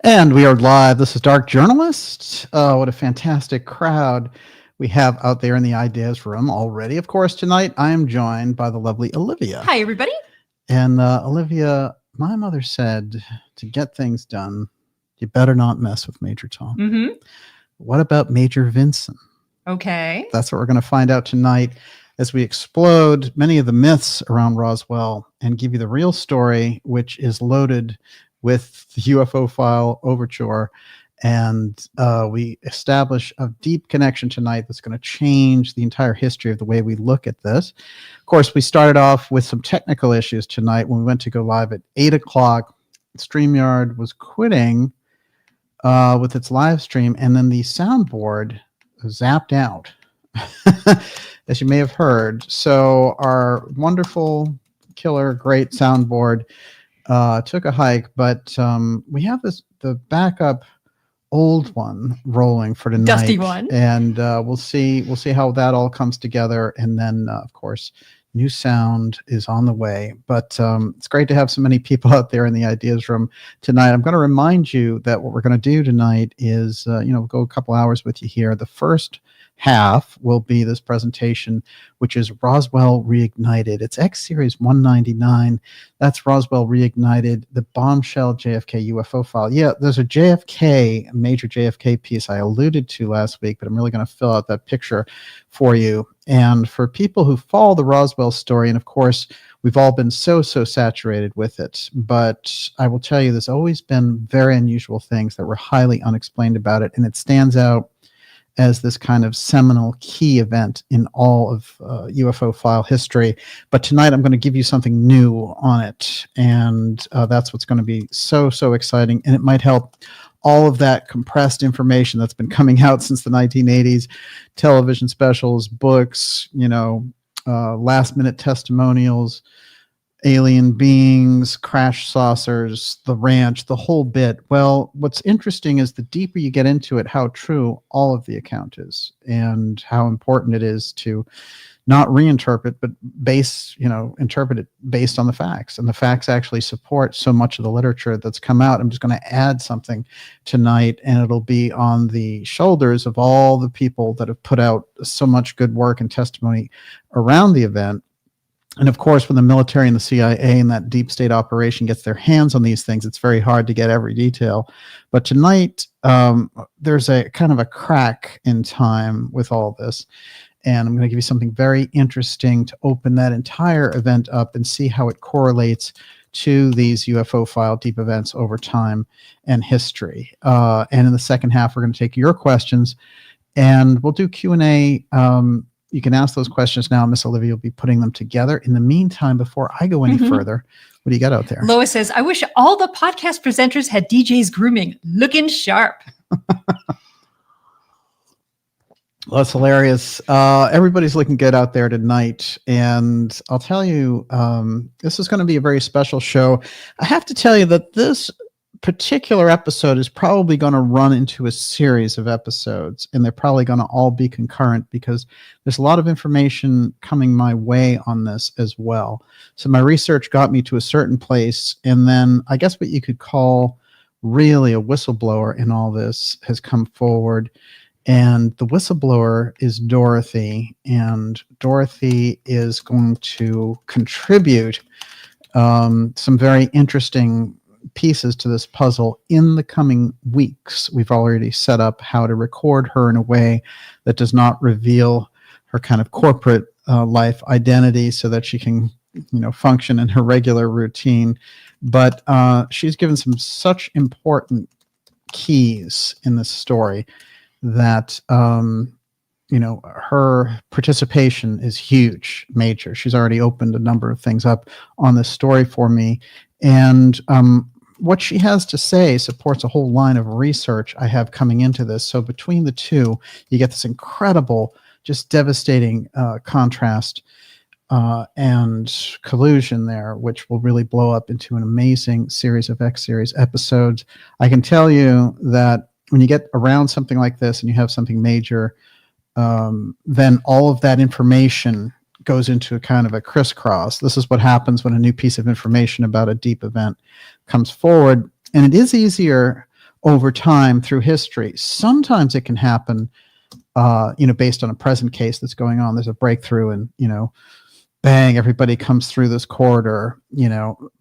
And we are live. This is Dark Journalist. What a fantastic crowd we have out there in the ideas room already. Of course, tonight I am joined by the lovely Olivia. Hi, everybody. And Olivia, my mother said to get things done, you better not mess with Major Tom. Mm-hmm. What about Major Vincent? Okay. That's what we're going to find out tonight as we explode many of the myths around Roswell and give you the real story, which is loaded with the UFO file overture. And we establish a deep connection tonight that's going to change the entire history of the way we look at this. Of course, we started off with some technical issues tonight when we went to go live at 8 o'clock. StreamYard was quitting with its live stream, and then the soundboard zapped out, as you may have heard. So our wonderful, killer, great soundboard took a hike, but we have the backup old one rolling for tonight, dusty one, and we'll see how that all comes together. And then of course, new sound is on the way. But it's great to have so many people out there in the ideas room tonight. I'm going to remind you that what we're going to do tonight is go a couple hours with you here. The first half will be this presentation, which is Roswell Reignited. It's X Series 199. That's Roswell Reignited, the Bombshell JFK UFO file. Yeah, there's a major JFK piece I alluded to last week, but I'm really going to fill out that picture for you. And for people who follow the Roswell story, and of course, we've all been so saturated with it, but I will tell you, there's always been very unusual things that were highly unexplained about it, and it stands out as this kind of seminal key event in all of UFO file history. But tonight I'm going to give you something new on it, and that's what's going to be so exciting, and it might help all of that compressed information that's been coming out since the 1980s, television specials, books, last minute testimonials, alien beings, crash saucers, the ranch, the whole bit. Well, what's interesting is the deeper you get into it, how true all of the account is, and how important it is to not reinterpret, but interpret it based on the facts. And the facts actually support so much of the literature that's come out. I'm just going to add something tonight, and it'll be on the shoulders of all the people that have put out so much good work and testimony around the event. And of course, when the military and the CIA and that deep state operation gets their hands on these things, it's very hard to get every detail. But tonight, there's a kind of a crack in time with all this. And I'm going to give you something very interesting to open that entire event up and see how it correlates to these UFO file deep events over time and history. And in the second half, we're going to take your questions, and we'll do Q&A. You can ask those questions now. Miss Olivia will be putting them together. In the meantime, before I go any further, what do you got out there? Lois says, I wish all the podcast presenters had DJ's grooming. Looking sharp. Well, that's hilarious. Everybody's looking good out there tonight. And I'll tell you, this is going to be a very special show. I have to tell you that this particular episode is probably going to run into a series of episodes, and they're probably going to all be concurrent because there's a lot of information coming my way on this as well. So my research got me to a certain place, and then I guess what you could call really a whistleblower in all this has come forward. And the whistleblower is Dorothy, and Dorothy is going to contribute some very interesting pieces to this puzzle in the coming weeks. We've already set up how to record her in a way that does not reveal her kind of corporate life identity so that she can function in her regular routine. But she's given some such important keys in this story that her participation is huge, major. She's already opened a number of things up on this story for me. And what she has to say supports a whole line of research I have coming into this. So between the two, you get this incredible, just devastating contrast and collusion there, which will really blow up into an amazing series of X-Series episodes. I can tell you that when you get around something like this and you have something major, then all of that information goes into a kind of a crisscross. This is what happens when a new piece of information about a deep event comes forward. And it is easier over time through history. Sometimes it can happen, based on a present case that's going on. There's a breakthrough and, bang, everybody comes through this corridor,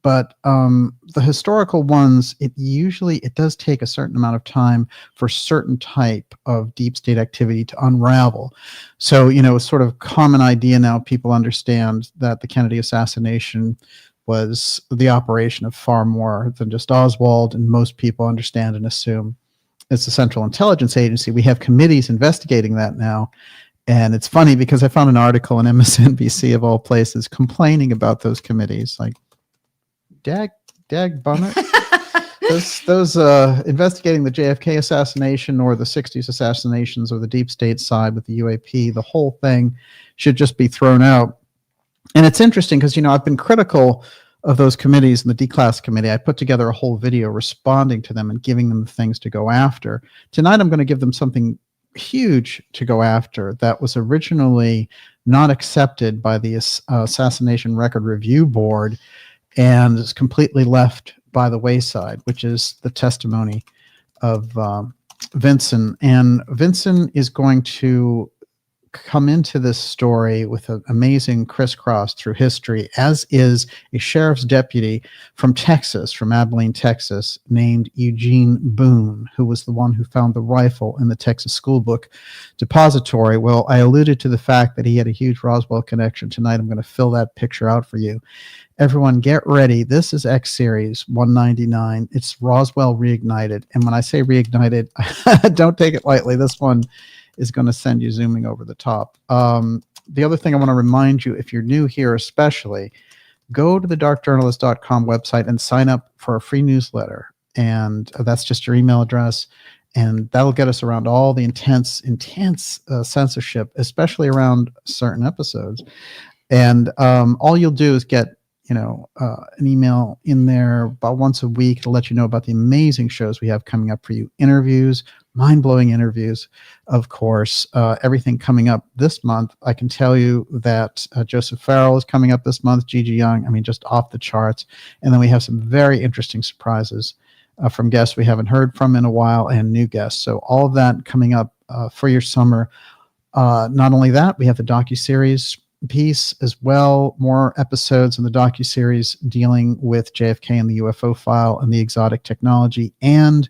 but the historical ones, it does take a certain amount of time for certain type of deep state activity to unravel. So, it's sort of common idea now, people understand that the Kennedy assassination was the operation of far more than just Oswald, and most people understand and assume it's the Central Intelligence Agency. We have committees investigating that now. And it's funny because I found an article on MSNBC of all places complaining about those committees. Like, dag bummer. those investigating the JFK assassination or the 60s assassinations or the deep state side with the UAP, the whole thing should just be thrown out. And it's interesting because, I've been critical of those committees and the D-Class committee. I put together a whole video responding to them and giving them things to go after. Tonight, I'm going to give them something huge to go after that was originally not accepted by the Assassination Record Review Board and is completely left by the wayside, which is the testimony of Vincent. And Vincent is going to come into this story with an amazing crisscross through history, as is a sheriff's deputy from Texas, from Abilene, Texas, named Eugene Boone, who was the one who found the rifle in the Texas school book depository. Well, I alluded to the fact that he had a huge Roswell connection. Tonight, I'm going to fill that picture out for you. Everyone, get ready. This is X Series 199. It's Roswell Reignited. And when I say reignited, don't take it lightly. This one is going to send you zooming over the top. The other thing I want to remind you, if you're new here especially, go to the darkjournalist.com website and sign up for a free newsletter. And that's just your email address. And that'll get us around all the intense censorship, especially around certain episodes. And all you'll do is get an email in there about once a week to let you know about the amazing shows we have coming up for you. Interviews, mind-blowing interviews, of course. Everything coming up this month. I can tell you that Joseph Farrell is coming up this month. Gigi Young, just off the charts. And then we have some very interesting surprises from guests we haven't heard from in a while and new guests. So all of that coming up for your summer. Not only that, we have the docuseries piece as well, more episodes in the docuseries dealing with JFK and the UFO file and the exotic technology, and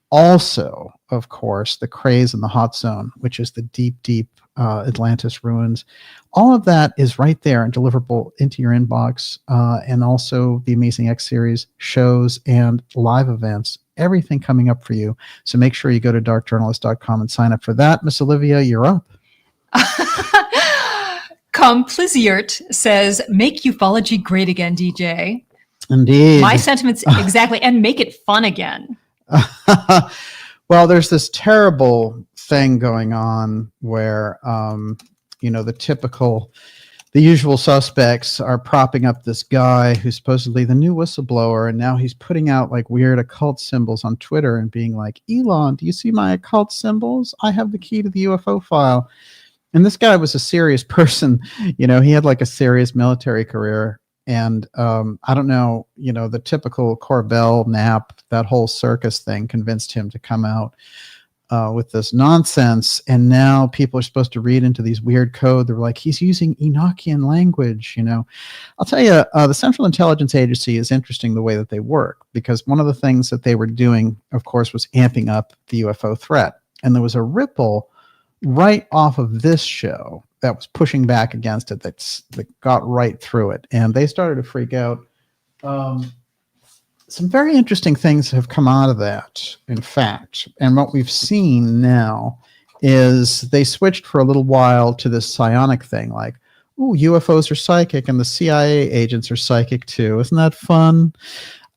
also, of course, the craze in the hot zone, which is the deep Atlantis ruins. All of that is right there and deliverable into your inbox, and also the amazing X Series shows and live events, everything coming up for you. So make sure you go to darkjournalist.com and sign up for that. Miss Olivia, you're up. Compliziert says, make ufology great again, DJ. Indeed. My sentiments exactly, and make it fun again. Well, there's this terrible thing going on where, the usual suspects are propping up this guy who's supposedly the new whistleblower, and now he's putting out like weird occult symbols on Twitter and being like, Elon, do you see my occult symbols? I have the key to the UFO file. And this guy was a serious person. He had like a serious military career. And I don't know, the typical Corbell, Knapp, that whole circus thing convinced him to come out with this nonsense. And now people are supposed to read into these weird code. They're like, he's using Enochian language. I'll tell you, the Central Intelligence Agency is interesting the way that they work, because one of the things that they were doing, of course, was amping up the UFO threat. And there was a ripple right off of this show that was pushing back against it, that got right through it. And they started to freak out. Some very interesting things have come out of that, in fact. And what we've seen now is they switched for a little while to this psionic thing, like, ooh, UFOs are psychic and the CIA agents are psychic too. Isn't that fun?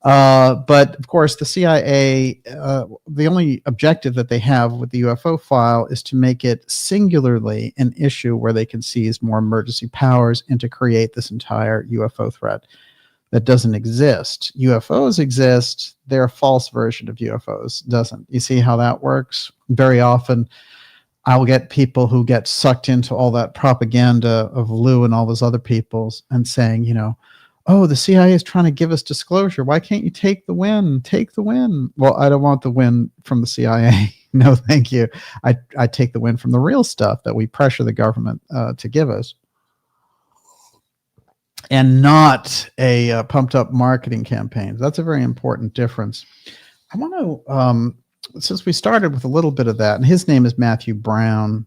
But of course, the CIA, the only objective that they have with the UFO file is to make it singularly an issue where they can seize more emergency powers and to create this entire UFO threat that doesn't exist. UFOs exist. They're a false version of UFOs. Doesn't. You see how that works? Very often, I'll get people who get sucked into all that propaganda of Lou and all those other peoples and saying, oh, the CIA is trying to give us disclosure. Why can't you take the win? Take the win. Well, I don't want the win from the CIA. No, thank you. I take the win from the real stuff that we pressure the government to give us, and not a pumped up marketing campaign. That's a very important difference. I want to, since we started with a little bit of that, and his name is Matthew Brown,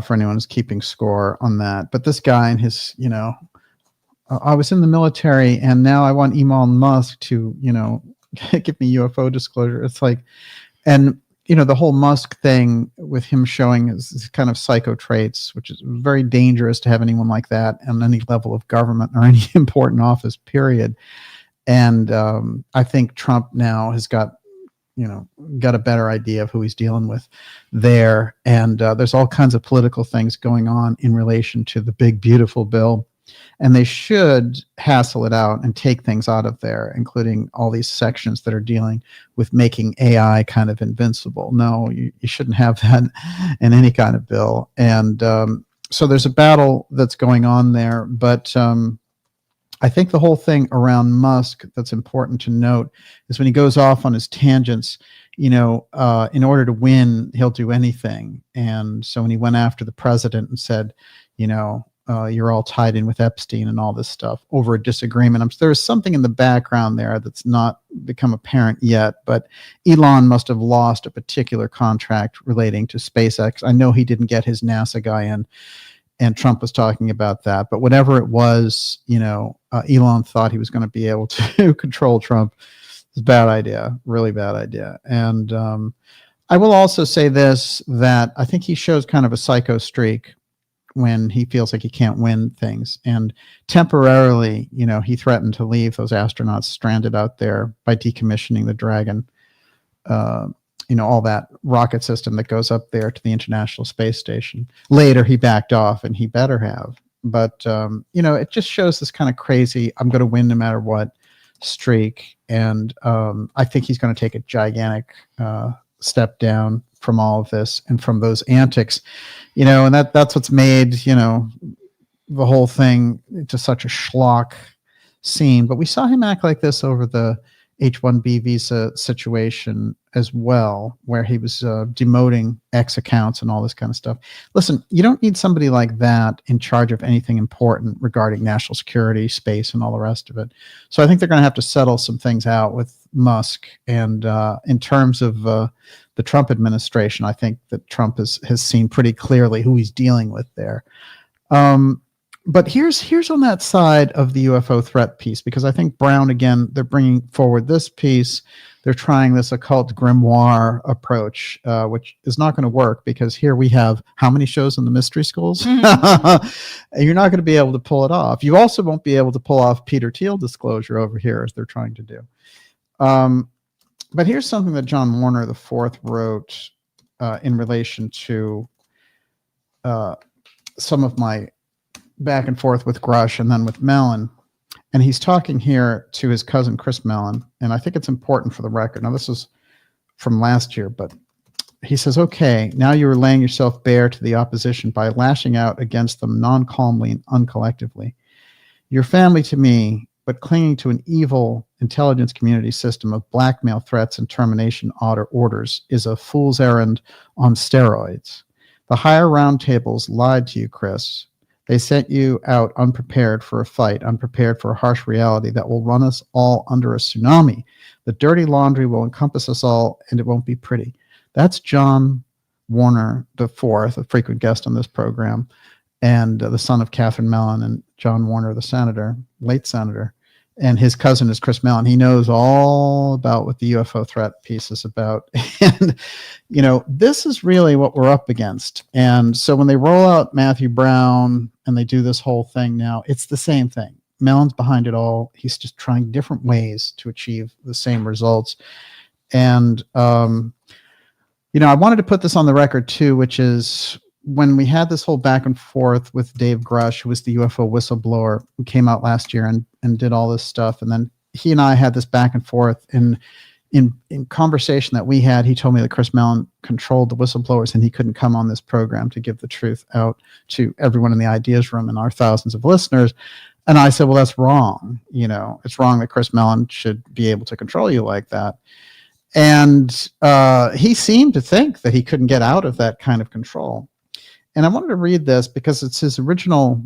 for anyone who's keeping score on that. But this guy and his, I was in the military and now I want Elon Musk to, give me UFO disclosure. It's like, and the whole Musk thing with him showing his kind of psycho traits, which is very dangerous to have anyone like that on any level of government or any important office, period. And I think Trump now has got a better idea of who he's dealing with there. And there's all kinds of political things going on in relation to the big, beautiful bill. And they should hassle it out and take things out of there, including all these sections that are dealing with making AI kind of invincible. No, you shouldn't have that in any kind of bill. And so there's a battle that's going on there. But I think the whole thing around Musk that's important to note is when he goes off on his tangents, in order to win, he'll do anything. And so when he went after the president and said, you're all tied in with Epstein and all this stuff over a disagreement. There's something in the background there that's not become apparent yet, but Elon must have lost a particular contract relating to SpaceX. I know he didn't get his NASA guy in, and Trump was talking about that, but whatever it was, Elon thought he was going to be able to control Trump. It's a bad idea, really bad idea. And I will also say this, that I think he shows kind of a psycho streak when he feels like he can't win things. And temporarily, he threatened to leave those astronauts stranded out there by decommissioning the Dragon, all that rocket system that goes up there to the International Space Station. Later, he backed off, and he better have. But, it just shows this kind of crazy, I'm going to win no matter what streak. And I think he's going to take a gigantic step down from all of this and from those antics, and that's what's made, the whole thing to such a schlock scene. But we saw him act like this over the H-1B visa situation as well, where he was demoting X accounts and all this kind of stuff. Listen, you don't need somebody like that in charge of anything important regarding national security, space, and all the rest of it. So I think they're going to have to settle some things out with Musk. And in terms of the Trump administration, I think that Trump has seen pretty clearly who he's dealing with there. But here's on that side of the UFO threat piece, because I think Brown, again, they're bringing forward this piece. They're trying this occult grimoire approach, which is not going to work, because here we have how many shows in the mystery schools? Mm-hmm. You're not going to be able to pull it off. You also won't be able to pull off Peter Thiel disclosure over here, as they're trying to do. But here's something that John Warner IV wrote in relation to some of my back and forth with Grush and then with Mellon. And he's talking here to his cousin, Chris Mellon. And I think it's important for the record. Now, this is from last year, but he says, okay, now you are laying yourself bare to the opposition by lashing out against them non-calmly and uncollectively. Your family to me, but clinging to an evil intelligence community system of blackmail threats and termination orders is a fool's errand on steroids. The higher roundtables lied to you, Chris. They sent you out unprepared for a fight, unprepared for a harsh reality that will run us all under a tsunami. The dirty laundry will encompass us all, and it won't be pretty. That's John Warner IV, a frequent guest on this program, and the son of Catherine Mellon and John Warner, the senator, late senator. And his cousin is Chris Mellon. He knows all about what the UFO threat piece is about. And, this is really what we're up against. And so when they roll out Matthew Brown and they do this whole thing now, it's the same thing. Mellon's behind it all. He's just trying different ways to achieve the same results. And, I wanted to put this on the record too, which is when we had this whole back and forth with Dave Grush, who was the UFO whistleblower who came out last year and did all this stuff. And then he and I had this back and forth in conversation that we had. He told me that Chris Mellon controlled the whistleblowers and he couldn't come on this program to give the truth out to everyone in the ideas room and our thousands of listeners. And I said, well, that's wrong. It's wrong that Chris Mellon should be able to control you like that. And he seemed to think that he couldn't get out of that kind of control. And I wanted to read this because it's his original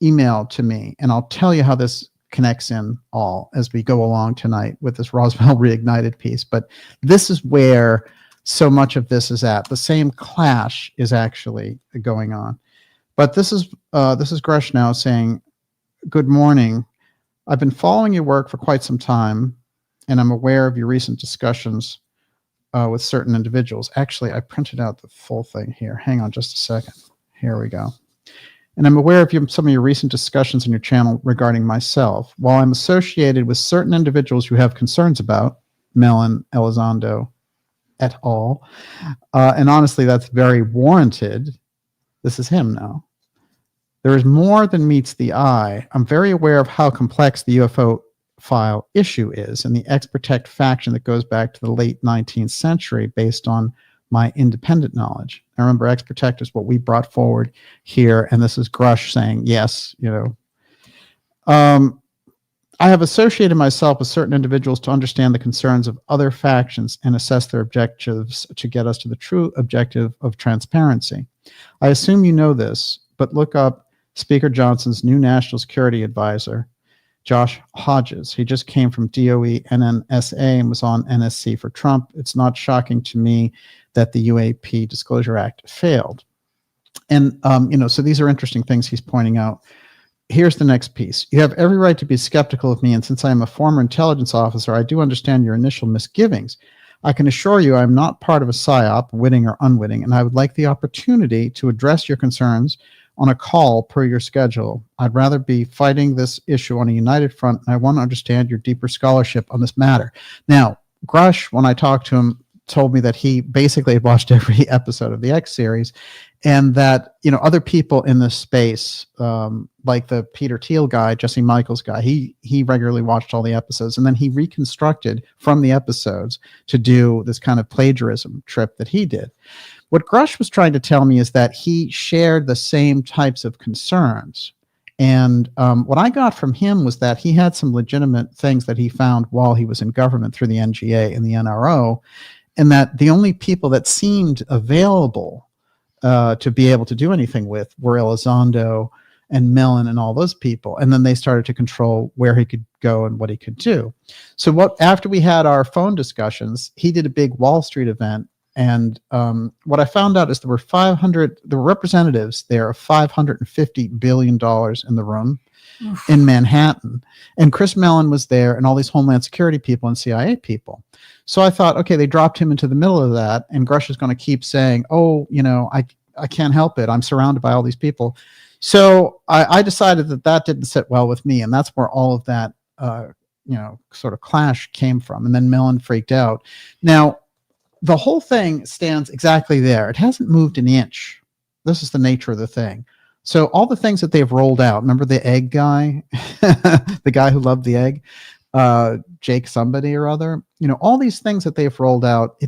email to me. And I'll tell you how this connects in all as we go along tonight with this Roswell Reignited piece. But this is where so much of this is at. The same clash is actually going on. But this is Grush now saying, good morning. I've been following your work for quite some time, and I'm aware of your recent discussions with certain individuals. Actually, I printed out the full thing here. Hang on just a second. Here we go. And I'm aware of some of your recent discussions on your channel regarding myself. While I'm associated with certain individuals you have concerns about, Mellon, Elizondo, et al., and honestly, that's very warranted. This is him now. There is more than meets the eye. I'm very aware of how complex the UFO file issue is and the X-Protect faction that goes back to the late 19th century based on my independent knowledge. I remember X-Protect is what we brought forward here, and this is Grush saying, yes, I have associated myself with certain individuals to understand the concerns of other factions and assess their objectives to get us to the true objective of transparency. I assume you know this, but look up Speaker Johnson's new National Security Advisor, Josh Hodges. He just came from DOE NNSA and was on NSC for Trump. It's not shocking to me that the UAP Disclosure Act failed. And, so these are interesting things he's pointing out. Here's the next piece. You have every right to be skeptical of me, and since I am a former intelligence officer, I do understand your initial misgivings. I can assure you I am not part of a PSYOP, witting or unwitting, and I would like the opportunity to address your concerns on a call per your schedule. I'd rather be fighting this issue on a united front, and I want to understand your deeper scholarship on this matter. Now, Grush, when I talked to him, told me that he basically had watched every episode of the X series, and that other people in this space, like the Peter Thiel guy, Jesse Michaels guy, he regularly watched all the episodes, and then he reconstructed from the episodes to do this kind of plagiarism trip that he did. What Grush was trying to tell me is that he shared the same types of concerns. And what I got from him was that he had some legitimate things that he found while he was in government through the NGA and the NRO, and that the only people that seemed available to be able to do anything with were Elizondo and Mellon and all those people. And then they started to control where he could go and what he could do. So after we had our phone discussions, he did a big Wall Street event. And what I found out is there were representatives there of $550 billion in the room in Manhattan. And Chris Mellon was there, and all these Homeland Security people and CIA people. So I thought, okay, they dropped him into the middle of that, and Grush is going to keep saying, I can't help it. I'm surrounded by all these people. So I decided that didn't sit well with me, and that's where all of that, sort of clash came from. And then Mellon freaked out. Now, the whole thing stands exactly there. It hasn't moved an inch. This is the nature of the thing. So all the things that they've rolled out, remember the egg guy, the guy who loved the egg, Jake somebody or other, all these things that they've rolled out,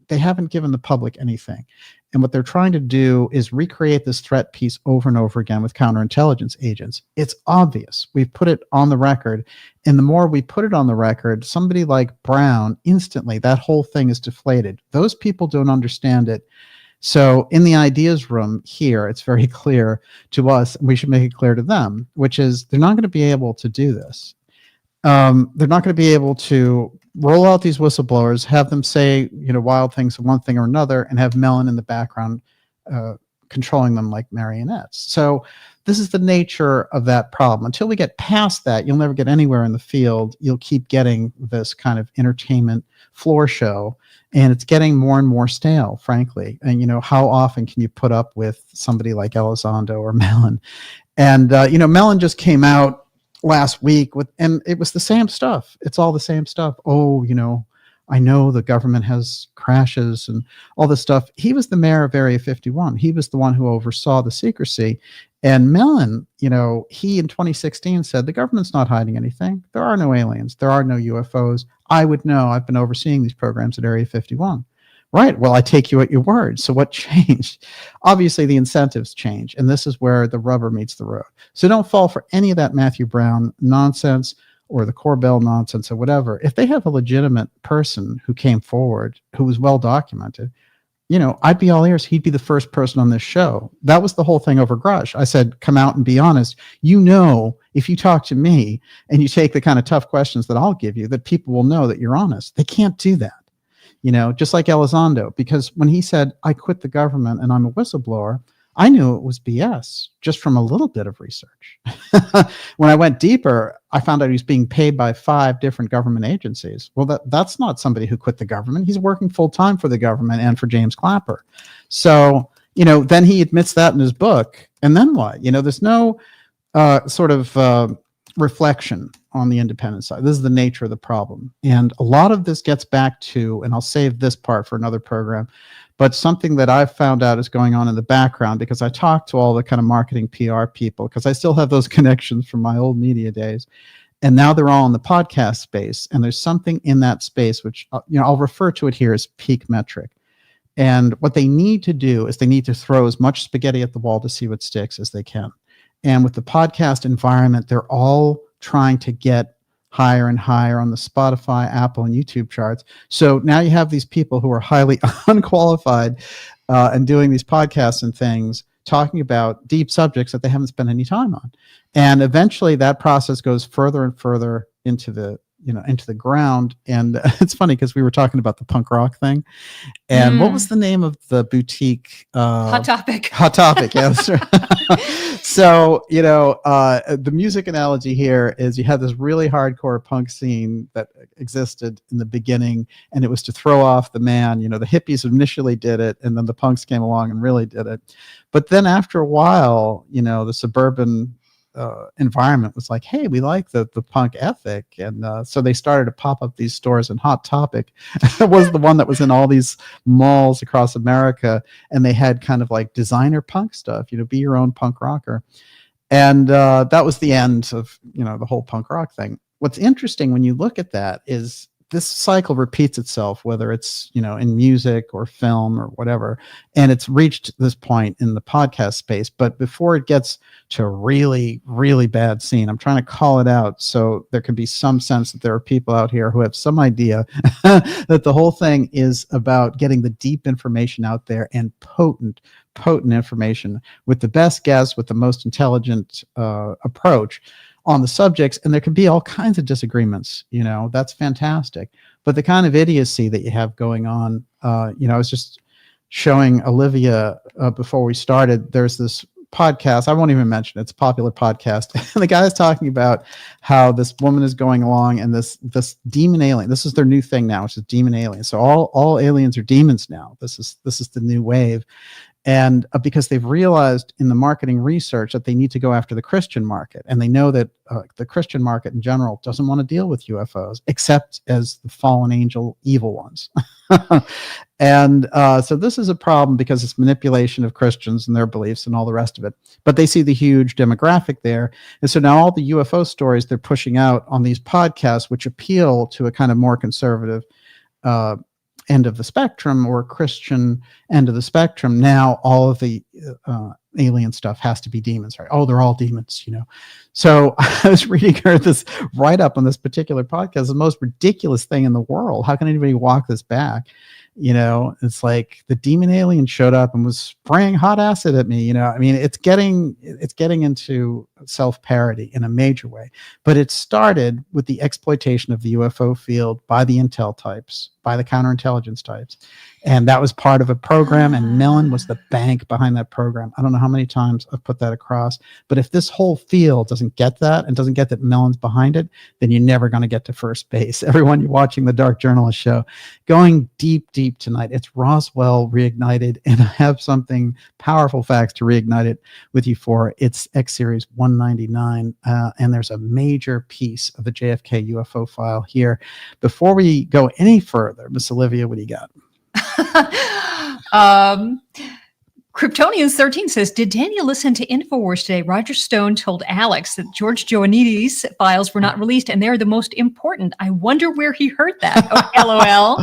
they haven't given the public anything. And what they're trying to do is recreate this threat piece over and over again with counterintelligence agents. It's obvious. We've put it on the record. And the more we put it on the record, somebody like Brown, instantly, that whole thing is deflated. Those people don't understand it. So in the ideas room here, it's very clear to us, and we should make it clear to them, which is they're not going to be able to do this. They're not going to be able to roll out these whistleblowers, have them say, wild things of one thing or another, and have Mellon in the background controlling them like marionettes. So this is the nature of that problem. Until we get past that, you'll never get anywhere in the field. You'll keep getting this kind of entertainment floor show, and it's getting more and more stale, frankly. And, how often can you put up with somebody like Elizondo or Mellon? And, Mellon just came out last week and it was the same stuff. It's all the same stuff. Oh, I know the government has crashes and all this stuff. He was the mayor of Area 51. He was the one who oversaw the secrecy. And Mellon, he in 2016 said the government's not hiding anything. There are no aliens. There are no UFOs. I would know. I've been overseeing these programs at Area 51. Right. Well, I take you at your word. So what changed? Obviously, the incentives change. And this is where the rubber meets the road. So don't fall for any of that Matthew Brown nonsense or the Corbell nonsense or whatever. If they have a legitimate person who came forward, who was well documented, I'd be all ears. He'd be the first person on this show. That was the whole thing over Grush. I said, come out and be honest. If you talk to me and you take the kind of tough questions that I'll give you, that people will know that you're honest. They can't do that. Just like Elizondo, because when he said, I quit the government and I'm a whistleblower, I knew it was BS just from a little bit of research. When I went deeper, I found out he was being paid by 5 different government agencies. Well, that's not somebody who quit the government. He's working full time for the government and for James Clapper. So, then he admits that in his book. And then what? There's no sort of reflection on the independent side. This is the nature of the problem. And a lot of this gets back to, and I'll save this part for another program, but something that I've found out is going on in the background, because I talk to all the kind of marketing PR people, because I still have those connections from my old media days. And now they're all in the podcast space. And there's something in that space, which, I'll refer to it here as peak metric. And what they need to do is they need to throw as much spaghetti at the wall to see what sticks as they can. And with the podcast environment, they're all trying to get higher and higher on the Spotify, Apple, and YouTube charts. So now you have these people who are highly unqualified and doing these podcasts and things, talking about deep subjects that they haven't spent any time on. And eventually that process goes further and further into the ground. And it's funny because we were talking about the punk rock thing. And what was the name of the boutique? Hot Topic. Hot Topic, yes. So, the music analogy here is you had this really hardcore punk scene that existed in the beginning, and it was to throw off the man. The hippies initially did it, and then the punks came along and really did it. But then after a while, the suburban environment was like, hey, we like the punk ethic, and so they started to pop up these stores, and Hot Topic was the one that was in all these malls across America, and they had kind of like designer punk stuff, be your own punk rocker. And that was the end of the whole punk rock thing. What's interesting when you look at that is this cycle repeats itself, whether it's, in music or film or whatever. And it's reached this point in the podcast space. But before it gets to a really, really bad scene, I'm trying to call it out so there can be some sense that there are people out here who have some idea that the whole thing is about getting the deep information out there and potent information with the best guests, with the most intelligent approach on the subjects. And there can be all kinds of disagreements, that's fantastic. But the kind of idiocy that you have going on, I was just showing Olivia before we started, there's this podcast, I won't even mention it, it's a popular podcast, and the guy is talking about how this woman is going along, and this demon alien, this is their new thing now, which is demon alien. So all aliens are demons now. This is the new wave. And because they've realized in the marketing research that they need to go after the Christian market. And they know that the Christian market in general doesn't want to deal with UFOs, except as the fallen angel evil ones. And so this is a problem because it's manipulation of Christians and their beliefs and all the rest of it. But they see the huge demographic there. And so now all the UFO stories they're pushing out on these podcasts, which appeal to a kind of more conservative end of the spectrum, or Christian end of the spectrum, now all of the alien stuff has to be demons, right? Oh, they're all demons, So I was reading this write-up on this particular podcast, the most ridiculous thing in the world. How can anybody walk this back? It's like the demon alien showed up and was spraying hot acid at me. It's getting into self-parody in a major way. But it started with the exploitation of the UFO field by the intel types, by the counterintelligence types. And that was part of a program, and Mellon was the bank behind that program. I don't know how many times I've put that across, but if this whole field doesn't get that and doesn't get that Mellon's behind it, then you're never going to get to first base. Everyone, you're watching the Dark Journalist show, going deep tonight. It's Roswell Reignited, and I have something powerful facts to reignite it with you for. It's X Series 199, and there's a major piece of the JFK UFO file here. Before we go any further, Miss Olivia, what do you got? Kryptonians13 says, did Daniel listen to InfoWars today? Roger Stone told Alex that George Ioannidis' files were not released, and they're the most important. I wonder where he heard that. Oh, LOL.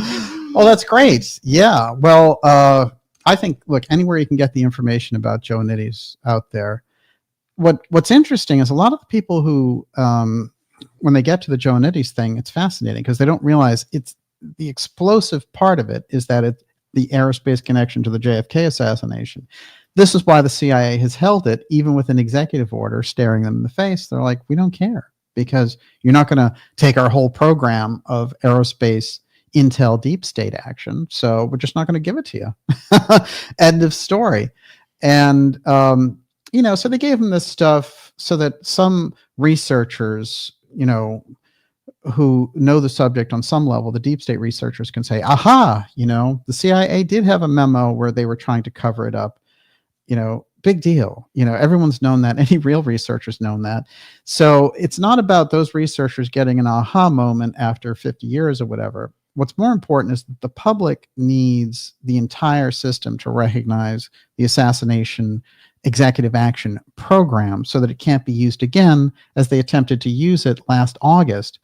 Oh, that's great. Yeah. Well, I think, look, anywhere you can get the information about Joanides out there. What's interesting is a lot of the people who, when they get to the Joanides thing, it's fascinating because they don't realize it's the explosive part of it is that it's the aerospace connection to the JFK assassination. This is why the CIA has held it, even with an executive order staring them in the face. They're like, we don't care because you're not going to take our whole program of aerospace intel deep state action. So we're just not going to give it to you. End of story. And, so they gave them this stuff so that some researchers, who know the subject on some level, the deep state researchers can say, aha, the CIA did have a memo where they were trying to cover it up. Big deal. Everyone's known that. Any real researcher's known that. So it's not about those researchers getting an aha moment after 50 years or whatever. What's more important is that the public needs the entire system to recognize the assassination executive action program so that it can't be used again as they attempted to use it last August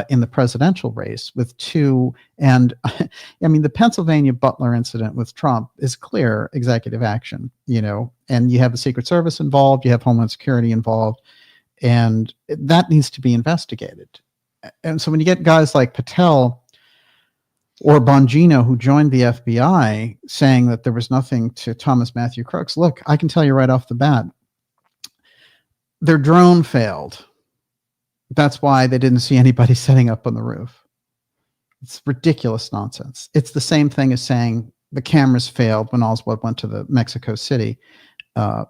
in the presidential race with two. And the Pennsylvania Butler incident with Trump is clear executive action, and you have the Secret Service involved, you have Homeland Security involved, and that needs to be investigated. And so when you get guys like Patel or Bongino, who joined the FBI, saying that there was nothing to Thomas Matthew Crooks, look, I can tell you right off the bat, their drone failed. That's why they didn't see anybody setting up on the roof. It's ridiculous nonsense. It's the same thing as saying the cameras failed when Oswald went to the Mexico City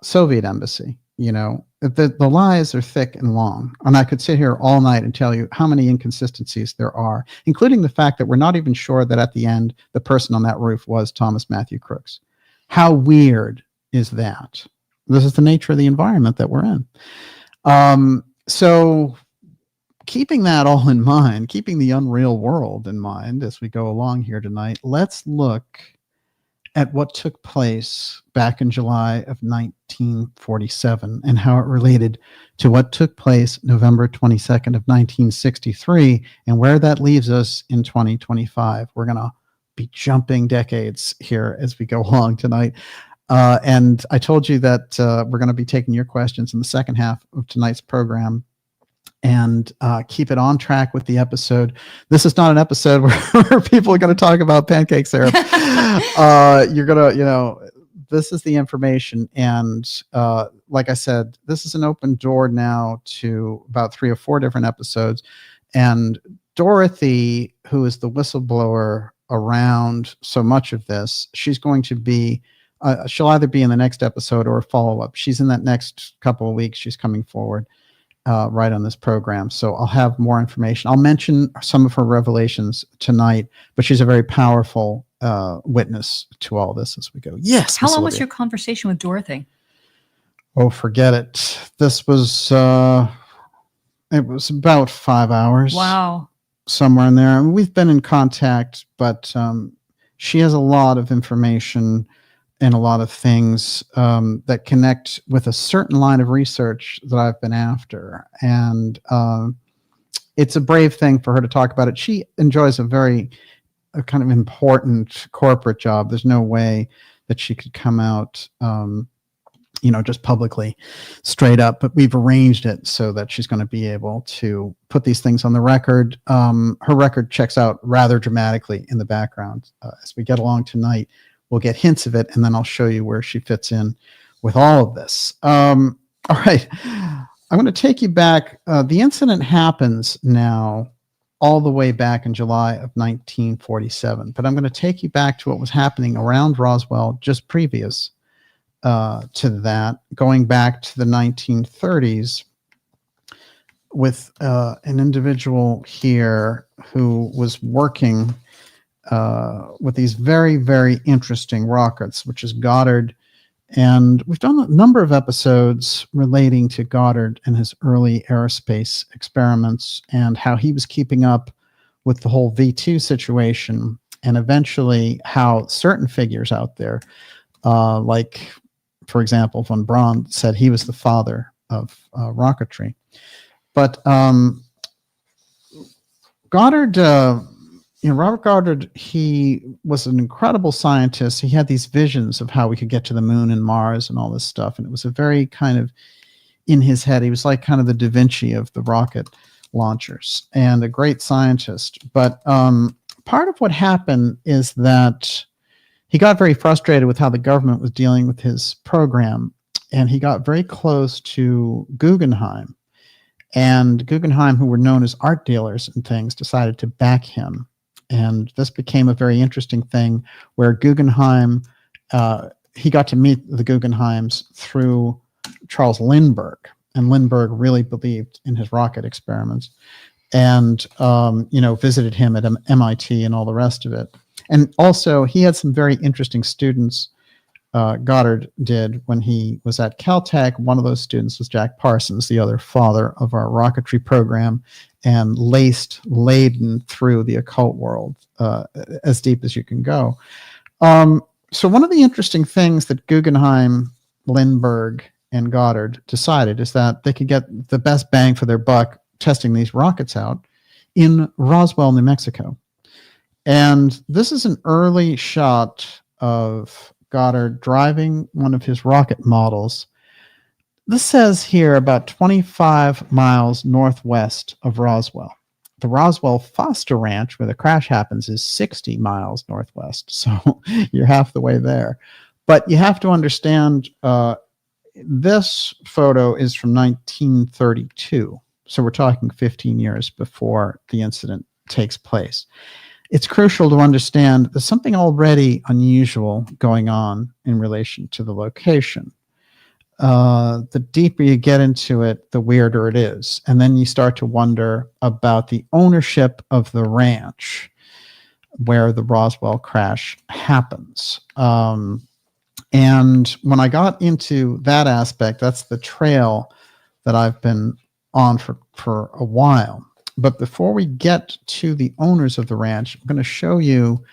Soviet embassy. The lies are thick and long. And I could sit here all night and tell you how many inconsistencies there are, including the fact that we're not even sure that at the end, the person on that roof was Thomas Matthew Crooks. How weird is that? This is the nature of the environment that we're in. So keeping that all in mind, keeping the unreal world in mind as we go along here tonight, let's look at what took place back in July of 1947 and how it related to what took place November 22nd of 1963 and where that leaves us in 2025. We're going to be jumping decades here as we go along tonight. And I told you that we're going to be taking your questions in the second half of tonight's program and keep it on track with the episode. This is not an episode where people are going to talk about pancake syrup. You're going to, this is the information. And like I said, this is an open door now to about 3 or 4 different episodes. And Dorothy, who is the whistleblower around so much of this, she's going to be, she'll either be in the next episode or a follow-up. She's in that next couple of weeks. She's coming forward. Right on this program. So I'll have more information. I'll mention some of her revelations tonight, but she's a very powerful witness to all this as we go. Yes. How long was your conversation with Dorothy? Oh, forget it. This was, it was about 5 hours. Wow. Somewhere in there. And we've been in contact, but she has a lot of information and a lot of things that connect with a certain line of research that I've been after. And it's a brave thing for her to talk about it. She enjoys a kind of important corporate job. There's no way that she could come out, just publicly straight up, but we've arranged it so that she's going to be able to put these things on the record. Her record checks out rather dramatically in the background. As we get along tonight, we'll get hints of it, and then I'll show you where she fits in with all of this. All right. I'm going to take you back. The incident happens now all the way back in July of 1947, but I'm going to take you back to what was happening around Roswell just previous to that, going back to the 1930s with an individual here who was working with these very, very interesting rockets, which is Goddard. And we've done a number of episodes relating to Goddard and his early aerospace experiments and how he was keeping up with the whole V2 situation, and eventually how certain figures out there, like, for example, von Braun, said he was the father of rocketry. But Goddard, Robert Goddard, he was an incredible scientist. He had these visions of how we could get to the moon and Mars and all this stuff. And it was a very kind of in his head. He was like kind of the Da Vinci of the rocket launchers and a great scientist. But part of what happened is that he got very frustrated with how the government was dealing with his program. And he got very close to Guggenheim. And Guggenheim, who were known as art dealers and things, decided to back him. And this became a very interesting thing where Guggenheim, he got to meet the Guggenheims through Charles Lindbergh. And Lindbergh really believed in his rocket experiments and, visited him at MIT and all the rest of it. And also, he had some very interesting students. Goddard did when he was at Caltech. One of those students was Jack Parsons, the other father of our rocketry program, and laden through the occult world as deep as you can go. So one of the interesting things that Guggenheim, Lindbergh, and Goddard decided is that they could get the best bang for their buck testing these rockets out in Roswell, New Mexico. And this is an early shot of Goddard driving one of his rocket models. This says here about 25 miles northwest of Roswell. The Roswell Foster Ranch, where the crash happens, is 60 miles northwest. So you're half the way there. But you have to understand, this photo is from 1932. So we're talking 15 years before the incident takes place. It's crucial to understand there's something already unusual going on in relation to the location. The deeper you get into it, the weirder it is. And then you start to wonder about the ownership of the ranch where the Roswell crash happens. And when I got into that aspect, that's the trail that I've been on for a while. But before we get to the owners of the ranch, I'm going to show you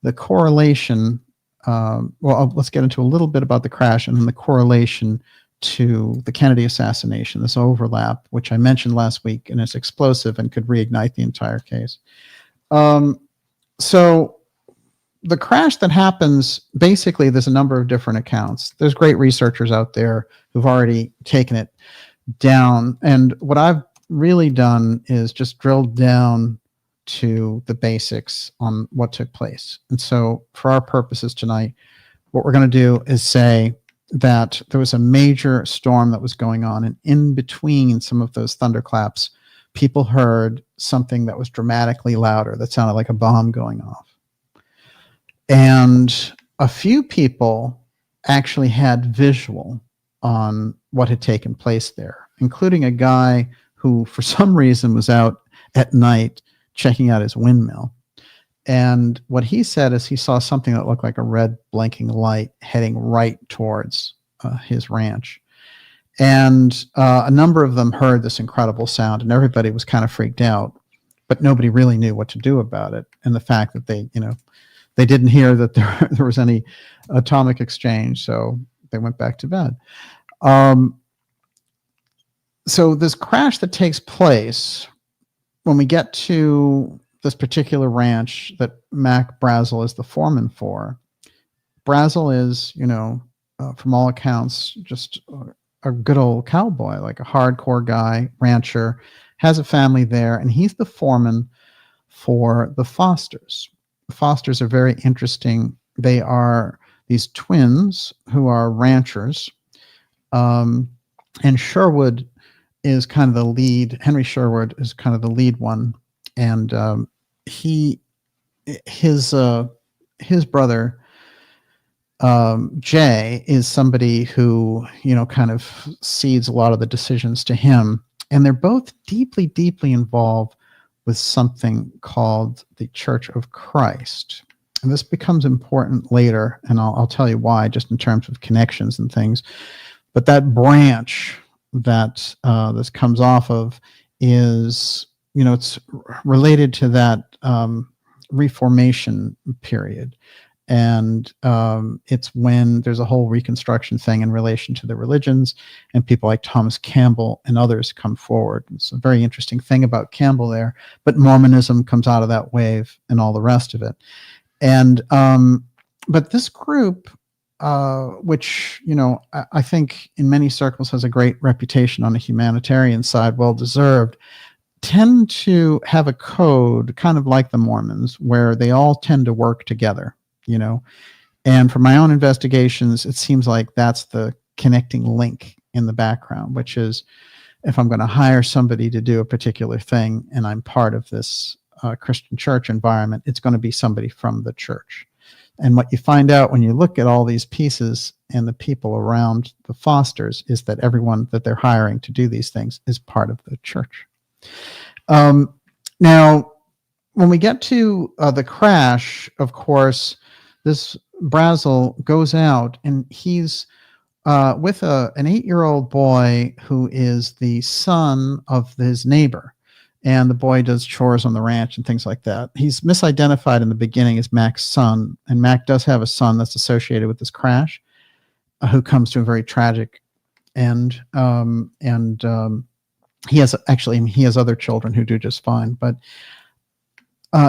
the correlation. Let's get into a little bit about the crash and then the correlation to the Kennedy assassination, this overlap, which I mentioned last week, and it's explosive and could reignite the entire case. So the crash that happens, basically, there's a number of different accounts. There's great researchers out there who've already taken it down. And what I've really done is just drilled down to the basics on what took place. And so for our purposes tonight, what we're going to do is say that there was a major storm that was going on, and in between some of those thunderclaps, people heard something that was dramatically louder, that sounded like a bomb going off. And a few people actually had visual on what had taken place there, including a guy who for some reason was out at night checking out his windmill. And what he said is he saw something that looked like a red blinking light heading right towards his ranch. And a number of them heard this incredible sound, and everybody was kind of freaked out, but nobody really knew what to do about it. And the fact that they didn't hear that there was any atomic exchange, so they went back to bed. So this crash that takes place, when we get to this particular ranch that Mac Brazel is the foreman for, Brazel is, from all accounts, just a good old cowboy, like a hardcore guy, rancher, has a family there, and he's the foreman for the Fosters. The Fosters are very interesting. They are these twins who are ranchers, and Sherwood is kind of the lead. Henry Sherwood is kind of the lead one, and his brother Jay is somebody who kind of cedes a lot of the decisions to him, and they're both deeply, deeply involved with something called the Church of Christ. And this becomes important later, and I'll tell you why, just in terms of connections and things. But that branch that this comes off of is, it's related to that Reformation period. And it's when there's a whole Reconstruction thing in relation to the religions, and people like Thomas Campbell and others come forward. It's a very interesting thing about Campbell there, but Mormonism comes out of that wave and all the rest of it. And but this group, which, you know, I think in many circles has a great reputation on the humanitarian side, well deserved, tend to have a code kind of like the Mormons, where they all tend to work together, you know. And from my own investigations, it seems like that's the connecting link in the background, which is, if I'm going to hire somebody to do a particular thing and I'm part of this Christian church environment, it's going to be somebody from the church. And what you find out when you look at all these pieces and the people around the Fosters is that everyone that they're hiring to do these things is part of the church. Now, when we get to the crash, of course, this Brazel goes out and he's with an 8-year-old boy who is the son of his neighbor. And the boy does chores on the ranch and things like that. He's misidentified in the beginning as Mac's son, and Mac does have a son that's associated with this crash, who comes to a very tragic end. He has other children who do just fine. But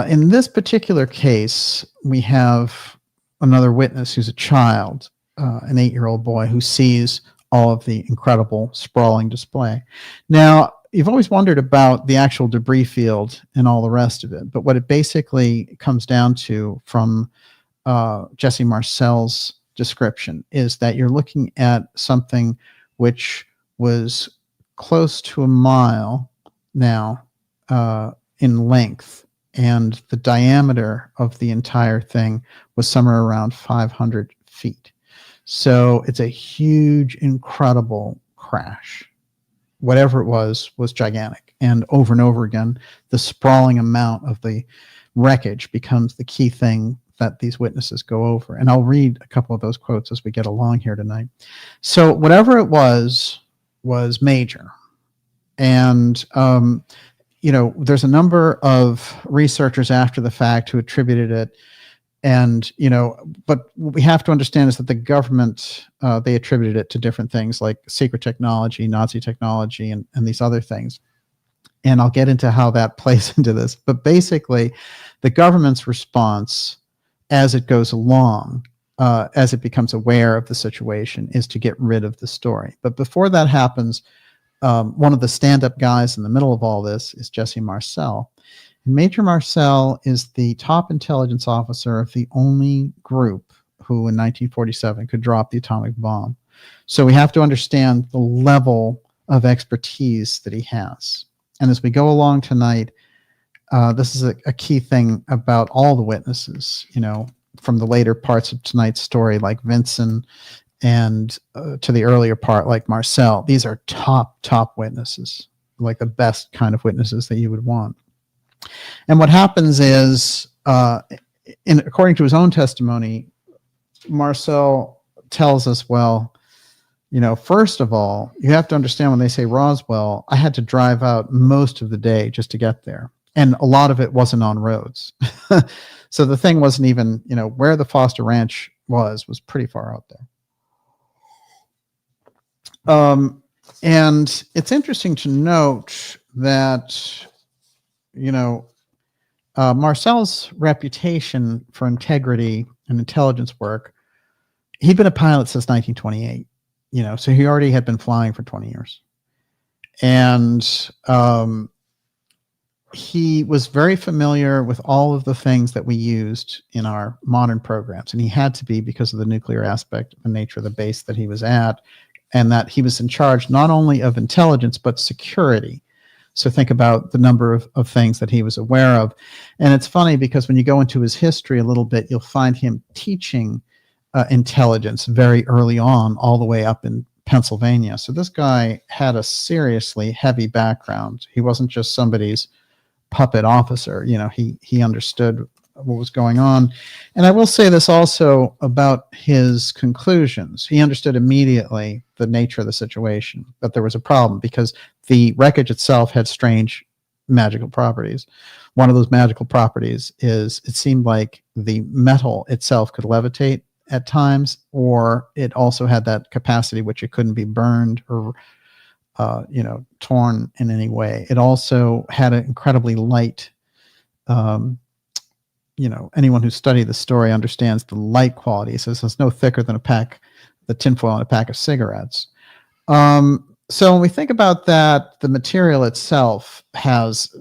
in this particular case, we have another witness who's a child, an 8-year-old boy who sees all of the incredible sprawling display. Now, you've always wondered about the actual debris field and all the rest of it, but what it basically comes down to from Jesse Marcel's description is that you're looking at something which was close to a mile now in length, and the diameter of the entire thing was somewhere around 500 feet. So it's a huge, incredible crash. Whatever it was gigantic. And over again, the sprawling amount of the wreckage becomes the key thing that these witnesses go over. And I'll read a couple of those quotes as we get along here tonight. So whatever it was major. And, you know, there's a number of researchers after the fact who attributed it. And, you know, but what we have to understand is that the government, they attributed it to different things like secret technology, Nazi technology, and these other things. And I'll get into how that plays into this. But basically, the government's response as it goes along, as it becomes aware of the situation, is to get rid of the story. But before that happens, one of the stand-up guys in the middle of all this is Jesse Marcel. Major Marcel is the top intelligence officer of the only group who in 1947 could drop the atomic bomb. So we have to understand the level of expertise that he has. And as we go along tonight, this is a key thing about all the witnesses, you know, from the later parts of tonight's story, like Vincent, and to the earlier part, like Marcel. These are top witnesses, like the best kind of witnesses that you would want. And what happens is, according to his own testimony, Marcel tells us, well, you know, first of all, you have to understand when they say Roswell, I had to drive out most of the day just to get there. And a lot of it wasn't on roads. So the thing wasn't even, you know, where the Foster Ranch was pretty far out there. And it's interesting to note that, you know, Marcel's reputation for integrity and intelligence work, he'd been a pilot since 1928, you know, so he already had been flying for 20 years. And he was very familiar with all of the things that we used in our modern programs. And he had to be because of the nuclear aspect and nature of the base that he was at, and that he was in charge not only of intelligence, but security. So think about the number of things that he was aware of. And it's funny because when you go into his history a little bit, you'll find him teaching intelligence very early on, all the way up in Pennsylvania. So this guy had a seriously heavy background. He wasn't just somebody's puppet officer. You know, he understood what was going on. And I will say this also about his conclusions. He understood immediately the nature of the situation, that there was a problem because the wreckage itself had strange magical properties. One of those magical properties is it seemed like the metal itself could levitate at times, or it also had that capacity which it couldn't be burned or torn in any way. It also had an incredibly light. Anyone who studied the story understands the light quality. So it's no thicker than the tinfoil in a pack of cigarettes. So when we think about that, the material itself has,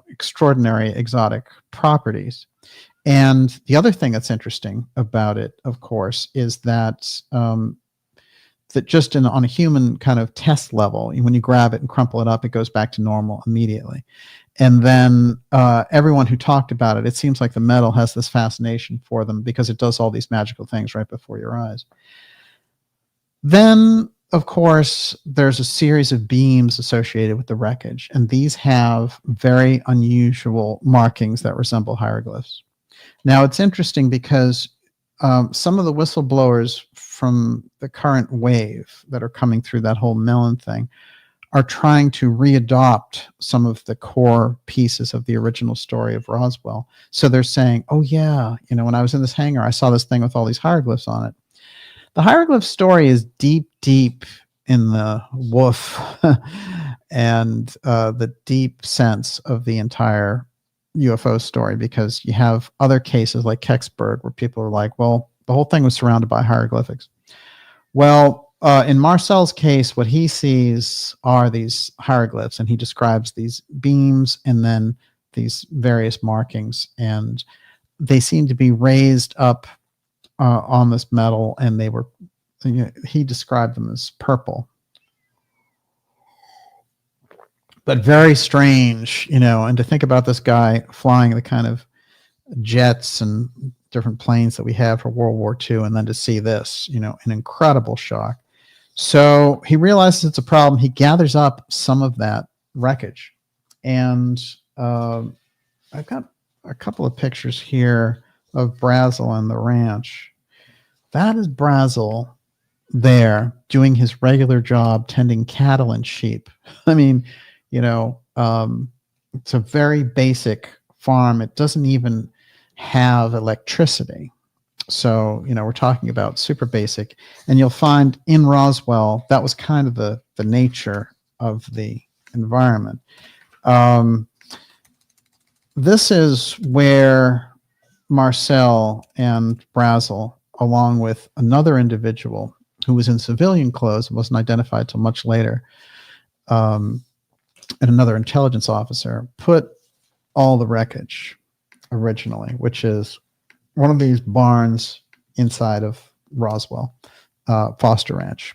extraordinary exotic properties. And the other thing that's interesting about it, of course, is that that just on a human kind of test level, when you grab it and crumple it up, it goes back to normal immediately. And then everyone who talked about it, it seems like the metal has this fascination for them because it does all these magical things right before your eyes. Then, of course, there's a series of beams associated with the wreckage, and these have very unusual markings that resemble hieroglyphs. Now, it's interesting because some of the whistleblowers from the current wave that are coming through that whole Mellon thing are trying to readopt some of the core pieces of the original story of Roswell. So they're saying, oh yeah, when I was in this hangar, I saw this thing with all these hieroglyphs on it. The hieroglyph story is deep, deep in the woof and the deep sense of the entire UFO story, because you have other cases like Kecksburg where people are like, well, the whole thing was surrounded by hieroglyphics. Well, in Marcel's case, what he sees are these hieroglyphs, and he describes these beams and then these various markings, and they seem to be raised up on this metal, and they were, he described them as purple. But very strange, and to think about this guy flying the kind of jets and different planes that we have for World War II, and then to see this, an incredible shock. So he realizes it's a problem. He gathers up some of that wreckage. And I've got a couple of pictures here of Brazel and the ranch. That is Brazel there doing his regular job tending cattle and sheep. I mean, it's a very basic farm. It doesn't even have electricity. So, we're talking about super basic. And you'll find in Roswell, that was kind of the nature of the environment. This is where Marcel and Brazel, along with another individual who was in civilian clothes, wasn't identified till much later, and another intelligence officer, put all the wreckage originally, which is one of these barns inside of Roswell, Foster Ranch.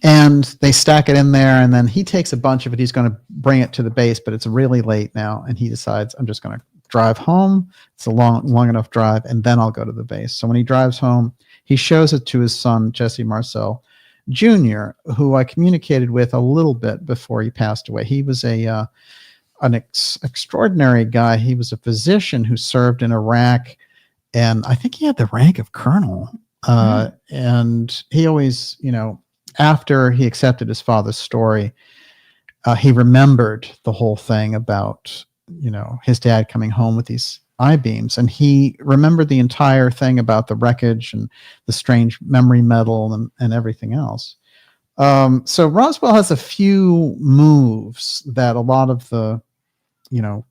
And they stack it in there, and then he takes a bunch of it. He's going to bring it to the base, but it's really late now, and he decides, I'm just going to drive home. It's a long enough drive, and then I'll go to the base. So when he drives home, he shows it to his son, Jesse Marcel Jr., who I communicated with a little bit before he passed away. He was an extraordinary guy. He was a physician who served in Iraq, and I think he had the rank of colonel. And he always, after he accepted his father's story, he remembered the whole thing about, his dad coming home with these I-beams, and he remembered the entire thing about the wreckage and the strange memory metal and everything else. So Roswell has a few moves that a lot of the,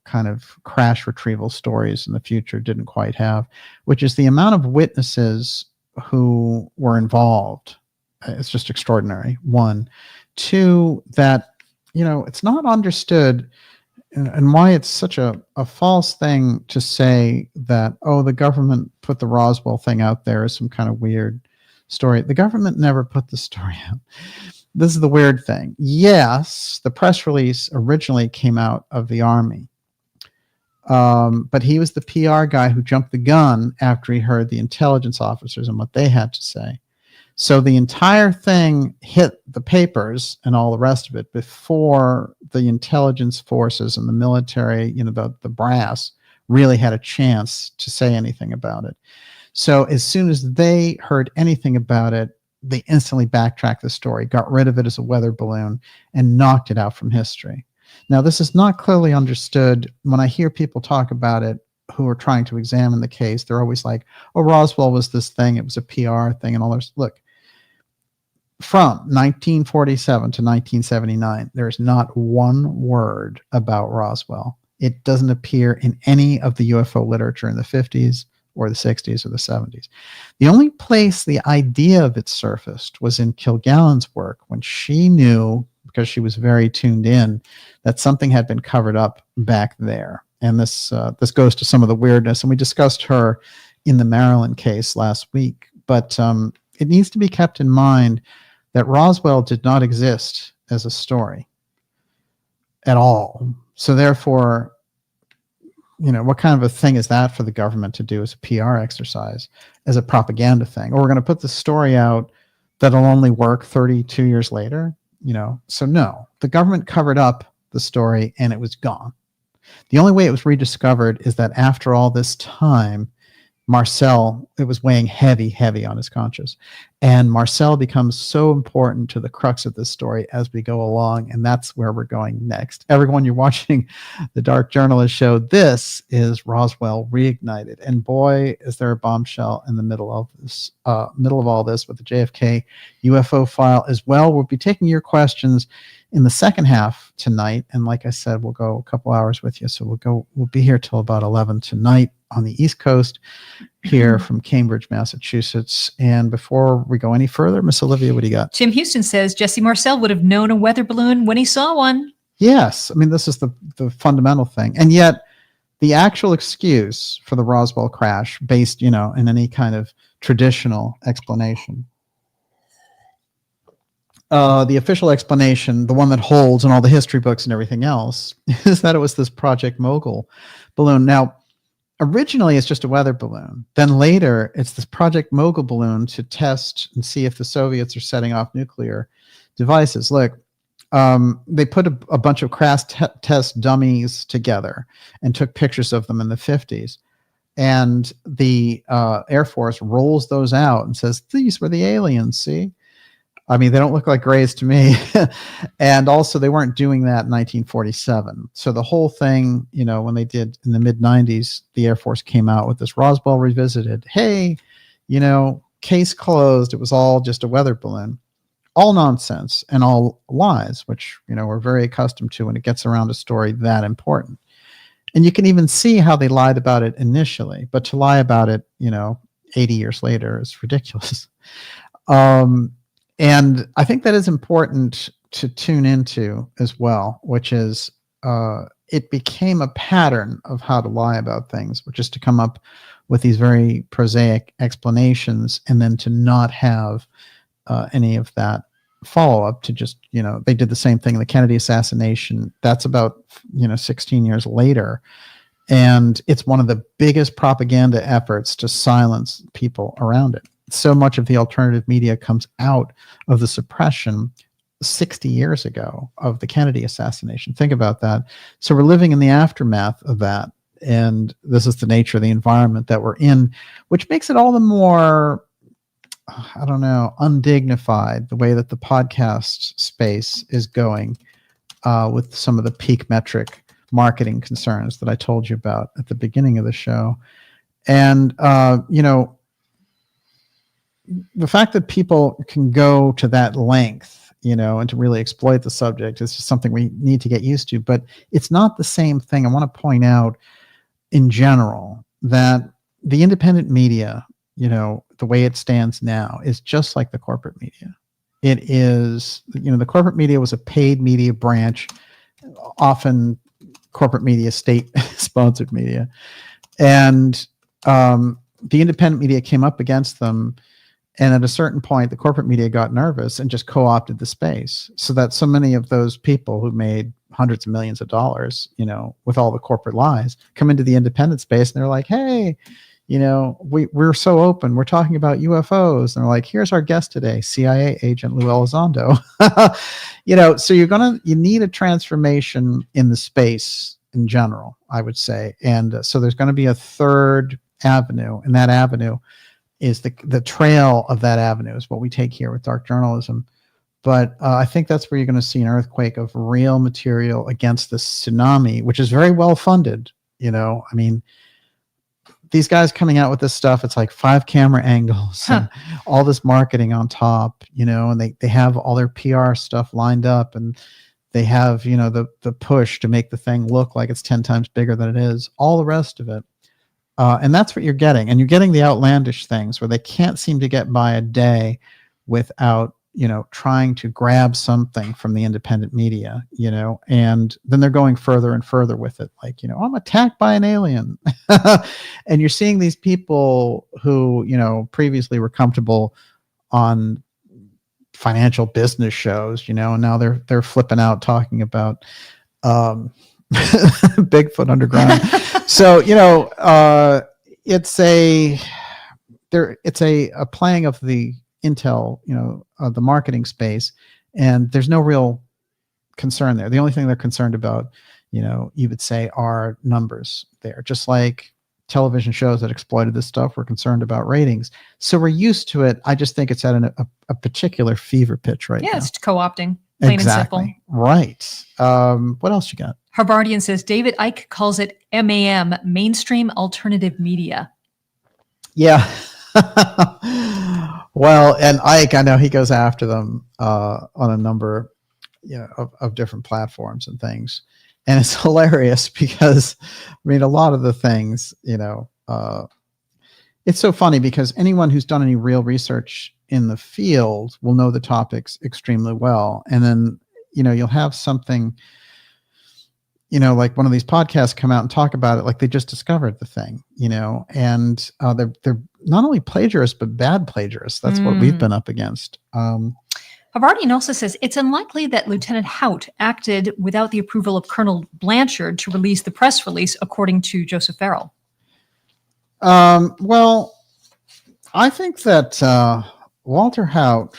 kind of crash retrieval stories in the future didn't quite have, which is the amount of witnesses who were involved. It's just extraordinary. One. Two, that, it's not understood, and why it's such a false thing to say that, oh, the government put the Roswell thing out there as some kind of weird story. The government never put the story out. This is the weird thing. Yes, the press release originally came out of the Army, but he was the PR guy who jumped the gun after he heard the intelligence officers and what they had to say. So the entire thing hit the papers and all the rest of it before the intelligence forces and the military, the brass, really had a chance to say anything about it. So as soon as they heard anything about it, they instantly backtracked the story, got rid of it as a weather balloon, and knocked it out from history. Now, this is not clearly understood. When I hear people talk about it who are trying to examine the case, they're always like, oh, Roswell was this thing, it was a PR thing and all this. Look, from 1947 to 1979, there's not one word about Roswell. It doesn't appear in any of the UFO literature in the 50s or the 60s or the 70s. The only place the idea of it surfaced was in Kilgallen's work, when she knew, because she was very tuned in, that something had been covered up back there. And this goes to some of the weirdness, and we discussed her in the Maryland case last week. But it needs to be kept in mind that Roswell did not exist as a story at all. So therefore, what kind of a thing is that for the government to do as a PR exercise, as a propaganda thing? Or we're going to put the story out that'll only work 32 years later, So no, the government covered up the story and it was gone. The only way it was rediscovered is that after all this time, Marcel, it was weighing heavy on his conscience. And Marcel becomes so important to the crux of this story as we go along, and that's where we're going next. Everyone, you're watching the Dark Journalist Show. This is Roswell Reignited. And boy, is there a bombshell in the middle of this, middle of all this with the JFK UFO file as well. We'll be taking your questions in the second half tonight. And like I said, we'll go a couple hours with you. So we'll be here till about 11 tonight on the East Coast here from Cambridge, Massachusetts. And before we go any further, Miss Olivia, what do you got? Tim Houston says Jesse Marcel would have known a weather balloon when he saw one. Yes. I mean, this is the fundamental thing. And yet the actual excuse for the Roswell crash, based, in any kind of traditional explanation, the official explanation, the one that holds in all the history books and everything else, is that it was this Project Mogul balloon. Now, originally it's just a weather balloon. Then later it's this Project Mogul balloon to test and see if the Soviets are setting off nuclear devices. Look, they put a bunch of crash test dummies together and took pictures of them in the 50s. And the Air Force rolls those out and says, these were the aliens, see? I mean, they don't look like grays to me. And also, they weren't doing that in 1947. So the whole thing, when they did in the mid-90s, the Air Force came out with this Roswell Revisited. Hey, case closed. It was all just a weather balloon. All nonsense and all lies, which, we're very accustomed to when it gets around a story that important. And you can even see how they lied about it initially. But to lie about it, 80 years later is ridiculous. And I think that is important to tune into as well, which is it became a pattern of how to lie about things, which is to come up with these very prosaic explanations and then to not have any of that follow-up, to just, they did the same thing in the Kennedy assassination. That's about, 16 years later. And it's one of the biggest propaganda efforts to silence people around it. So much of the alternative media comes out of the suppression 60 years ago of the Kennedy assassination. Think about that. So we're living in the aftermath of that. And this is the nature of the environment that we're in, which makes it all the more, undignified, the way that the podcast space is going with some of the peak metric marketing concerns that I told you about at the beginning of the show. And, the fact that people can go to that length, and to really exploit the subject is just something we need to get used to. But it's not the same thing. I want to point out in general that the independent media, the way it stands now, is just like the corporate media. It is, the corporate media was a paid media branch, often corporate media, state-sponsored media. And the independent media came up against them. And at a certain point, the corporate media got nervous and just co-opted the space, so that so many of those people who made hundreds of millions of dollars, with all the corporate lies, come into the independent space and they're like, hey, we're so open. We're talking about UFOs. And they're like, here's our guest today, CIA agent Lou Elizondo. So you need a transformation in the space in general, I would say. And so there's going to be a third avenue, and that avenue is the trail of that avenue is what we take here with dark journalism. But I think that's where you're going to see an earthquake of real material against this tsunami, which is very well funded. I mean, these guys coming out with this stuff, it's like 5 camera angles and all this marketing on top, and they have all their PR stuff lined up, and they have, the push to make the thing look like it's 10 times bigger than it is, all the rest of it. And that's what you're getting. And you're getting the outlandish things where they can't seem to get by a day without, trying to grab something from the independent media, and then they're going further and further with it. Like, I'm attacked by an alien. And you're seeing these people who, previously were comfortable on financial business shows, and now they're flipping out talking about Bigfoot underground. So, it's a playing of the intel, the marketing space, and there's no real concern there. The only thing they're concerned about, you would say, are numbers there. Just like television shows that exploited this stuff were concerned about ratings. So we're used to it. I just think it's at a particular fever pitch right now. Yeah, it's co-opting, plain and simple. Right. What else you got? Harvardian says, David Icke calls it MAM, mainstream alternative media. Yeah. Well, and Ike, I know he goes after them on a number, of different platforms and things, and it's hilarious because, a lot of the things, it's so funny because anyone who's done any real research in the field will know the topics extremely well, and then you'll have something, like one of these podcasts come out and talk about it like they just discovered the thing, and they're not only plagiarists, but bad plagiarists. That's what we've been up against. Havardian also says, it's unlikely that Lieutenant Hout acted without the approval of Colonel Blanchard to release the press release, according to Joseph Farrell. Well, I think that Walter Hout,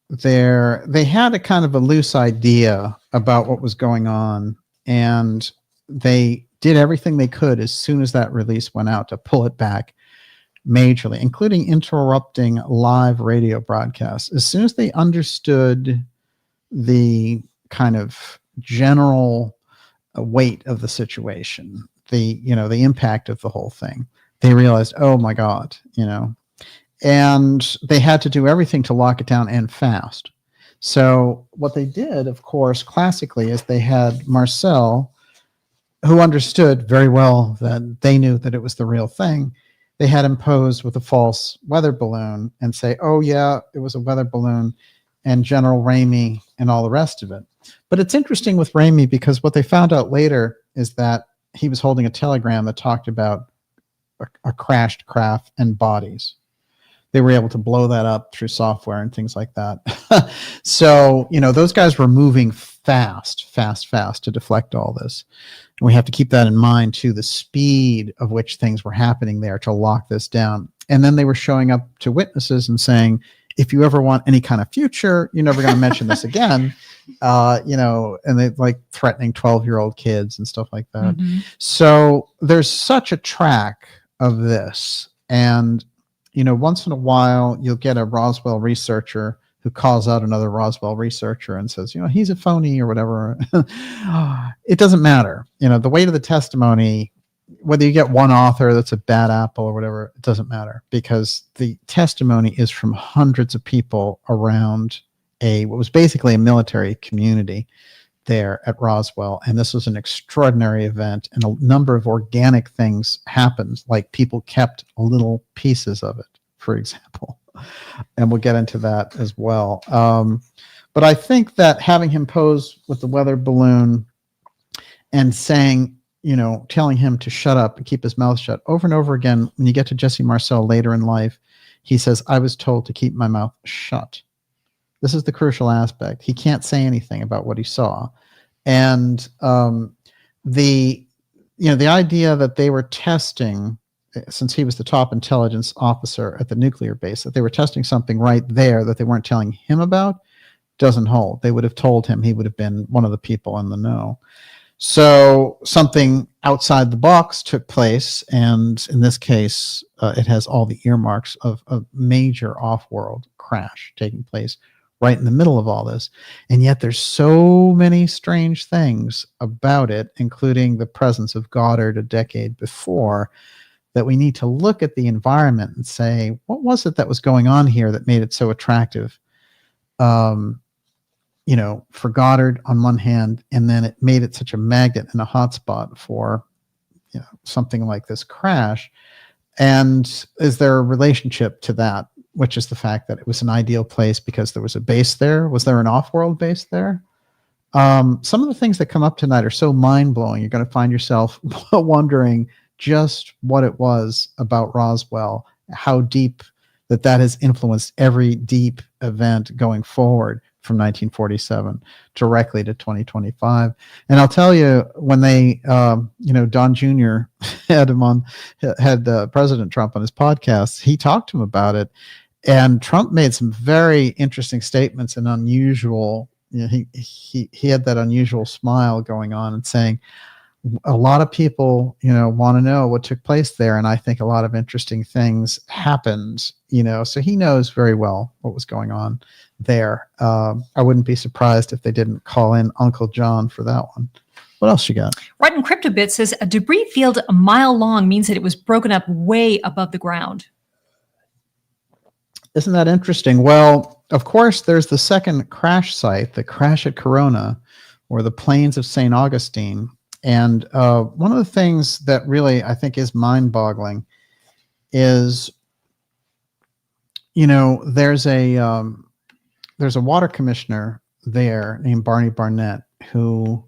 they had a kind of a loose idea about what was going on, and they did everything they could as soon as that release went out to pull it back majorly, including interrupting live radio broadcasts. As soon as they understood the kind of general weight of the situation, the impact of the whole thing, they realized, oh my God, and they had to do everything to lock it down and fast. So what they did, of course, classically, is they had Marcel, who understood very well that they knew that it was the real thing. They had him pose with a false weather balloon and say, oh yeah, it was a weather balloon, and General Ramey and all the rest of it. But it's interesting with Ramey because what they found out later is that he was holding a telegram that talked about a crashed craft and bodies. They were able to blow that up through software and things like that. So, those guys were moving fast to deflect all this. And we have to keep that in mind too, the speed of which things were happening there to lock this down. And then they were showing up to witnesses and saying, if you ever want any kind of future, you're never going to mention this again. And they like threatening 12-year-old kids and stuff like that. Mm-hmm. So there's such a track of this. And once in a while, you'll get a Roswell researcher who calls out another Roswell researcher and says, he's a phony or whatever. It doesn't matter. The weight of the testimony, whether you get one author that's a bad apple or whatever, it doesn't matter, because the testimony is from hundreds of people around what was basically a military community there at Roswell. And this was an extraordinary event, and a number of organic things happened, like people kept little pieces of it, for example. And we'll get into that as well. But I think that having him pose with the weather balloon and saying, telling him to shut up and keep his mouth shut over and over again, when you get to Jesse Marcel later in life, he says, I was told to keep my mouth shut. This is the crucial aspect. He can't say anything about what he saw. And the idea that they were testing, since he was the top intelligence officer at the nuclear base, that they were testing something right there that they weren't telling him about, doesn't hold. They would have told him. He would have been one of the people in the know. So something outside the box took place, and in this case, it has all the earmarks of a major off-world crash taking place right in the middle of all this. And yet there's so many strange things about it, including the presence of Goddard a decade before, that we need to look at the environment and say, what was it that was going on here that made it so attractive? You know, for Goddard on one hand, and then it made it such a magnet and a hotspot for, you know, something like this crash. And is there a relationship to that, which is the fact that it was an ideal place because there was a base there? Was there an off-world base there? Some of the things that come up tonight are so mind-blowing. You're going to find yourself wondering just what it was about Roswell, how deep that has influenced every deep event going forward from 1947 directly to 2025. And I'll tell you, when they, you know, Don Jr. had President Trump on his podcast, he talked to him about it. And Trump made some very interesting statements and unusual, you know, he had that unusual smile going on and saying, a lot of people, you know, want to know what took place there. And I think a lot of interesting things happened, you know, so he knows very well what was going on there. I wouldn't be surprised if they didn't call in Uncle John for that one. What else you got? Right in CryptoBit says a debris field a mile long means that it was broken up way above the ground. Isn't that interesting? Well, of course, there's the second crash site, the crash at Corona, or the plains of St. Augustine. And one of the things that really I think is mind-boggling is, you know, there's a water commissioner there named Barney Barnett who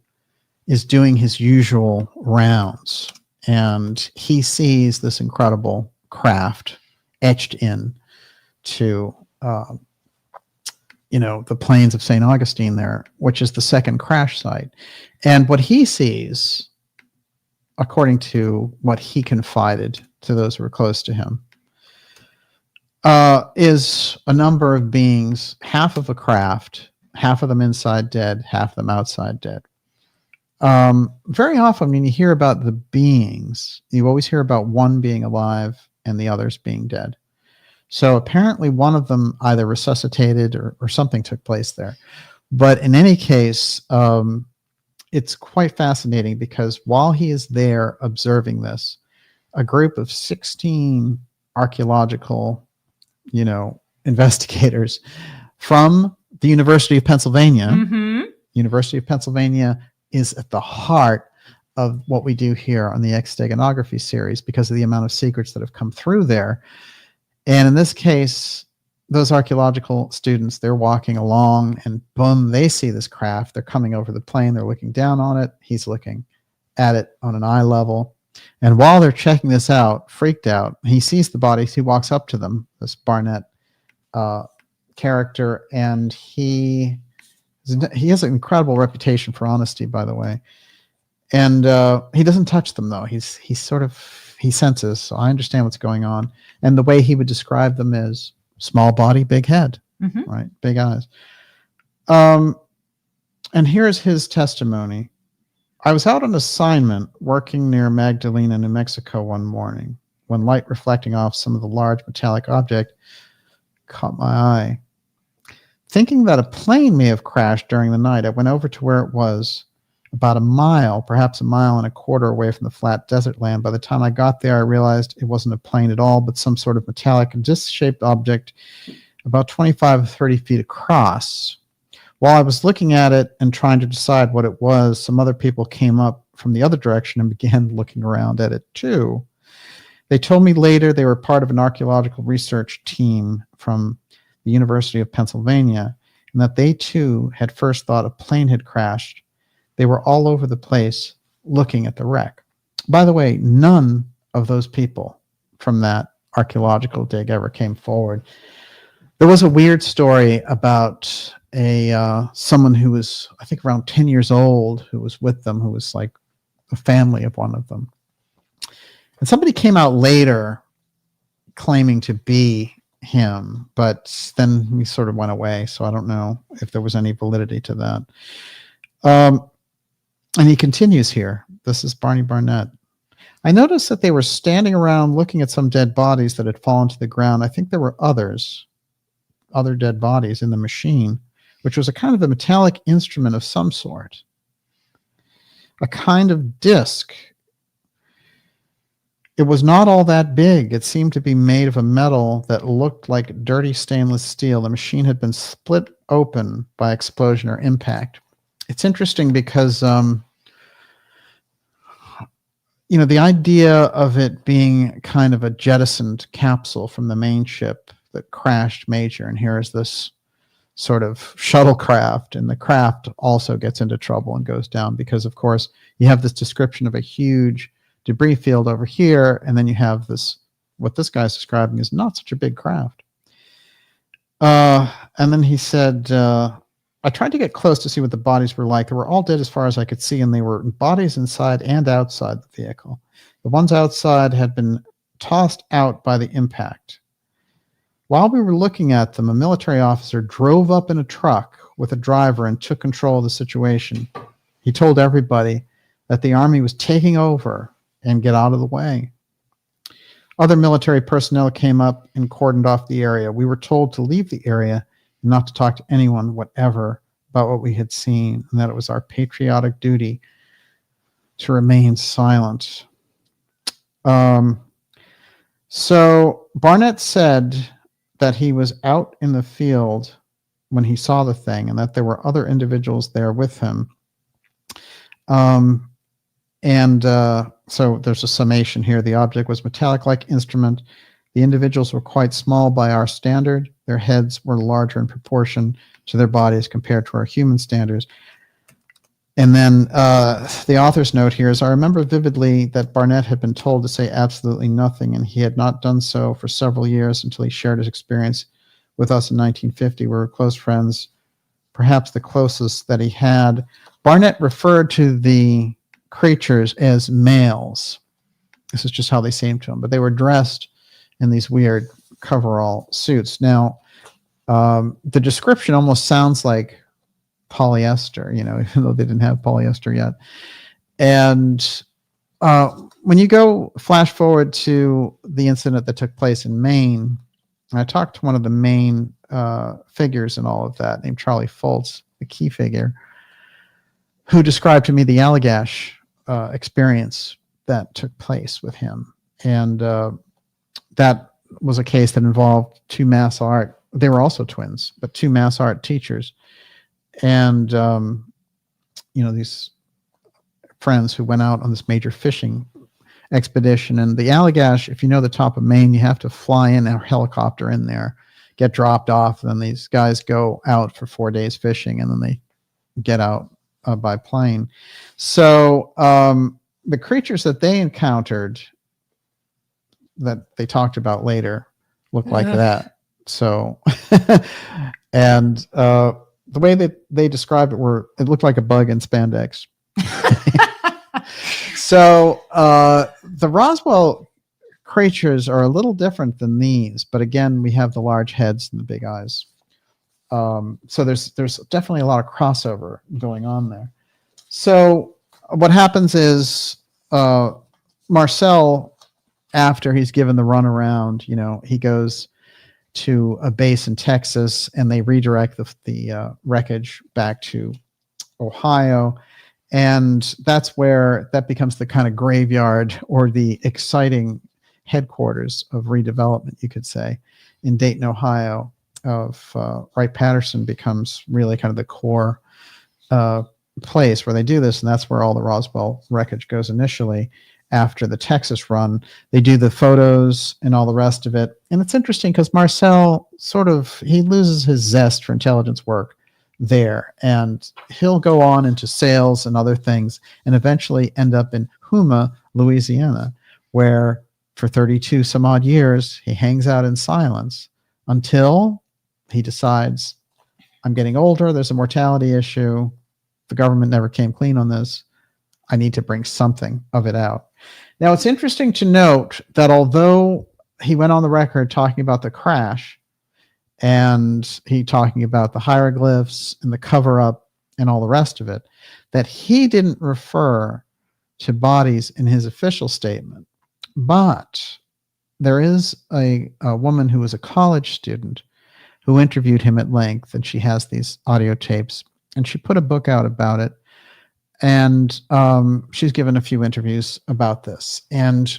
is doing his usual rounds, and he sees this incredible craft etched in to you know, the plains of St. Augustine there, which is the second crash site. And what he sees, according to what he confided to those who were close to him, is a number of beings, half of a craft, half of them inside dead, half of them outside dead. Very often when you hear about the beings, you always hear about one being alive and the others being dead. So apparently one of them either resuscitated or something took place there. But in any case, it's quite fascinating because while he is there observing this, a group of 16 archaeological, you know, investigators from the University of Pennsylvania. University of Pennsylvania is at the heart of what we do here on the X-Steganography series because of the amount of secrets that have come through there. And in this case, those archaeological students, they're walking along and boom, they see this craft. They're coming over the plain. They're looking down on it. He's looking at it on an eye level. And while they're checking this out, freaked out, he sees the bodies. He walks up to them, this Barnett character, and he has an incredible reputation for honesty, by the way. And he doesn't touch them, though. He senses, so I understand what's going on. And the way he would describe them is small body, big head, right? Big eyes. And here's his testimony. I was out on assignment working near Magdalena, New Mexico one morning when light reflecting off some of the large metallic object caught my eye. Thinking that a plane may have crashed during the night, I went over to where it was, about a mile, perhaps a mile and a quarter away from the flat desert land. By the time I got there, I realized it wasn't a plane at all, but some sort of metallic and disc-shaped object about 25 or 30 feet across. While I was looking at it and trying to decide what it was, some other people came up from the other direction and began looking around at it too. They told me later they were part of an archaeological research team from the University of Pennsylvania, and that they too had first thought a plane had crashed. They were all over the place looking at the wreck. By the way, none of those people from that archaeological dig ever came forward. There was a weird story about someone who was, I think, around 10 years old, who was with them, who was like a family of one of them. And somebody came out later claiming to be him, but then he sort of went away, so I don't know if there was any validity to that. And he continues here. This is Barney Barnett. I noticed that they were standing around looking at some dead bodies that had fallen to the ground. I think there were others. other dead bodies in the machine, which was a kind of a metallic instrument of some sort, a kind of disc. It was not all that big. It seemed to be made of a metal that looked like dirty stainless steel. The machine had been split open by explosion or impact. It's interesting because, the idea of it being kind of a jettisoned capsule from the main ship that crashed major, and here is this sort of shuttlecraft, and the craft also gets into trouble and goes down because, of course, you have this description of a huge debris field over here, and then you have this, what this guy's describing is not such a big craft. And then he said, I tried to get close to see what the bodies were like. They were all dead as far as I could see, and they were bodies inside and outside the vehicle. The ones outside had been tossed out by the impact. While we were looking at them, a military officer drove up in a truck with a driver and took control of the situation. He told everybody that the Army was taking over and get out of the way. Other military personnel came up and cordoned off the area. We were told to leave the area and not to talk to anyone whatever about what we had seen, and that it was our patriotic duty to remain silent. So Barnett said that he was out in the field when he saw the thing, and that there were other individuals there with him. So there's a summation here. The object was metallic-like instrument. The individuals were quite small by our standard. Their heads were larger in proportion to their bodies compared to our human standards. And then the author's note here is, I remember vividly that Barnett had been told to say absolutely nothing, and he had not done so for several years until he shared his experience with us in 1950. We were close friends, perhaps the closest that he had. Barnett referred to the creatures as males. This is just how they seemed to him, but they were dressed in these weird coverall suits. Now, the description almost sounds like polyester, even though they didn't have polyester yet. And when you go flash forward to the incident that took place in Maine, I talked to one of the main figures in all of that, named Charlie Foltz, the key figure, who described to me the Allagash experience that took place with him. And that was a case that involved two mass art. They were also twins, but two mass art teachers. And, these friends who went out on this major fishing expedition. And the Allagash, if you know the top of Maine, you have to fly in a helicopter in there, get dropped off, and then these guys go out for 4 days fishing, and then they get out by plane. So the creatures that they encountered that they talked about later looked like that. So, and the way that they described it looked like a bug in spandex. So the Roswell creatures are a little different than these, but again, we have the large heads and the big eyes. So there's definitely a lot of crossover going on there. So what happens is Marcel, after he's given the runaround, he goes to a base in Texas, and they redirect the wreckage back to Ohio. And that's where that becomes the kind of graveyard or the exciting headquarters of redevelopment, you could say, in Dayton, Ohio. Of Wright-Patterson becomes really kind of the core place where they do this, and that's where all the Roswell wreckage goes initially. After the Texas run, they do the photos and all the rest of it. And it's interesting because Marcel he loses his zest for intelligence work there, and he'll go on into sales and other things and eventually end up in Houma, Louisiana, where for 32 some odd years he hangs out in silence until he decides, I'm getting older, there's a mortality issue, the government never came clean on this, I need to bring something of it out. Now, it's interesting to note that although he went on the record talking about the crash, and he talking about the hieroglyphs and the cover-up and all the rest of it, that he didn't refer to bodies in his official statement. But there is a woman who was a college student who interviewed him at length, and she has these audio tapes, and she put a book out about it. And she's given a few interviews about this. And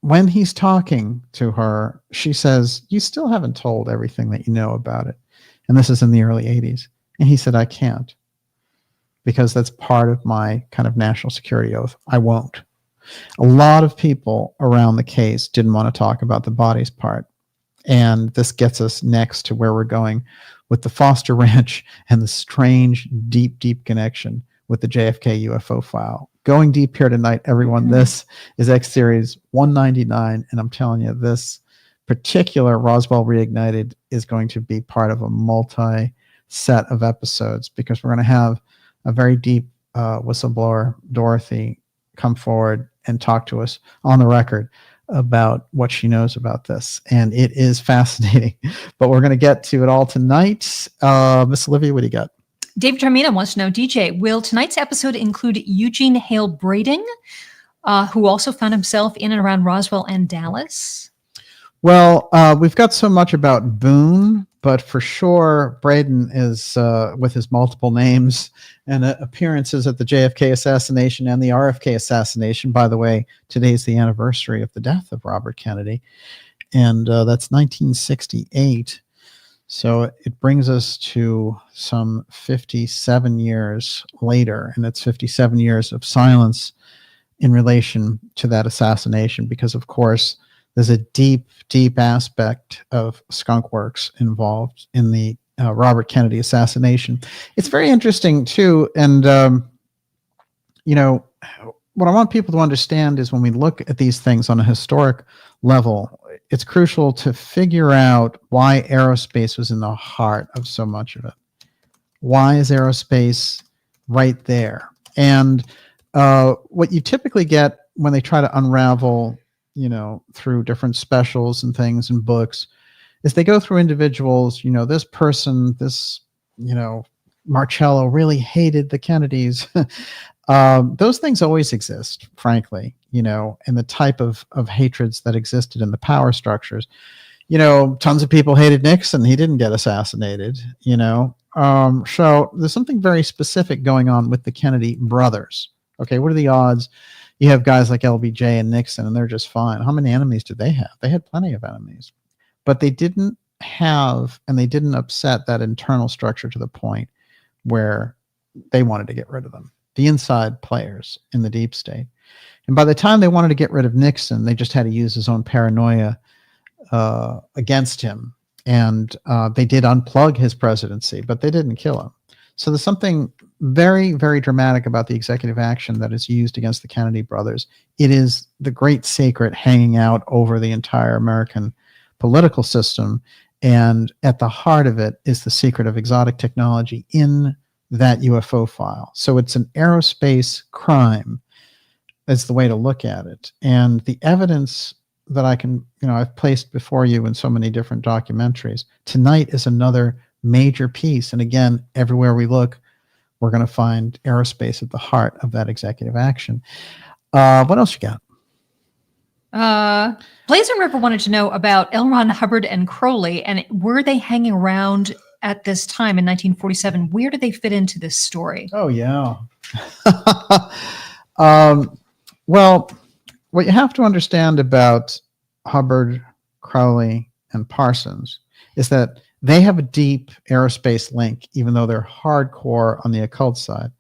when he's talking to her, she says, "You still haven't told everything that you know about it." And this is in the early 80s. And he said, "I can't, because that's part of my kind of national security oath. I won't." A lot of people around the case didn't want to talk about the bodies part. And this gets us next to where we're going with the Foster Ranch and the strange, deep, deep connection with the JFK UFO file. Going deep here tonight, everyone. This is X Series 199, and I'm telling you, this particular Roswell Reignited is going to be part of a multi-set of episodes, because we're going to have a very deep whistleblower, Dorothy, come forward and talk to us on the record about what she knows about this. And it is fascinating, but we're going to get to it all tonight. Miss Olivia, what do you got? David Termina wants to know, DJ, will tonight's episode include Eugene Hale Brading, who also found himself in and around Roswell and Dallas? Well, we've got so much about Boone, but for sure, Braden is, with his multiple names and appearances at the JFK assassination and the RFK assassination. By the way, today's the anniversary of the death of Robert Kennedy, and that's 1968. So it brings us to some 57 years later, and it's 57 years of silence in relation to that assassination, because, of course, there's a deep, deep aspect of skunk works involved in the Robert Kennedy assassination. It's very interesting, too, and, you know, what I want people to understand is when we look at these things on a historic level, it's crucial to figure out why aerospace was in the heart of so much of it. Why is aerospace right there? And what you typically get when they try to unravel, you know, through different specials and things and books, is they go through individuals, you know, this person, this, you know, Marcello really hated the Kennedys. Those things always exist, frankly, you know, and the type of hatreds that existed in the power structures. You know, tons of people hated Nixon. He didn't get assassinated, you know. So there's something very specific going on with the Kennedy brothers. Okay, what are the odds? You have guys like LBJ and Nixon, and they're just fine. How many enemies did they have? They had plenty of enemies. But they didn't have, and they didn't upset that internal structure to the point where they wanted to get rid of them. The inside players in the deep state. And by the time they wanted to get rid of Nixon, they just had to use his own paranoia against him. And they did unplug his presidency, but they didn't kill him. So there's something very, very dramatic about the executive action that is used against the Kennedy brothers. It is the great secret hanging out over the entire American political system. And at the heart of it is the secret of exotic technology in that UFO file. So it's an aerospace crime. That's the way to look at it. And the evidence that I can, you know, I've placed before you in so many different documentaries. Tonight is another major piece. And again, everywhere we look, we're going to find aerospace at the heart of that executive action. What else you got? Blazer River wanted to know about L. Ron Hubbard and Crowley, and were they hanging around at this time in 1947? Where did they fit into this story? Oh, yeah. Well, what you have to understand about Hubbard, Crowley, and Parsons is that they have a deep aerospace link, even though they're hardcore on the occult side.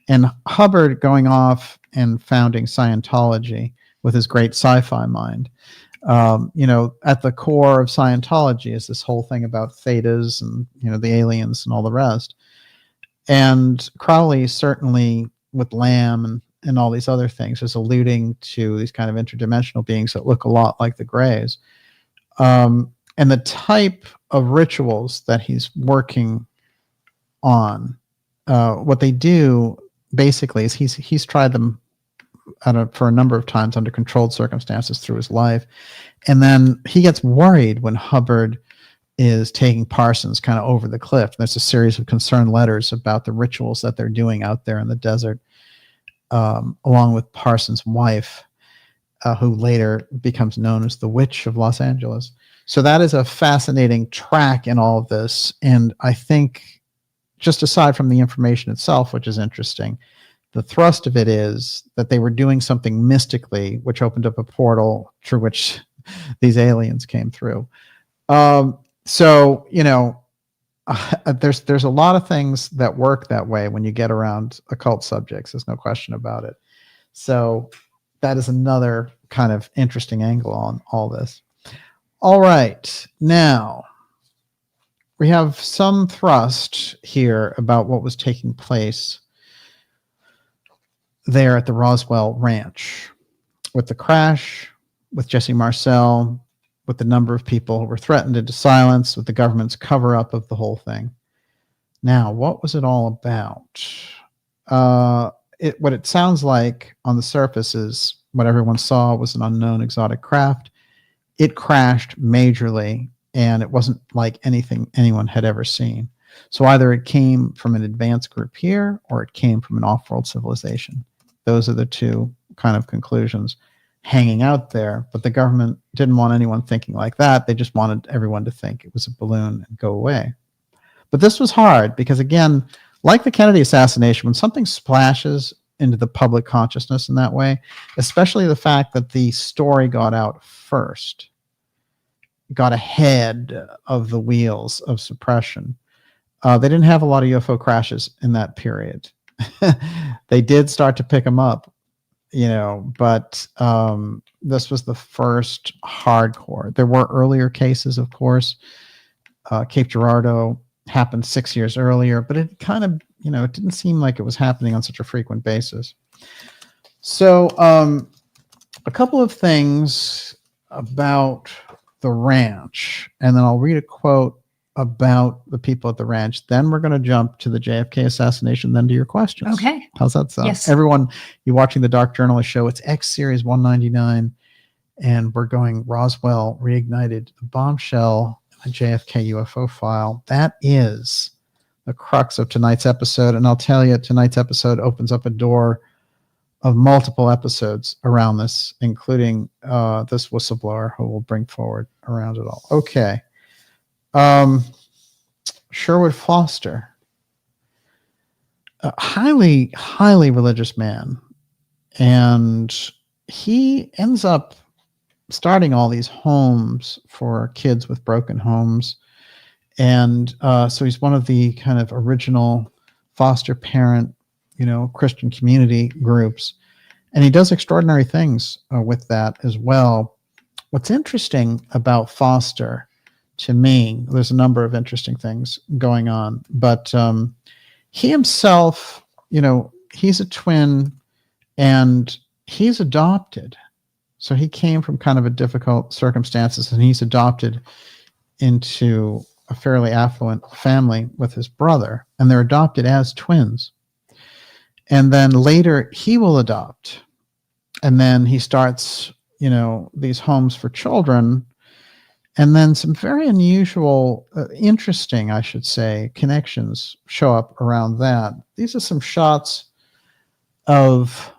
And Hubbard going off and founding Scientology with his great sci-fi mind. You know, at the core of Scientology is this whole thing about thetas and, you know, the aliens and all the rest. And Crowley certainly with Lamb and all these other things is alluding to these kind of interdimensional beings that look a lot like the Greys. And the type of rituals that he's working on, what they do basically is he's tried them for a number of times under controlled circumstances through his life. And then he gets worried when Hubbard is taking Parsons kind of over the cliff. There's a series of concerned letters about the rituals that they're doing out there in the desert, along with Parsons' wife. who later becomes known as the Witch of Los Angeles. So that is a fascinating track in all of this. And I think, just aside from the information itself, which is interesting, the thrust of it is that they were doing something mystically, which opened up a portal through which these aliens came through. So, you know, there's a lot of things that work that way when you get around occult subjects. There's no question about it. So that is another kind of interesting angle on all this. All right. Now, we have some thrust here about what was taking place there at the Roswell Ranch with the crash, with Jesse Marcel, with the number of people who were threatened into silence, with the government's cover-up of the whole thing. Now, what was it all about? What it sounds like on the surface is what everyone saw was an unknown exotic craft. It crashed majorly, and it wasn't like anything anyone had ever seen. So either it came from an advanced group here, or it came from an off-world civilization. Those are the two kind of conclusions hanging out there. But the government didn't want anyone thinking like that. They just wanted everyone to think it was a balloon and go away. But this was hard because, again, like the Kennedy assassination, when something splashes into the public consciousness in that way, especially the fact that the story got out first, got ahead of the wheels of suppression. They didn't have a lot of UFO crashes in that period. They did start to pick them up, you know, but this was the first hardcore. There were earlier cases, of course. Cape Girardeau happened 6 years earlier, but it kind of, you know, it didn't seem like it was happening on such a frequent basis. So a couple of things about the ranch, and then I'll read a quote about the people at the ranch. Then we're going to jump to the JFK assassination, then to your questions. Okay. How's that sound? Yes. Everyone, you're watching the Dark Journalist show. It's X Series 199, and we're going Roswell Reignited Bombshell, a JFK UFO file. That is the crux of tonight's episode, and I'll tell you, tonight's episode opens up a door of multiple episodes around this, including this whistleblower who will bring forward around it all. Okay. Sherwood Foster, a highly, highly religious man, and he ends up starting all these homes for kids with broken homes. And so he's one of the kind of original foster parent, you know, Christian community groups. And he does extraordinary things with that as well. What's interesting about Foster, to me, there's a number of interesting things going on, but he himself, you know, he's a twin and he's adopted. So he came from kind of a difficult circumstances, and he's adopted into a fairly affluent family with his brother, and they're adopted as twins. And then later he will adopt, and then he starts, you know, these homes for children. And then some very unusual, interesting, I should say, connections show up around that. These are some shots of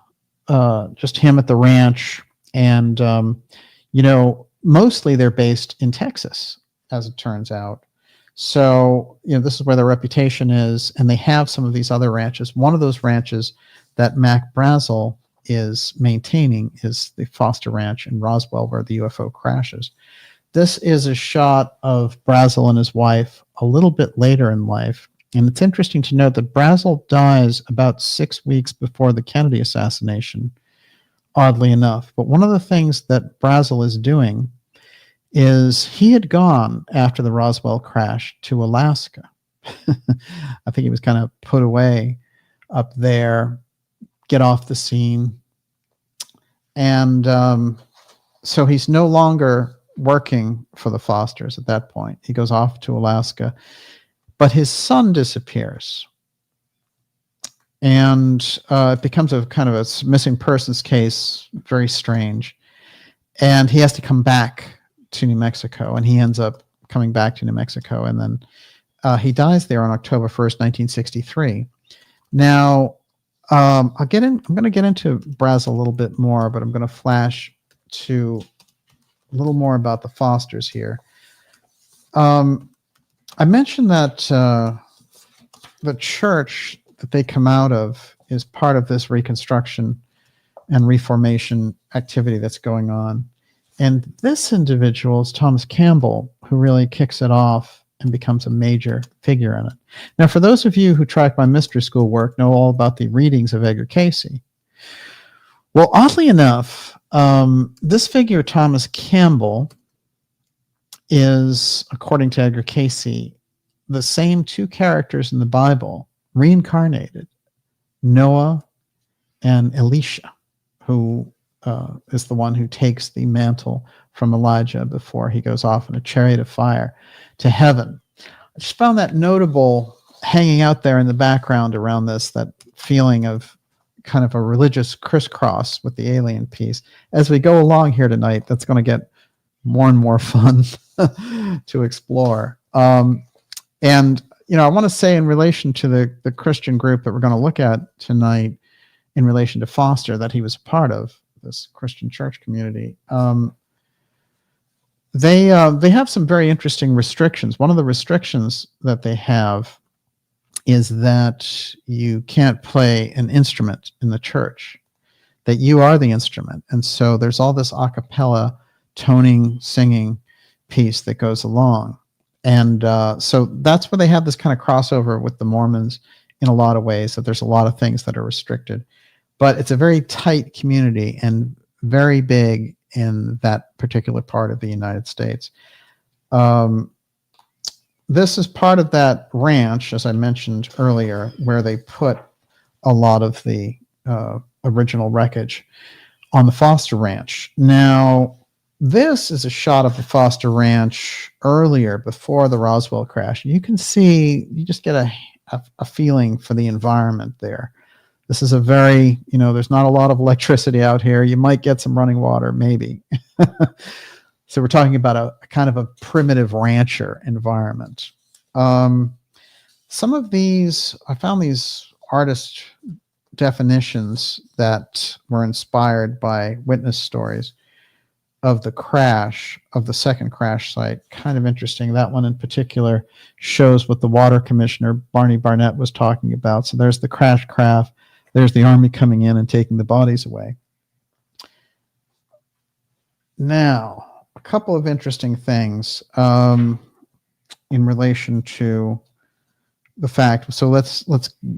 just him at the ranch. And, you know, mostly they're based in Texas, as it turns out. So, you know, this is where their reputation is. And they have some of these other ranches. One of those ranches that Mac Brazel is maintaining is the Foster Ranch in Roswell, where the UFO crashes. This is a shot of Brazel and his wife a little bit later in life. And it's interesting to note that Brazel dies about 6 weeks before the Kennedy assassination, oddly enough. But one of the things that Brazel is doing is he had gone after the Roswell crash to Alaska. I think he was kind of put away up there, get off the scene. And so he's no longer working for the Fosters at that point. He goes off to Alaska, but his son disappears. And it becomes a kind of a missing persons case, very strange. And he has to come back to New Mexico, and he ends up coming back to New Mexico. And then he dies there on October 1st, 1963. Now, I'm going to get into Brazel a little bit more, but I'm going to flash to a little more about the Fosters here. I mentioned that the church that they come out of is part of this reconstruction and reformation activity that's going on. And this individual is Thomas Campbell, who really kicks it off and becomes a major figure in it. Now, for those of you who track my mystery school work, know all about the readings of Edgar Cayce. Well, oddly enough, this figure, Thomas Campbell, is, according to Edgar Cayce, the same two characters in the Bible, reincarnated, Noah and Elisha, who is the one who takes the mantle from Elijah before he goes off in a chariot of fire to heaven. I just found that notable, hanging out there in the background around this, that feeling of kind of a religious crisscross with the alien piece. As we go along here tonight, that's going to get more and more fun to explore. And, you know, I want to say in relation to the Christian group that we're going to look at tonight, in relation to Foster, that he was a part of, this Christian church community, they have some very interesting restrictions. One of the restrictions that they have is that you can't play an instrument in the church, that you are the instrument. And so there's all this a cappella toning, singing piece that goes along. And so that's where they have this kind of crossover with the Mormons in a lot of ways, that there's a lot of things that are restricted. But it's a very tight community and very big in that particular part of the United States. This is part of that ranch, as I mentioned earlier, where they put a lot of the original wreckage on the Foster Ranch. Now, this is a shot of the Foster Ranch earlier, before the Roswell crash. You can see, you just get a feeling for the environment there. This is a very, you know, there's not a lot of electricity out here. You might get some running water, maybe. So we're talking about a kind of a primitive rancher environment. Some of these, I found these artist definitions that were inspired by witness stories of the crash, of the second crash site, kind of interesting. That one in particular shows what the water commissioner, Barney Barnett, was talking about. So there's the crash craft. There's the army coming in and taking the bodies away. Now, a couple of interesting things in relation to the fact. So let's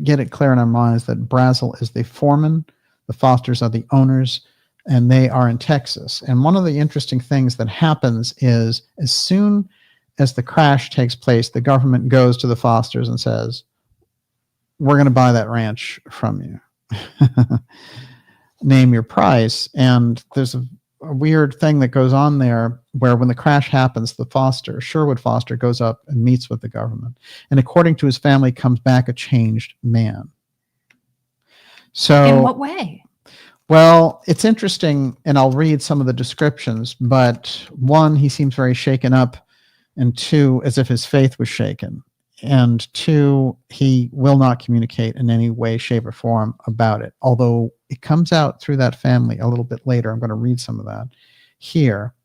get it clear in our minds that Brazel is the foreman, the Fosters are the owners, and they are in Texas. And one of the interesting things that happens is, as soon as the crash takes place, the government goes to the Fosters and says, we're going to buy that ranch from you. Name your price. And there's a weird thing that goes on there, where when the crash happens, the Foster, Sherwood Foster, goes up and meets with the government. And according to his family, comes back a changed man. So, in what way? Well, it's interesting, and I'll read some of the descriptions, but one, he seems very shaken up, and two, as if his faith was shaken. And two, he will not communicate in any way, shape, or form about it, although it comes out through that family a little bit later. I'm going to read some of that here.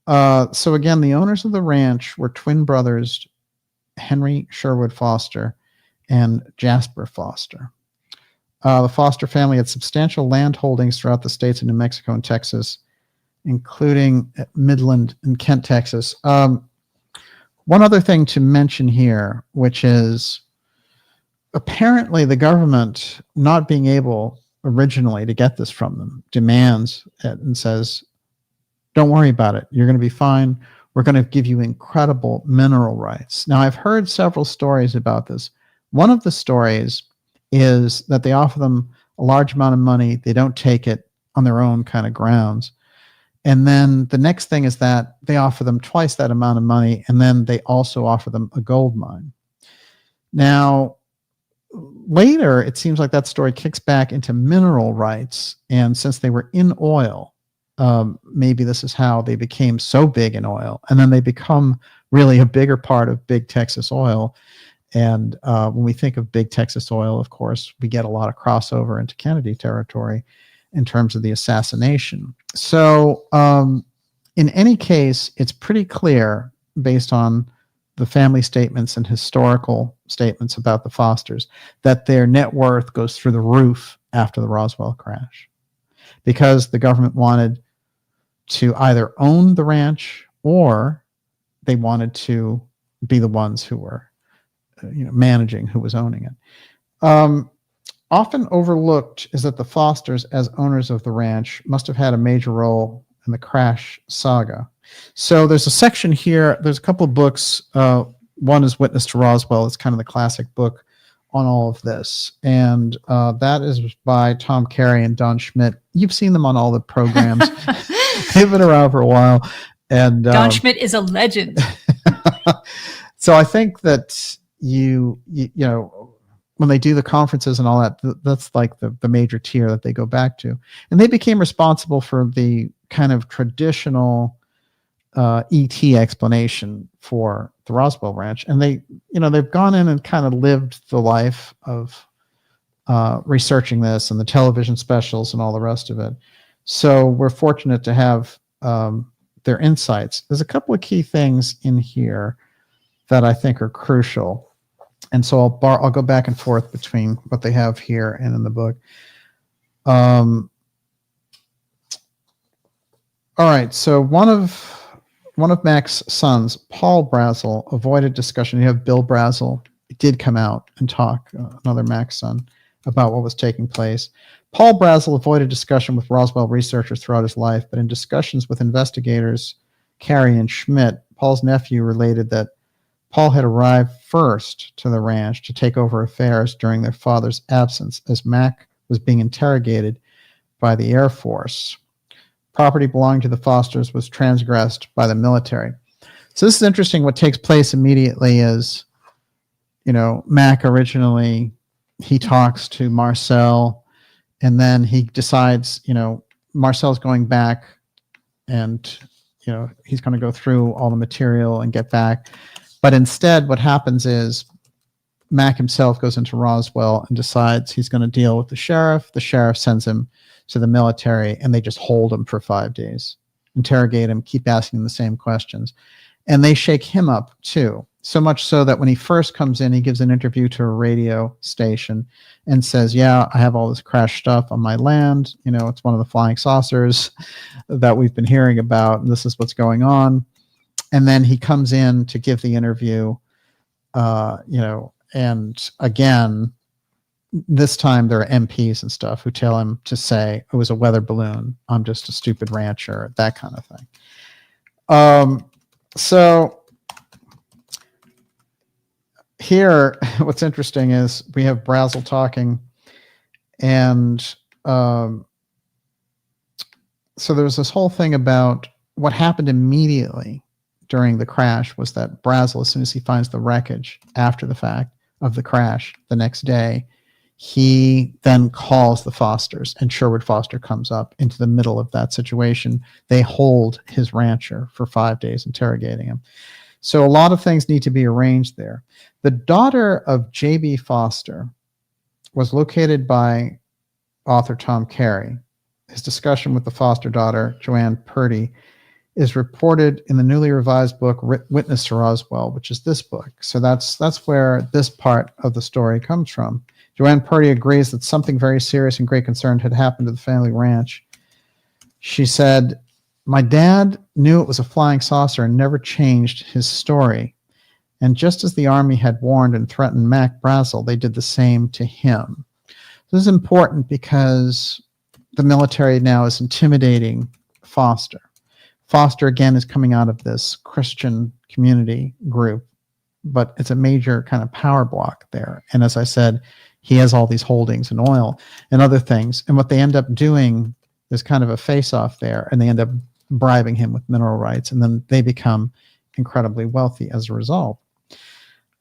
So again, the owners of the ranch were twin brothers, Henry Sherwood Foster and Jasper Foster. The Foster family had substantial land holdings throughout the states of New Mexico and Texas, including Midland and Kent, Texas. One other thing to mention here, which is apparently the government, not being able originally to get this from them, demands it and says, don't worry about it. You're going to be fine. We're going to give you incredible mineral rights. Now, I've heard several stories about this. One of the stories is that they offer them a large amount of money. They don't take it on their own kind of grounds. And then the next thing is that they offer them twice that amount of money, and then they also offer them a gold mine. Now, later, it seems like that story kicks back into mineral rights, and since they were in oil, maybe this is how they became so big in oil, and then they become really a bigger part of Big Texas Oil. And when we think of Big Texas Oil, of course, we get a lot of crossover into Kennedy territory. in terms of the assassination. So in any case, it's pretty clear based on the family statements and historical statements about the Fosters that their net worth goes through the roof after the Roswell crash, because the government wanted to either own the ranch or they wanted to be the ones who were managing, who was owning it. Often overlooked is that the Fosters, as owners of the ranch, must have had a major role in the crash saga. So there's a section here, there's a couple of books. One is Witness to Roswell. It's kind of the classic book on all of this. And that is by Tom Carey and Don Schmidt. You've seen them on all the programs. They've been around for a while. And Don Schmidt is a legend. So I think that you know, when they do the conferences and all that, that's like the major tier that they go back to. And they became responsible for the kind of traditional ET explanation for the Roswell Ranch. And they've gone in and kind of lived the life of researching this and the television specials and all the rest of it. So we're fortunate to have their insights. There's a couple of key things in here that I think are crucial. And so I'll go back and forth between what they have here and in the book. All right, so one of Mac's sons, Paul Brazel, avoided discussion. You have Bill Brazel. He did come out and talk, another Mac's son, about what was taking place. Paul Brazel avoided discussion with Roswell researchers throughout his life, but in discussions with investigators Carey and Schmidt, Paul's nephew related that Paul had arrived first to the ranch to take over affairs during their father's absence, as Mac was being interrogated by the Air Force. Property belonging to the Fosters was transgressed by the military. So this is interesting. What takes place immediately is, Mac originally, he talks to Marcel, and then he decides, Marcel's going back and, he's going to go through all the material and get back. But instead, what happens is Mac himself goes into Roswell and decides he's going to deal with the sheriff. The sheriff sends him to the military, and they just hold him for 5 days, interrogate him, keep asking him the same questions. And they shake him up, too. So much so that when he first comes in, he gives an interview to a radio station and says, yeah, I have all this crash stuff on my land. It's one of the flying saucers that we've been hearing about, and this is what's going on. And then he comes in to give the interview, and again, this time there are MPs and stuff who tell him to say it was a weather balloon. I'm just a stupid rancher, that kind of thing. So here, what's interesting is we have Brazel talking, and so there's this whole thing about what happened immediately during the crash was that Brazel, as soon as he finds the wreckage after the fact of the crash the next day, he then calls the Fosters, and Sherwood Foster comes up into the middle of that situation. They hold his rancher for 5 days, interrogating him. So a lot of things need to be arranged there. The daughter of J.B. Foster was located by author Tom Carey. His discussion with the Foster daughter, Joanne Purdy, is reported in the newly revised book, Witness to Roswell, which is this book. So that's where this part of the story comes from. Joanne Purdy agrees that something very serious and great concern had happened to the family ranch. She said, my dad knew it was a flying saucer and never changed his story. And just as the Army had warned and threatened Mac Brazel, they did the same to him. This is important because the military now is intimidating Foster. Foster, again, is coming out of this Christian community group, but it's a major kind of power block there. And as I said, he has all these holdings in oil and other things. And what they end up doing is kind of a face-off there, and they end up bribing him with mineral rights, and then they become incredibly wealthy as a result.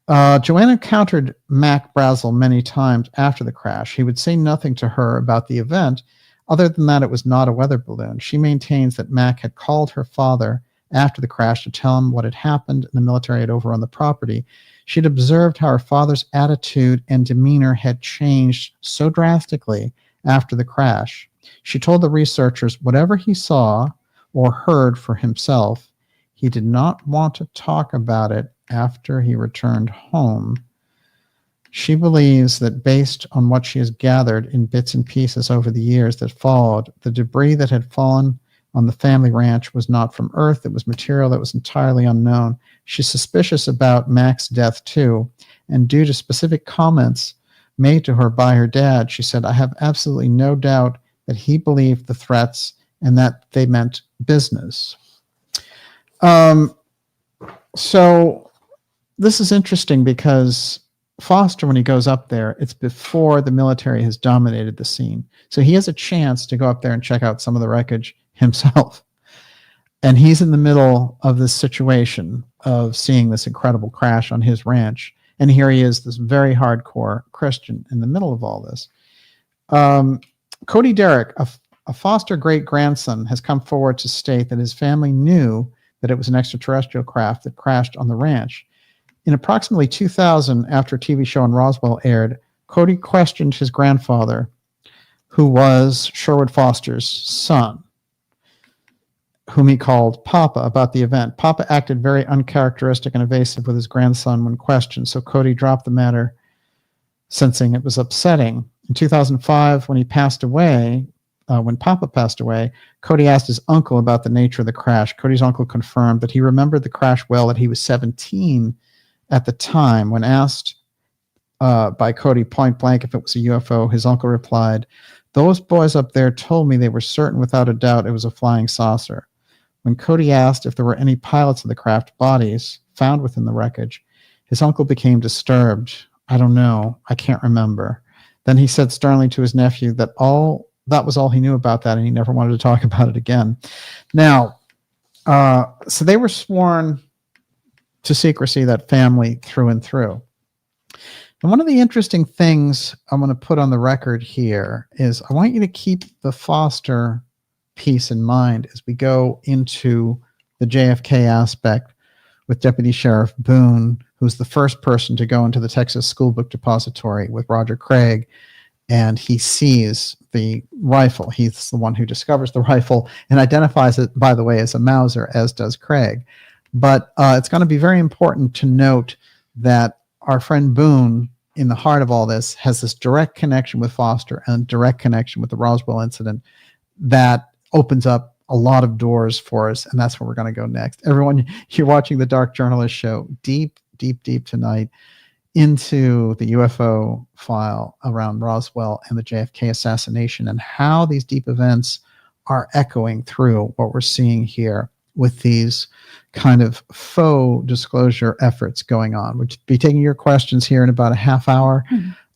Joanne encountered Mac Brazel many times after the crash. He would say nothing to her about the event, other than that it was not a weather balloon. She maintains that Mac had called her father after the crash to tell him what had happened and the military had overrun the property. She'd observed how her father's attitude and demeanor had changed so drastically after the crash. She told the researchers whatever he saw or heard for himself, he did not want to talk about it after he returned home. She believes that based on what she has gathered in bits and pieces over the years that followed, the debris that had fallen on the family ranch was not from Earth. It was material that was entirely unknown. She's suspicious about Mac's death too, and due to specific comments made to her by her dad, she said, I have absolutely no doubt that he believed the threats and that they meant business. So this is interesting because Foster, when he goes up there, it's before the military has dominated the scene. So he has a chance to go up there and check out some of the wreckage himself. And he's in the middle of this situation of seeing this incredible crash on his ranch. And here he is, this very hardcore Christian in the middle of all this. Cody Derrick, a Foster great-grandson, has come forward to state that his family knew that it was an extraterrestrial craft that crashed on the ranch. In approximately 2000, after a TV show on Roswell aired, Cody questioned his grandfather, who was Sherwood Foster's son, whom he called Papa, about the event. Papa acted very uncharacteristic and evasive with his grandson when questioned, so Cody dropped the matter, sensing it was upsetting. In 2005, when he passed away, when Papa passed away, Cody asked his uncle about the nature of the crash. Cody's uncle confirmed that he remembered the crash well, that he was 17 at the time. When asked by Cody point blank if it was a UFO, his uncle replied, "Those boys up there told me they were certain without a doubt it was a flying saucer." When Cody asked if there were any pilots of the craft bodies found within the wreckage, his uncle became disturbed. "I don't know. I can't remember." Then he said sternly to his nephew that was all he knew about that, and he never wanted to talk about it again. Now, so they were sworn to secrecy, that family, through and through. And one of the interesting things I'm going to put on the record here is I want you to keep the Foster piece in mind as we go into the JFK aspect with Deputy Sheriff Boone, who's the first person to go into the Texas School Book Depository with Roger Craig, and he sees the rifle. He's the one who discovers the rifle and identifies it, by the way, as a Mauser, as does Craig. But it's going to be very important to note that our friend Boone, in the heart of all this, has this direct connection with Foster and direct connection with the Roswell incident that opens up a lot of doors for us, and that's where we're going to go next. Everyone, you're watching the Dark Journalist Show, deep tonight into the UFO file around Roswell and the JFK assassination, and how these deep events are echoing through what we're seeing here with these kind of faux disclosure efforts going on. We'll be taking your questions here in about a half hour.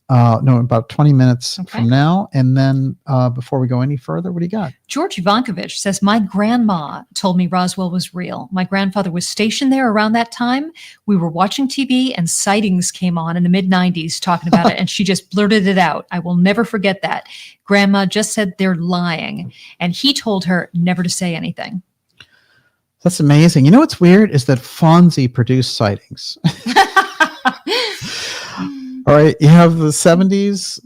About 20 minutes from now. And then before we go any further, what do you got? George Ivankovich says, my grandma told me Roswell was real. My grandfather was stationed there around that time. We were watching TV and sightings came on in the mid-90s talking about it. And she just blurted it out. I will never forget that. Grandma just said they're lying. And he told her never to say anything. That's amazing. You know what's weird is that Fonzie produced sightings. All right, you have the 70s,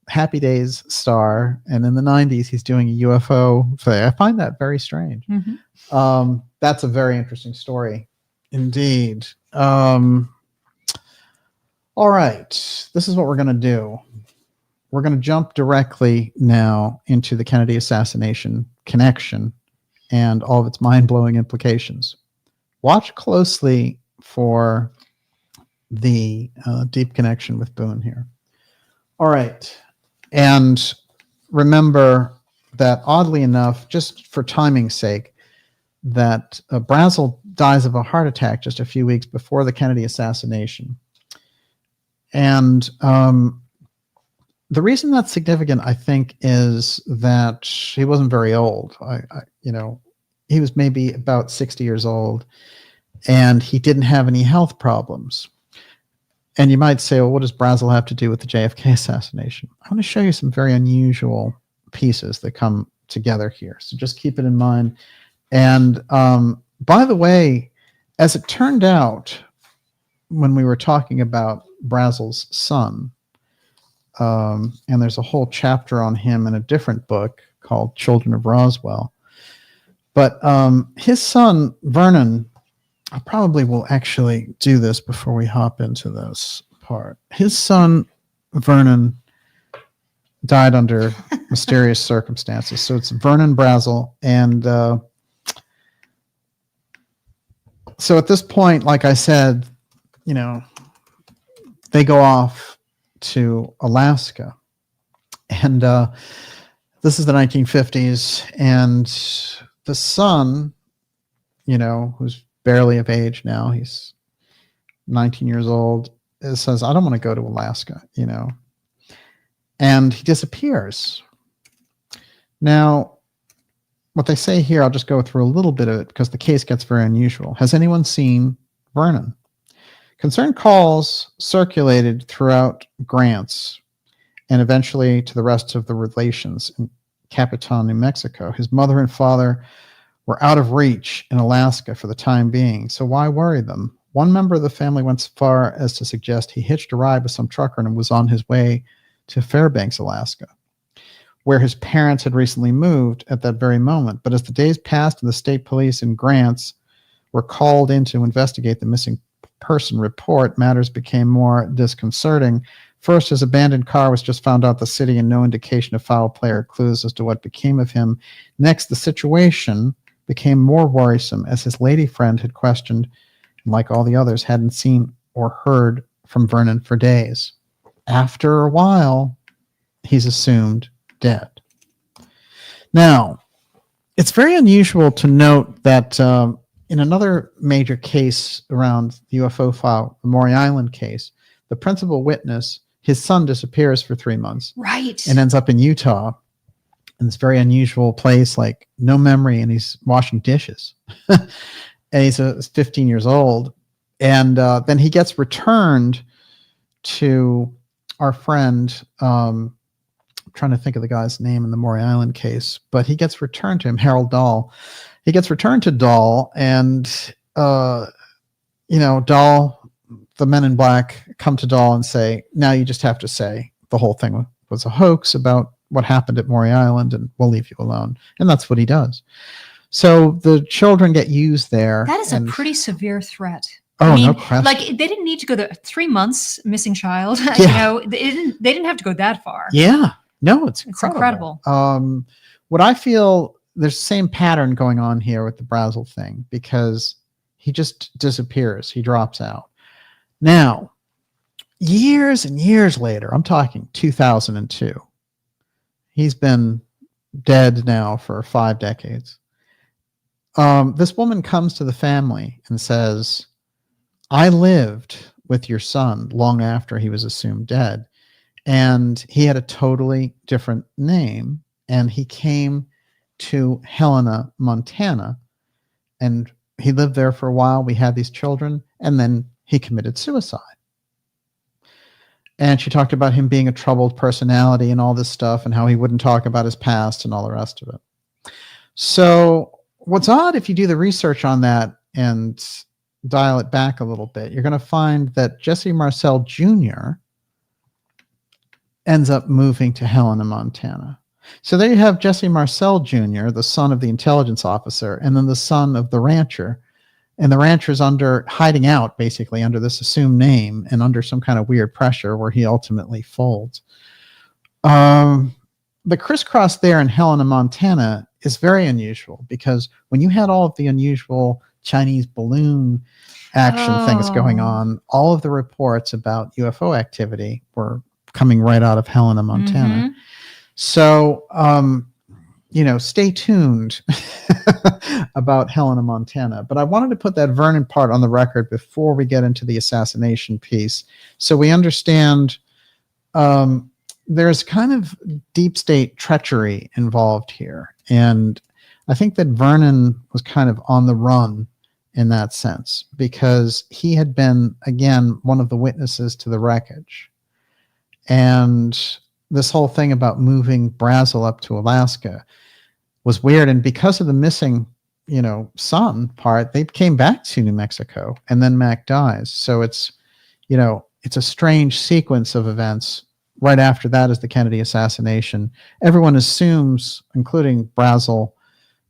Happy Days star, and in the 90s, he's doing a UFO thing. I find that very strange. Mm-hmm. That's a very interesting story, indeed. All right, this is what we're going to do. We're going to jump directly now into the Kennedy assassination connection and all of its mind-blowing implications. Watch closely for the deep connection with Boone here. All right. And remember that, oddly enough, just for timing's sake, that Brazel dies of a heart attack just a few weeks before the Kennedy assassination. And the reason that's significant, I think, is that he wasn't very old. He was maybe about 60 years old, and he didn't have any health problems. And you might say, well, what does Brazel have to do with the JFK assassination? I want to show you some very unusual pieces that come together here. So just keep it in mind. And by the way, as it turned out, when we were talking about Brazel's son, and there's a whole chapter on him in a different book called Children of Roswell. But his son, Vernon, I probably will actually do this before we hop into this part. His son, Vernon, died under mysterious circumstances. So it's Vernon Brazel. And so at this point, like I said, you know, they go off to Alaska. And this is the 1950s. And the son, you know, who's barely of age now, he's 19 years old, says, I don't want to go to Alaska, you know. And he disappears. Now, what they say here, I'll just go through a little bit of it because the case gets very unusual. Has anyone seen Vernon? Concerned calls circulated throughout Grants and eventually to the rest of the relations in Capitan, New Mexico. His mother and father were out of reach in Alaska for the time being, so why worry them? One member of the family went so far as to suggest he hitched a ride with some trucker and was on his way to Fairbanks, Alaska, where his parents had recently moved at that very moment. But as the days passed and the state police in Grants were called in to investigate the missing person report, matters became more disconcerting. First, his abandoned car was just found out the city and no indication of foul play or clues as to what became of him. Next, the situation became more worrisome as his lady friend had questioned, and like all the others, hadn't seen or heard from Vernon for days. After a while, he's assumed dead. Now, it's very unusual to note that in another major case around the UFO file, the Maury Island case, the principal witness, his son disappears for 3 months. Right. And ends up in Utah in this very unusual place, like no memory, and he's washing dishes. And he's 15 years old. And then he gets returned to our friend, I'm trying to think of the guy's name in the Maury Island case, but he gets returned to him, Harold Dahl. He gets returned to Dahl, and, you know, Dahl, the men in black come to Dahl and say, now you just have to say the whole thing was a hoax about what happened at Maury Island, and we'll leave you alone. And that's what he does. So the children get used there. That is a pretty severe threat. Oh, I mean, no question. like they didn't need to go there. 3 months missing child. Yeah. You know, they didn't have to go that far. Yeah. No, it's incredible. What I feel, there's the same pattern going on here with the Brazel thing, because he just disappears. He drops out. Now, years and years later, I'm talking 2002. He's been dead now for 5 decades. This woman comes to the family and says, I lived with your son long after he was assumed dead, and he had a totally different name, and he came to Helena, Montana, and he lived there for a while. We had these children, and then he committed suicide. And she talked about him being a troubled personality and all this stuff, and how he wouldn't talk about his past and all the rest of it. So what's odd, if you do the research on that and dial it back a little bit, you're going to find that Jesse Marcel Jr. ends up moving to Helena, Montana. So there you have Jesse Marcel Jr., the son of the intelligence officer, and then the son of the rancher. And the rancher's hiding out, basically, under this assumed name and under some kind of weird pressure where he ultimately folds. The crisscross there in Helena, Montana is very unusual, because when you had all of the unusual Chinese balloon action things going on, all of the reports about UFO activity were coming right out of Helena, Montana. Mm-hmm. So, you know, stay tuned about Helena, Montana. But I wanted to put that Vernon part on the record before we get into the assassination piece, so we understand there's kind of deep state treachery involved here. And I think that Vernon was kind of on the run in that sense, because he had been, again, one of the witnesses to the wreckage. And this whole thing about moving Brazel up to Alaska was weird. And because of the missing, you know, son part, they came back to New Mexico, and then Mac dies. So it's, you know, it's a strange sequence of events right after that is the Kennedy assassination. Everyone assumes, including Brazel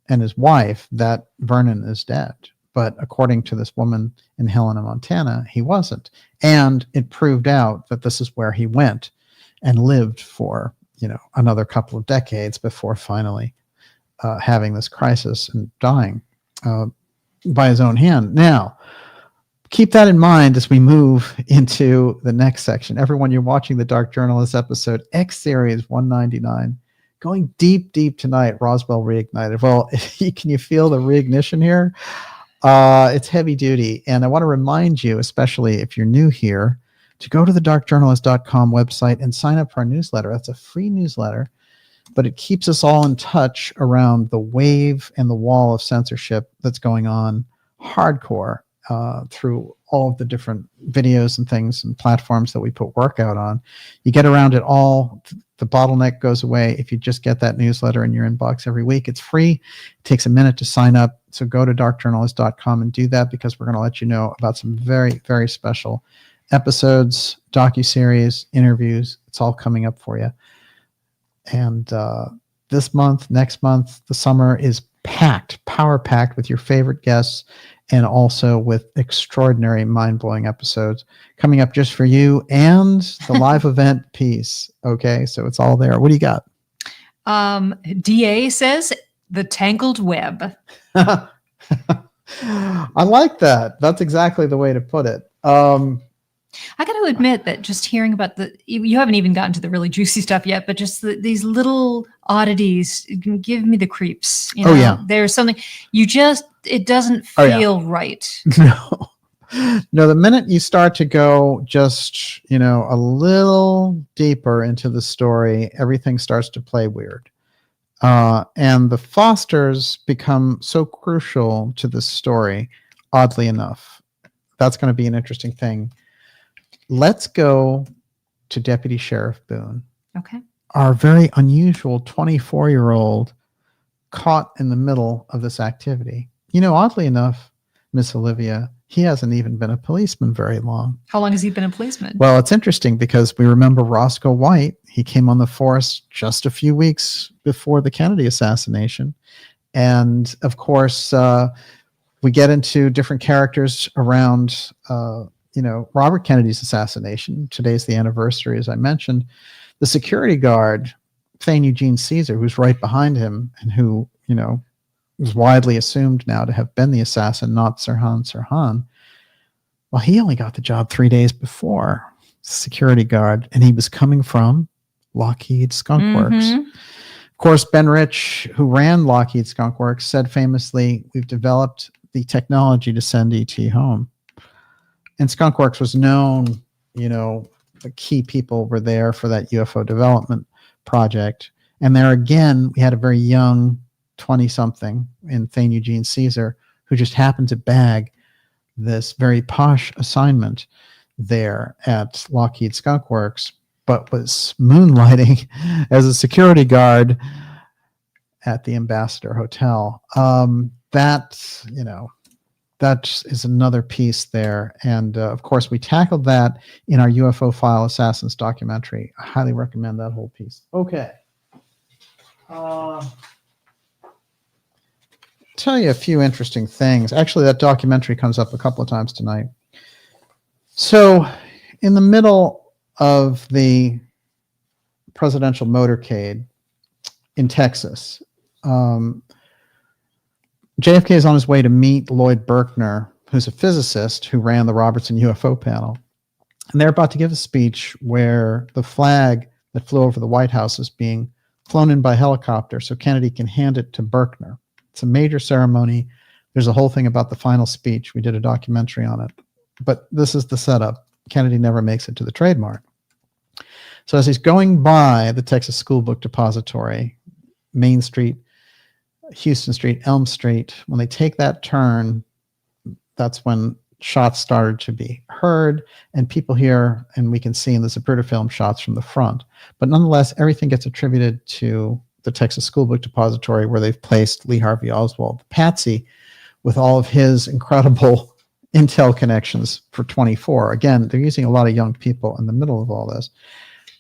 and his wife, that Vernon is dead. But according to this woman in Helena, Montana, he wasn't. And it proved out that this is where he went and lived for, another couple of decades before finally having this crisis and dying by his own hand. Now, keep that in mind as we move into the next section. Everyone, you're watching the Dark Journalist episode X Series 199. Going deep, deep tonight, Roswell Reignited. Well, can you feel the reignition here? It's heavy duty. And I want to remind you, especially if you're new here, to go to the darkjournalist.com website and sign up for our newsletter. That's a free newsletter, but it keeps us all in touch around the wave and the wall of censorship that's going on hardcore through all of the different videos and things and platforms that we put work out on. You get around it all. The bottleneck goes away if you just get that newsletter in your inbox every week. It's free. It takes a minute to sign up. So go to darkjournalist.com and do that, because we're going to let you know about some very, very special episodes, docuseries, interviews. It's all coming up for you. And this month, next month, the summer is packed, power-packed with your favorite guests, and also with extraordinary, mind-blowing episodes coming up just for you, and the live event piece. Okay, so it's all there. What do you got? DA says the tangled web. I like that. That's exactly the way to put it. I got to admit that just hearing about you haven't even gotten to the really juicy stuff yet, but just these little oddities can give me the creeps. Oh, yeah. There's something it doesn't feel right. No, the minute you start to go just, a little deeper into the story, everything starts to play weird. And the Fosters become so crucial to this story, oddly enough. That's going to be an interesting thing. Let's go to Deputy Sheriff Boone. Okay. Our very unusual 24-year-old caught in the middle of this activity. Oddly enough, Miss Olivia, he hasn't even been a policeman very long. How long has he been a policeman? Well, it's interesting because we remember Roscoe White. He came on the force just a few weeks before the Kennedy assassination. And, of course, we get into different characters around Robert Kennedy's assassination. Today's the anniversary, as I mentioned. The security guard, Thane Eugene Caesar, who's right behind him and who, is widely assumed now to have been the assassin, not Sirhan Sirhan. Well, he only got the job 3 days before, security guard, and he was coming from Lockheed Skunk Works. Of course, Ben Rich, who ran Lockheed Skunk Works, said famously, "We've developed the technology to send ET home." And Skunk Works was known, the key people were there for that UFO development project. And there again, we had a very young 20-something in Thane Eugene Caesar who just happened to bag this very posh assignment there at Lockheed Skunk Works, but was moonlighting as a security guard at the Ambassador Hotel. That is another piece there. And of course, we tackled that in our UFO File Assassins documentary. I highly recommend that whole piece. Okay. Tell you a few interesting things. Actually, that documentary comes up a couple of times tonight. So, in the middle of the presidential motorcade in Texas, JFK is on his way to meet Lloyd Berkner, who's a physicist who ran the Robertson UFO panel. And they're about to give a speech where the flag that flew over the White House is being flown in by helicopter so Kennedy can hand it to Berkner. It's a major ceremony. There's a whole thing about the final speech. We did a documentary on it. But this is the setup. Kennedy never makes it to the trademark. So as he's going by the Texas School Book Depository, Main Street, Houston Street, Elm Street, when they take that turn, that's when shots started to be heard, and people hear, and we can see in the Zapruder film, shots from the front. But nonetheless, everything gets attributed to the Texas School Book Depository, where they've placed Lee Harvey Oswald, Patsy, with all of his incredible intel connections for 24. Again, they're using a lot of young people in the middle of all this.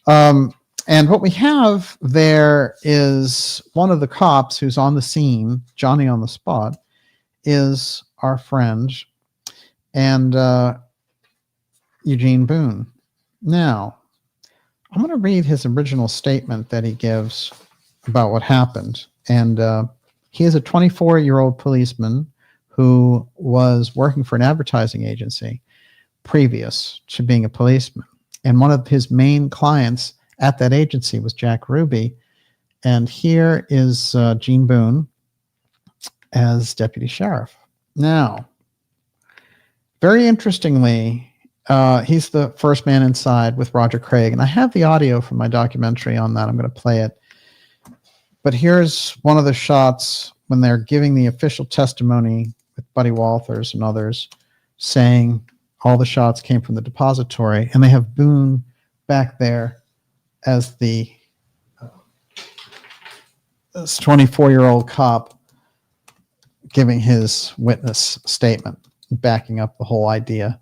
And what we have there is one of the cops who's on the scene, Johnny on the spot, is our friend and Eugene Boone. Now, I'm going to read his original statement that he gives about what happened. And he is a 24-year-old policeman who was working for an advertising agency previous to being a policeman. And one of his main clients at that agency was Jack Ruby. And here is Gene Boone as deputy sheriff. Now, very interestingly, he's the first man inside with Roger Craig. And I have the audio from my documentary on that. I'm going to play it. But here's one of the shots when they're giving the official testimony with Buddy Walters and others, saying all the shots came from the depository. And they have Boone back there as the 24-year-old cop giving his witness statement, backing up the whole idea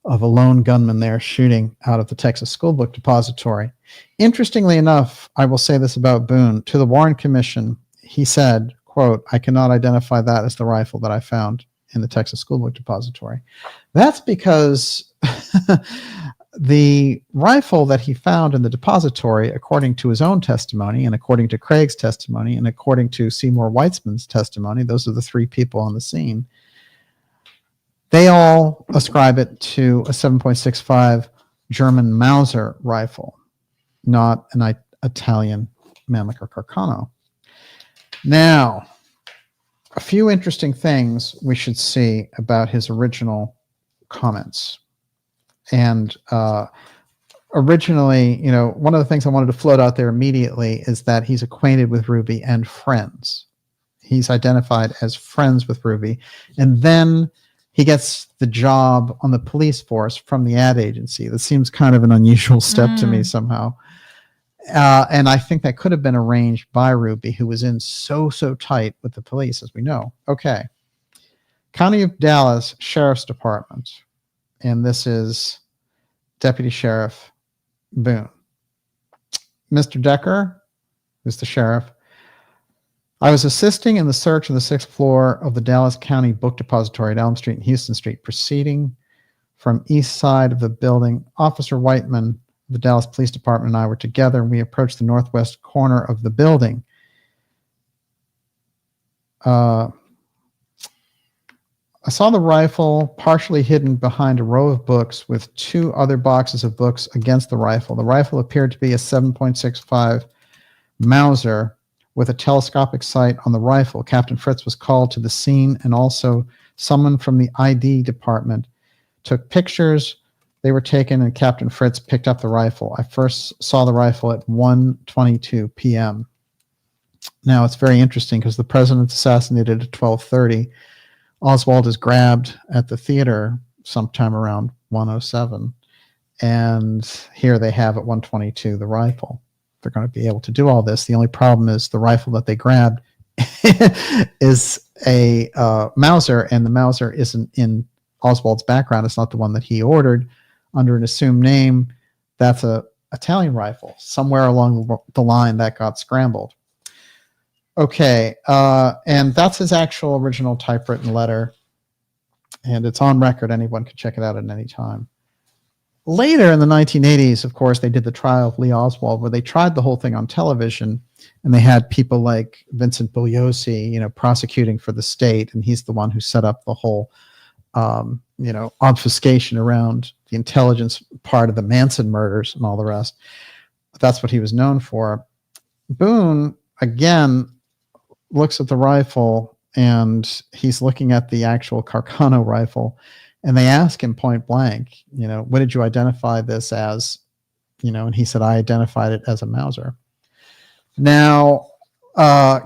of a lone gunman there shooting out of the Texas School Book Depository. Interestingly enough, I will say this about Boone. To the Warren Commission, he said, quote, "I cannot identify that as the rifle that I found in the Texas School Book Depository." That's because the rifle that he found in the depository, according to his own testimony and according to Craig's testimony and according to Seymour Weitzman's testimony, those are the three people on the scene, they all ascribe it to a 7.65 German Mauser rifle, not an Italian Mannlicher Carcano. Now, a few interesting things we should see about his original comments. And originally, you know, one of the things I wanted to float out there immediately is that he's acquainted with Ruby and friends. He's identified as friends with Ruby. And then he gets the job on the police force from the ad agency. That seems kind of an unusual step to me somehow. And I think that could have been arranged by Ruby, who was in so tight with the police, as we know. Okay. County of Dallas Sheriff's Department. And this is Deputy Sheriff Boone. Mr. Decker, who's the sheriff, I was assisting in the search of the 6th floor of the Dallas County Book Depository at Elm Street and Houston Street, proceeding from east side of the building. Officer Whiteman, the Dallas Police Department, and I were together, and we approached the northwest corner of the building. I saw the rifle partially hidden behind a row of books with 2 other boxes of books against the rifle. The rifle appeared to be a 7.65 Mauser with a telescopic sight on the rifle. Captain Fritz was called to the scene, and also someone from the ID department took pictures. They were taken, and Captain Fritz picked up the rifle. I first saw the rifle at 1:22 p.m. Now, it's very interesting because the president's assassinated at 12:30. Oswald is grabbed at the theater sometime around 1:07. And here they have at 1:22 the rifle. They're going to be able to do all this. The only problem is the rifle that they grabbed is a Mauser, and the Mauser isn't in Oswald's background. It's not the one that he ordered under an assumed name. That's a Italian rifle. Somewhere along the line that got scrambled. Okay, and that's his actual original typewritten letter, and it's on record. Anyone can check it out at any time. Later in the 1980s, of course, they did the trial of Lee Oswald, where they tried the whole thing on television, and they had people like Vincent Bugliosi, you know, prosecuting for the state, and he's the one who set up the whole, you know, obfuscation around the intelligence part of the Manson murders and all the rest. But that's what he was known for. Boone, again, looks at the rifle, and he's looking at the actual Carcano rifle, and they ask him point blank, you know, what did you identify this as? You know, and he said, I identified it as a Mauser. Now,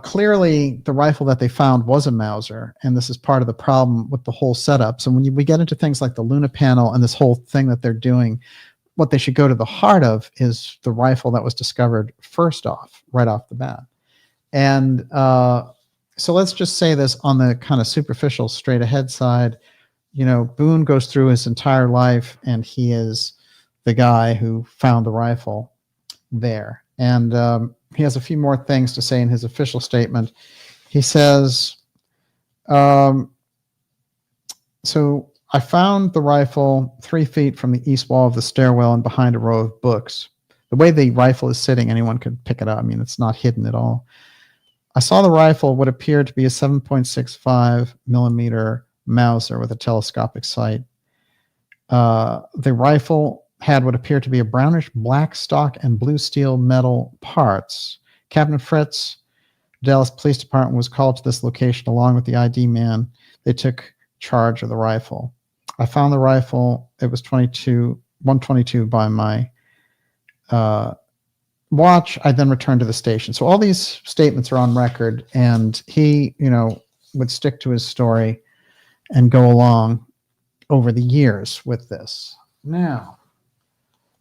clearly the rifle that they found was a Mauser, and this is part of the problem with the whole setup. So when we get into things like the Luna panel and this whole thing that they're doing, what they should go to the heart of is the rifle that was discovered first off, right off the bat. And so let's just say this on the kind of superficial straight ahead side. You know, Boone goes through his entire life, and he is the guy who found the rifle. there. And he has a few more things to say in his official statement. He says, so I found the rifle 3 feet from the east wall of the stairwell and behind a row of books. The way the rifle is sitting, anyone could pick it up. I mean, it's not hidden at all. I saw the rifle, what appeared to be a 7.65 millimeter Mauser with a telescopic sight. The rifle had what appeared to be a brownish black stock and blue steel metal parts. Captain Fritz, Dallas Police Department, was called to this location along with the ID man. They took charge of the rifle. I found the rifle. It was 122 by my watch. I then returned to the station. So all these statements are on record, and he, would stick to his story and go along over the years with this. Now,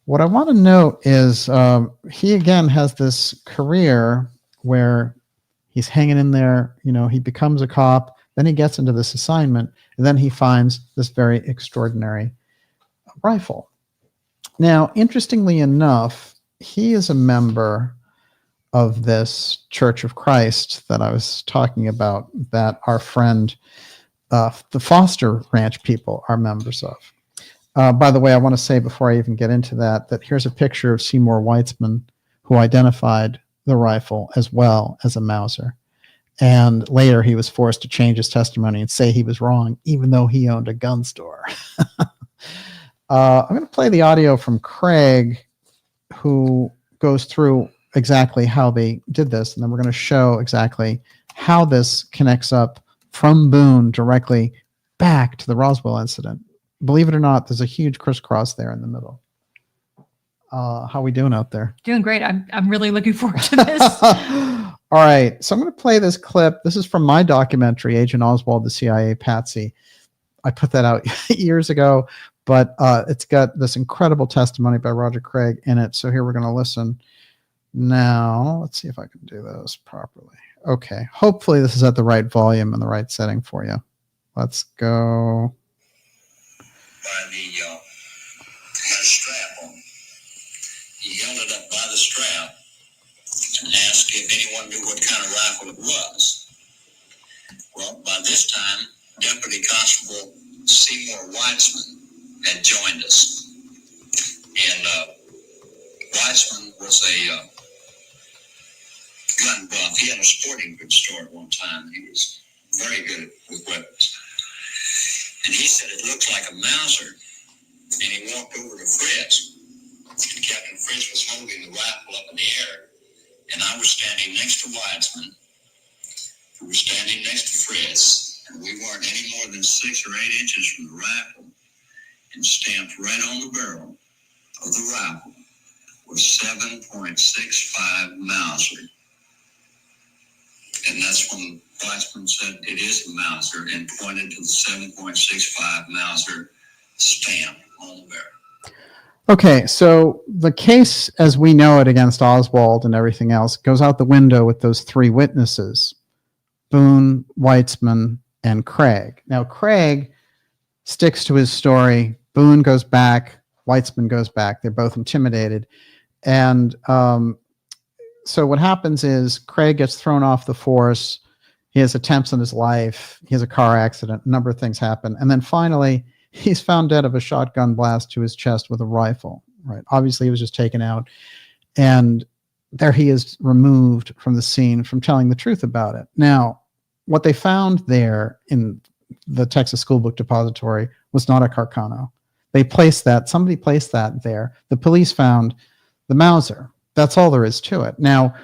what I want to note is he again has this career where he's hanging in there. He becomes a cop, then he gets into this assignment, and then he finds this very extraordinary rifle. Now, interestingly enough, he is a member of this Church of Christ that I was talking about, that our friend, the Foster Ranch people, are members of. By the way, I want to say before I even get into that here's a picture of Seymour Weitzman, who identified the rifle as well as a Mauser. And later he was forced to change his testimony and say he was wrong, even though he owned a gun store. I'm going to play the audio from Craig, who goes through exactly how they did this, and then we're going to show exactly how this connects up from Boone directly back to the Roswell incident. Believe it or not, there's a huge crisscross there in the middle. How are we doing out there? Doing great. I'm really looking forward to this. All right, so I'm going to play this clip. This is from my documentary, Agent Oswald, the CIA Patsy. I put that out years ago, but it's got this incredible testimony by Roger Craig in it. So here we're going to listen now. Let's see if I can do this properly. Okay, hopefully this is at the right volume and the right setting for you. Let's go. By the had a strap on. He held it up by the strap and asked if anyone knew what kind of rifle it was. Well, by this time, Deputy Constable Seymour Weitzman had joined us. And Weitzman was a gun buff. He had a sporting goods store at one time. He was very good with weapons. And he said it looked like a Mauser. And he walked over to Fritz. And Captain Fritz was holding the rifle up in the air. And I was standing next to Weitzman, who was standing next to Fritz. And we weren't any more than 6 or 8 inches from the rifle. And stamped right on the barrel of the rifle was 7.65 Mauser. And that's when Weitzman said it is a Mauser and pointed to the 7.65 Mauser stamp on the barrel. Okay, so the case as we know it against Oswald and everything else goes out the window with those 3 witnesses, Boone, Weitzman, and Craig. Now, Craig sticks to his story. Boone goes back. Weitzman goes back. They're both intimidated. And so what happens is Craig gets thrown off the force. He has attempts on his life. He has a car accident. A number of things happen. And then finally, he's found dead of a shotgun blast to his chest with a rifle. Right? Obviously, he was just taken out. And there he is, removed from the scene from telling the truth about it. Now, what they found there in the Texas School Book Depository was not a Carcano. They placed that, somebody placed that there. The police found the Mauser. That's all there is to it. Now,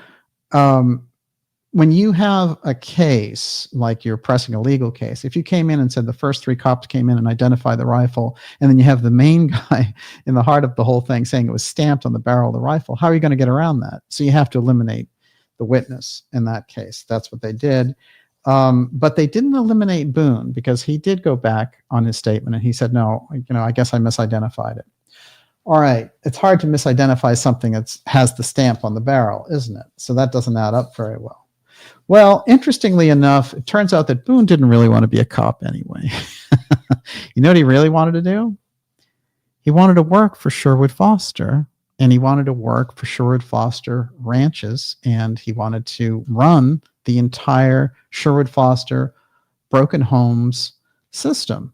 when you have a case, like you're pressing a legal case, if you came in and said the first 3 cops came in and identified the rifle, and then you have the main guy in the heart of the whole thing saying it was stamped on the barrel of the rifle, how are you going to get around that? So you have to eliminate the witness in that case. That's what they did. But they didn't eliminate Boone because he did go back on his statement and he said, no, I guess I misidentified it. All right. It's hard to misidentify something that has the stamp on the barrel, isn't it? So that doesn't add up very well. Well, interestingly enough, it turns out that Boone didn't really want to be a cop anyway. You know what he really wanted to do? He wanted to work for Sherwood Foster and he wanted to work for Sherwood Foster Ranches, and he wanted to run the entire Sherwood Foster broken homes system.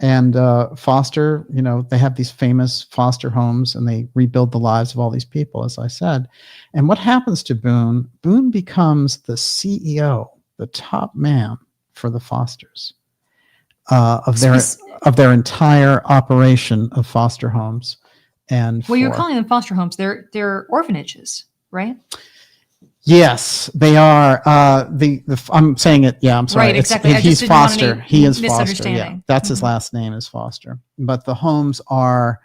And Foster, they have these famous Foster homes, and they rebuild the lives of all these people, as I said. And what happens to Boone? Boone becomes the CEO, the top man for the Fosters of their entire operation of foster homes. And you're calling them foster homes. They're orphanages, right? Yes, they are. I'm saying it. Yeah, I'm sorry. Right, exactly. He's Foster. He is Foster. Yeah, that's his Mm-hmm. last name is Foster. But the homes are,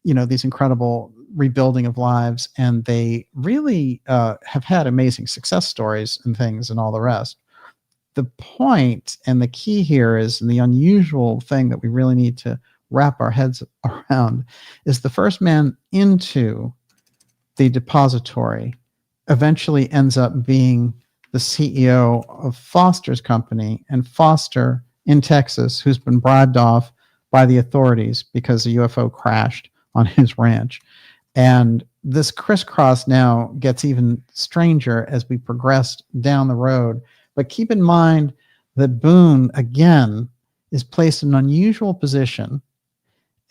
these incredible rebuilding of lives, and they really have had amazing success stories and things and all the rest. The point and the key here is, and the unusual thing that we really need to wrap our heads around, is the first man into the depository eventually ends up being the CEO of Foster's company, and Foster in Texas, who's been bribed off by the authorities because a UFO crashed on his ranch. And this crisscross now gets even stranger as we progress down the road. But keep in mind that Boone, again, is placed in an unusual position,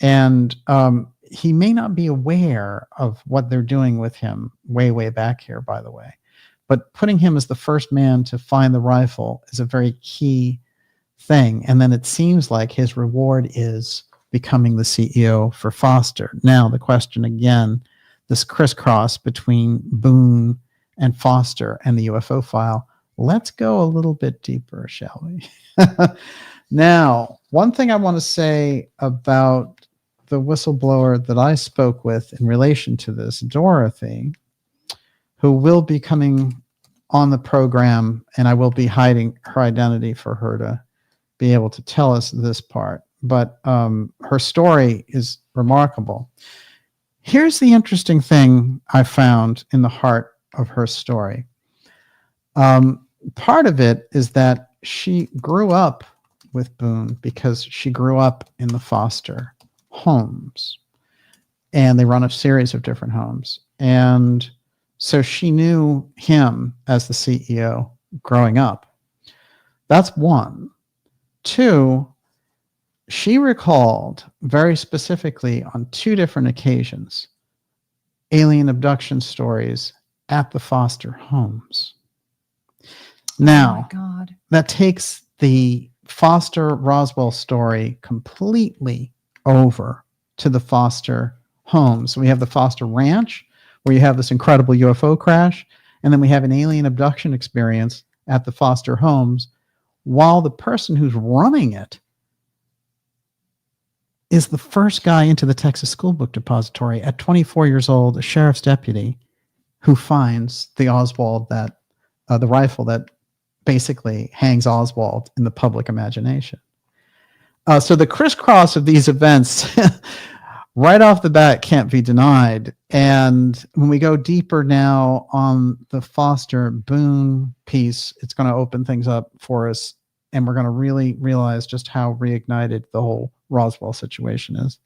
and he may not be aware of what they're doing with him way back here, by the way. But putting him as the first man to find the rifle is a very key thing. And then it seems like his reward is becoming the CEO for Foster. Now, the question again, this crisscross between Boone and Foster and the UFO file. Let's go a little bit deeper, shall we? Now, one thing I want to say about the whistleblower that I spoke with in relation to this, Dorothy, who will be coming on the program, and I will be hiding her identity for her to be able to tell us this part. But her story is remarkable. Here's the interesting thing I found in the heart of her story. Part of it is that she grew up with Boone because she grew up in the Foster homes, and they run a series of different homes. And so she knew him as the CEO growing up. That's one. Two, she recalled very specifically on 2 different occasions alien abduction stories at the Foster homes. Now, oh my God. That takes the Foster Roswell story completely over to the Foster homes. We have the Foster Ranch, where you have this incredible UFO crash, and then we have an alien abduction experience at the Foster homes, while the person who's running it is the first guy into the Texas School Book Depository at 24 years old, a sheriff's deputy, who finds the Oswald that the rifle that basically hangs Oswald in the public imagination. So the crisscross of these events right off the bat can't be denied. And when we go deeper now on the Foster Boone piece, it's going to open things up for us, and we're going to really realize just how reignited the whole Roswell situation is.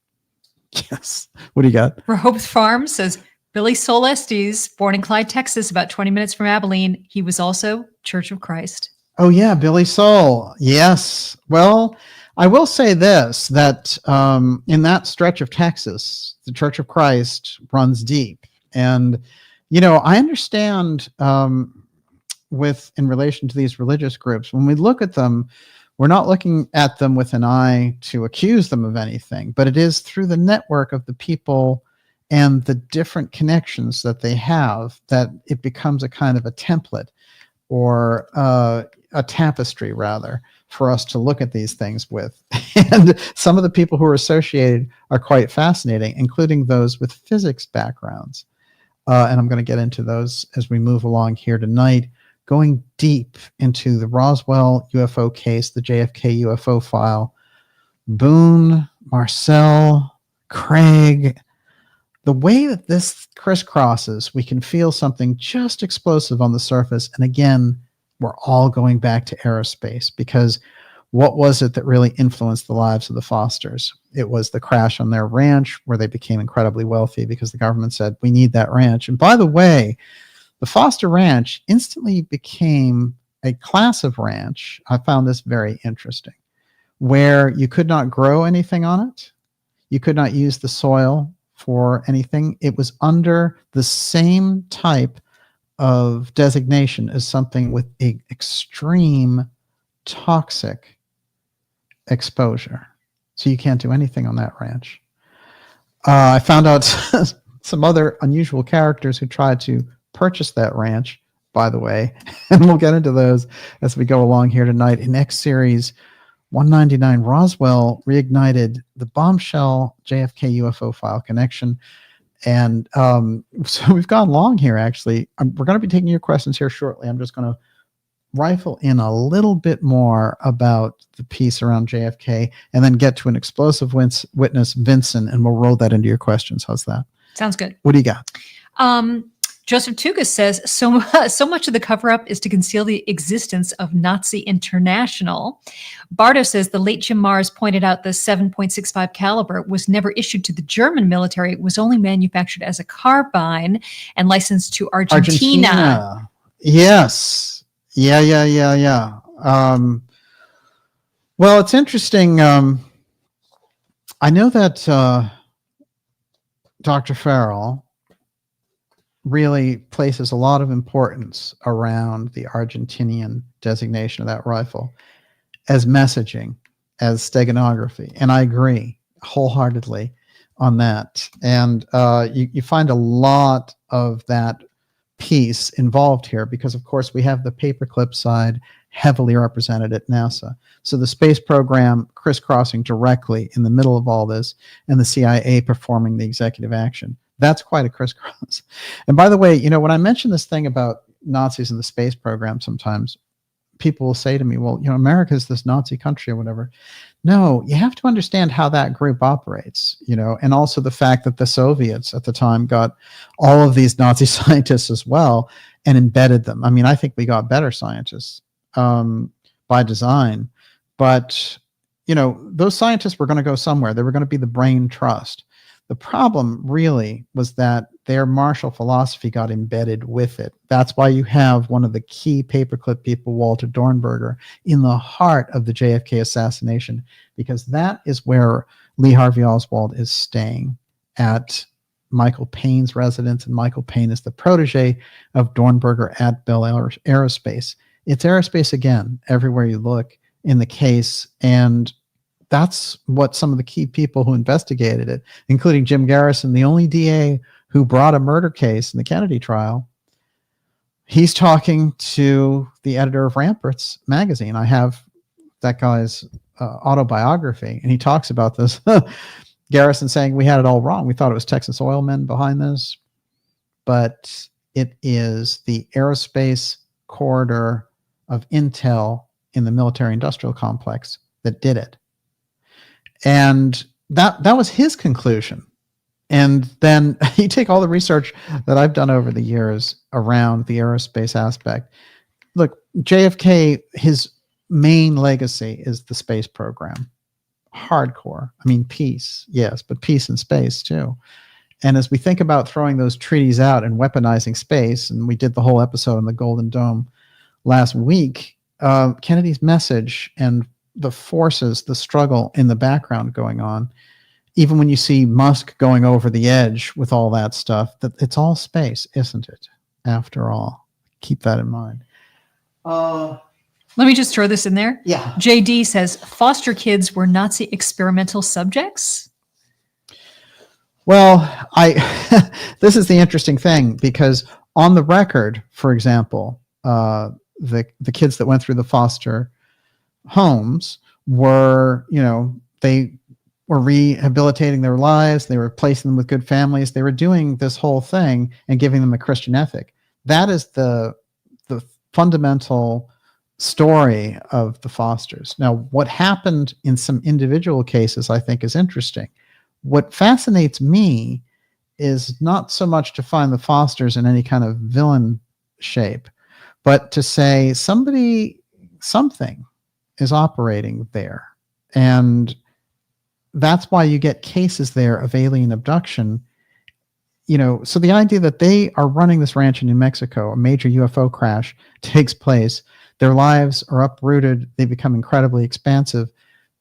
Yes. What do you got? Robes Farm says, Billy Solestes, born in Clyde, Texas, about 20 minutes from Abilene. He was also Church of Christ. Oh, yeah, Billy Soul. Yes. Well, I will say this, that in that stretch of Texas, the Church of Christ runs deep. And, I understand in relation to these religious groups, when we look at them, we're not looking at them with an eye to accuse them of anything, but it is through the network of the people and the different connections that they have that it becomes a kind of a template, or a tapestry, rather, for us to look at these things with. And some of the people who are associated are quite fascinating, including those with physics backgrounds. And I'm going to get into those as we move along here tonight, going deep into the Roswell UFO case, the JFK UFO file, Boone, Marcel, Craig. The way that this crisscrosses, we can feel something just explosive on the surface. And again, we're all going back to Aerospace, because what was it that really influenced the lives of the Fosters? It was the crash on their ranch where they became incredibly wealthy because the government said, we need that ranch. And by the way, the Foster Ranch instantly became a class of ranch. I found this very interesting, where you could not grow anything on it. You could not use the soil for anything. It was under the same type of designation as something with an extreme toxic exposure. So you can't do anything on that ranch. I found out some other unusual characters who tried to purchase that ranch, by the way, and we'll get into those as we go along here tonight. In X series 199, Roswell reignited the Bombshell JFK UFO file connection. And so we've gone long here, actually. We're going to be taking your questions here shortly. I'm just going to rifle in a little bit more about the piece around JFK and then get to an explosive witness, Vincent, and we'll roll that into your questions. How's that? Sounds good. What do you got? Joseph Tugas says, so much of the cover-up is to conceal the existence of Nazi International. Bardo says the late Jim Mars pointed out the 7.65 caliber was never issued to the German military. It was only manufactured as a carbine and licensed to Argentina. Yes. Yeah. Well, it's interesting. I know that Dr. Farrell really places a lot of importance around the Argentinian designation of that rifle as messaging, as steganography. And I agree wholeheartedly on that. And you find a lot of that piece involved here because, of course, we have the paperclip side heavily represented at NASA. So the space program crisscrossing directly in the middle of all this and the CIA performing the executive action. That's quite a crisscross. And by the way, you know, when I mention this thing about Nazis in the space program, sometimes people will say to me, well, you know, America is this Nazi country or whatever. No, you have to understand how that group operates, you know, and also the fact that the Soviets at the time got all of these Nazi scientists as well and embedded them. I mean, I think we got better scientists by design, but, you know, those scientists were going to go somewhere. They were going to be the brain trust. The problem really was that their Marshall philosophy got embedded with it. That's why you have one of the key paperclip people, Walter Dornberger, in the heart of the JFK assassination, because that is where Lee Harvey Oswald is staying at Michael Payne's residence, and Michael Payne is the protege of Dornberger at Bell Aerospace. It's Aerospace again, everywhere you look in the case, and that's what some of the key people who investigated it, including Jim Garrison, the only DA who brought a murder case in the Kennedy trial, he's talking to the editor of Ramparts magazine. I have that guy's autobiography, and he talks about this. Garrison saying we had it all wrong. We thought it was Texas oil men behind this, but it is the aerospace corridor of intel in the military-industrial complex that did it. And that was his conclusion. And then you take all the research that I've done over the years around the aerospace aspect. Look, JFK, his main legacy is the space program. Hardcore. I mean, peace, yes, but peace in space too. And as we think about throwing those treaties out and weaponizing space, and we did the whole episode on the Golden Dome last week, Kennedy's message and the forces, the struggle in the background going on, even when you see Musk going over the edge with all that stuff, that it's all space, isn't it? After all, keep that in mind. Let me just throw this in there. Yeah. JD says foster kids were Nazi experimental subjects. Well, this is the interesting thing, because on the record, for example, the kids that went through the foster homes were, you know, they were rehabilitating their lives. They were placing them with good families. They were doing this whole thing and giving them a Christian ethic. That is the fundamental story of the Fosters. Now, what happened in some individual cases, I think, is interesting. What fascinates me is not so much to find the Fosters in any kind of villain shape, but to say something is operating there. And that's why you get cases there of alien abduction. So the idea that they are running this ranch in New Mexico, a major UFO crash takes place, their lives are uprooted, they become incredibly expansive,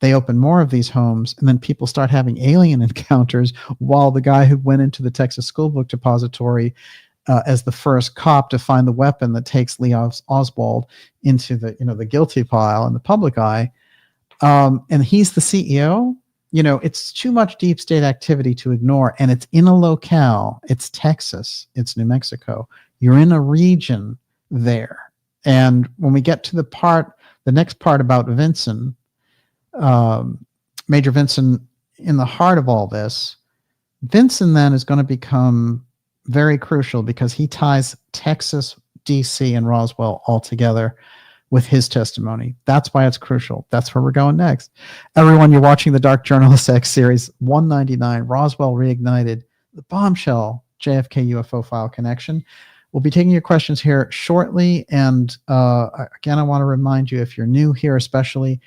they open more of these homes, and then people start having alien encounters, while the guy who went into the Texas School Book Depository as the first cop to find the weapon that takes Lee Oswald into the guilty pile in the public eye, and he's the CEO. It's too much deep state activity to ignore, and it's in a locale. It's Texas. It's New Mexico. You're in a region there. And when we get to the next part about Vinson, Major Vinson, in the heart of all this, Vinson then is going to become very crucial because he ties Texas, D.C., and Roswell all together with his testimony. That's why it's crucial. That's where we're going next. Everyone, you're watching the Dark Journalist X series 199, Roswell Reignited, the Bombshell JFK UFO file connection. We'll be taking your questions here shortly. And again, I want to remind you, if you're new here especially,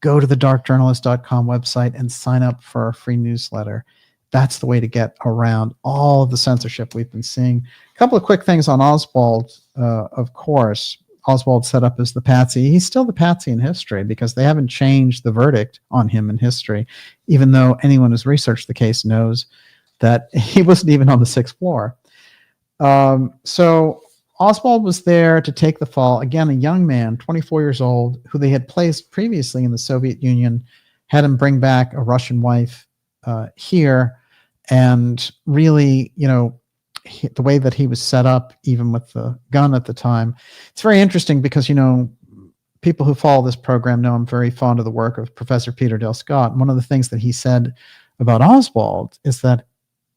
go to the darkjournalist.com website and sign up for our free newsletter. That's the way to get around all of the censorship we've been seeing. A couple of quick things on Oswald, of course. Oswald set up as the patsy. He's still the patsy in history because they haven't changed the verdict on him in history, even though anyone who's researched the case knows that he wasn't even on the 6th floor. So Oswald was there to take the fall. Again, a young man, 24 years old, who they had placed previously in the Soviet Union, had him bring back a Russian wife here, and really, the way that he was set up, even with the gun at the time, it's very interesting because, people who follow this program know I'm very fond of the work of Professor Peter Dale Scott. And one of the things that he said about Oswald is that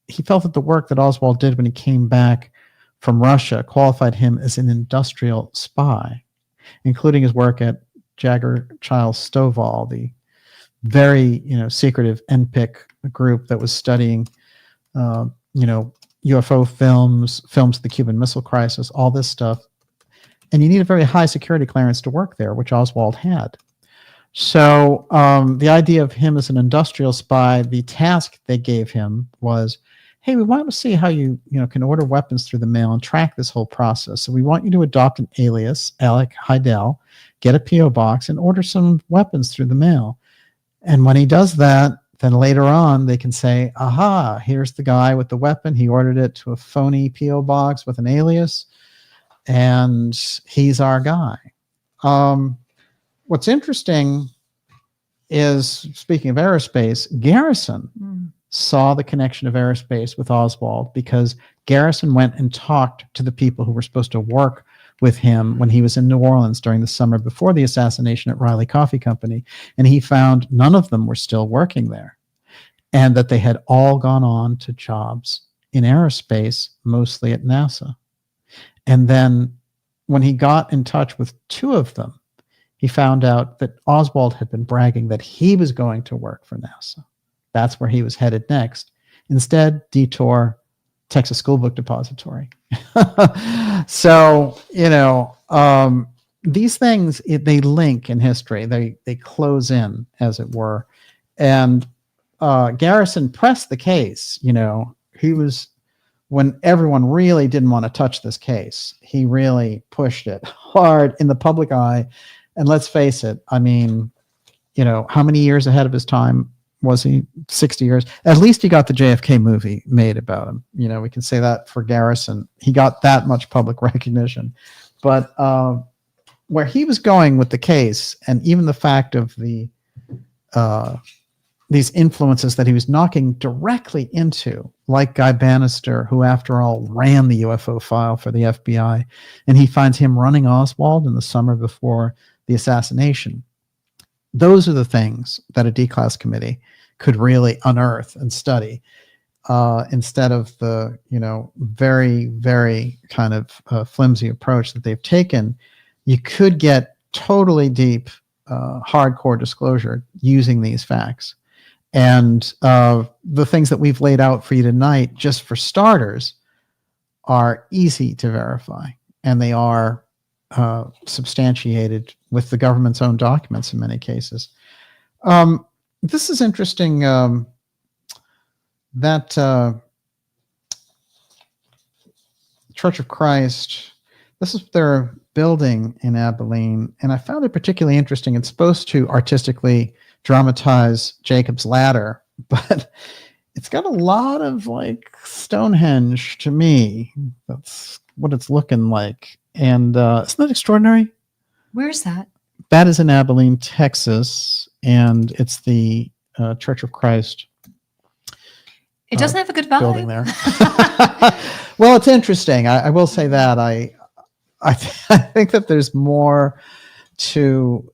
he felt that the work that Oswald did when he came back from Russia qualified him as an industrial spy, including his work at Jaeger-Chiles-Stovall, the very, secretive NPIC group that was studying, UFO films of the Cuban Missile Crisis, all this stuff. And you need a very high security clearance to work there, which Oswald had. So the idea of him as an industrial spy, the task they gave him was, hey, we want to see how you can order weapons through the mail and track this whole process. So we want you to adopt an alias, Alec Heidel, get a P.O. box, and order some weapons through the mail. And when he does that, then later on they can say, aha, here's the guy with the weapon. He ordered it to a phony P.O. box with an alias, and he's our guy. What's interesting is, speaking of Aerospace, Garrison saw the connection of Aerospace with Oswald because Garrison went and talked to the people who were supposed to work with him when he was in New Orleans during the summer before the assassination at Riley Coffee Company, and he found none of them were still working there, and that they had all gone on to jobs in aerospace, mostly at NASA. And then when he got in touch with 2 of them, he found out that Oswald had been bragging that he was going to work for NASA. That's where he was headed next. Instead, detour, Texas School Book Depository. So, these things, they link in history. They close in, as it were. And Garrison pressed the case. He was, when everyone really didn't want to touch this case, he really pushed it hard in the public eye. And let's face it, how many years ahead of his time was he? 60 years. At least he got the JFK movie made about him. We can say that for Garrison. He got that much public recognition. But where he was going with the case, and even the fact of these influences that he was knocking directly into, like Guy Bannister, who after all ran the UFO file for the FBI, and he finds him running Oswald in the summer before the assassination. Those are the things that a D-class committee could really unearth and study, instead of the very, very kind of flimsy approach that they've taken. You could get totally deep, hardcore disclosure using these facts. And the things that we've laid out for you tonight, just for starters, are easy to verify, and they are substantiated with the government's own documents in many cases. this is interesting. That Church of Christ, this is their building in Abilene, and I found it particularly interesting. It's supposed to artistically dramatize Jacob's Ladder, but it's got a lot of like Stonehenge to me. That's what it's looking like. And isn't that extraordinary? Where's that? That is in Abilene, Texas, and it's the Church of Christ. It doesn't have a good vibe. Building there. Well, it's interesting. I will say that I think that there's more to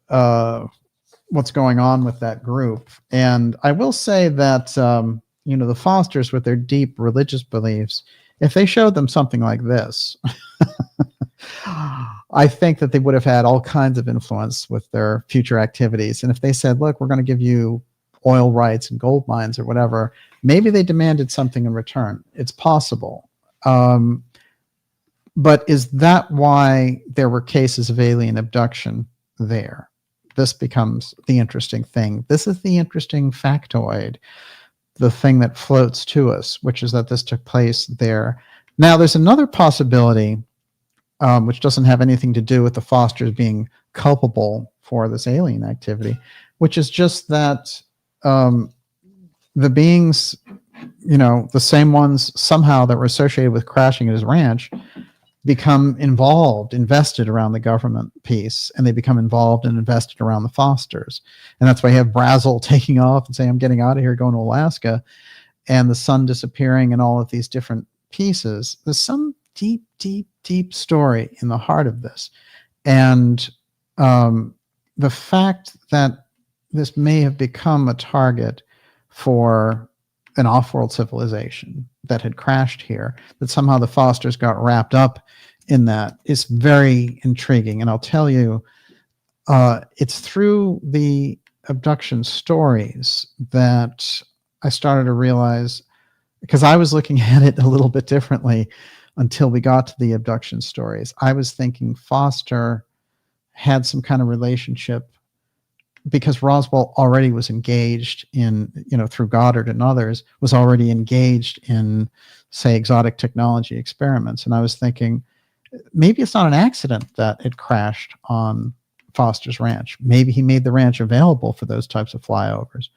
what's going on with that group, and I will say that the Fosters, with their deep religious beliefs, if they showed them something like this, I think that they would have had all kinds of influence with their future activities. And if they said, "Look, we're going to give you oil rights and gold mines or whatever," maybe they demanded something in return. It's possible. But is that why there were cases of alien abduction there? This becomes the interesting thing. This is the interesting factoid, the thing that floats to us, which is that this took place there. Now, there's another possibility, which doesn't have anything to do with the Fosters being culpable for this alien activity, which is just that the beings, the same ones somehow that were associated with crashing at his ranch, become invested around the government piece, and they become involved and invested around the Fosters. And that's why you have Brazel taking off and saying, "I'm getting out of here, going to Alaska," and the son disappearing and all of these different pieces. There's some deep, deep, deep story in the heart of this. And the fact that this may have become a target for an off-world civilization that had crashed here, that somehow the Fosters got wrapped up in that, is very intriguing. And I'll tell you, it's through the abduction stories that I started to realize, because I was looking at it a little bit differently until we got to the abduction stories. I was thinking Foster had some kind of relationship, because Roswell already was engaged in, through Goddard and others, was already engaged in, say, exotic technology experiments. And I was thinking, maybe it's not an accident that it crashed on Foster's ranch. Maybe he made the ranch available for those types of flyovers.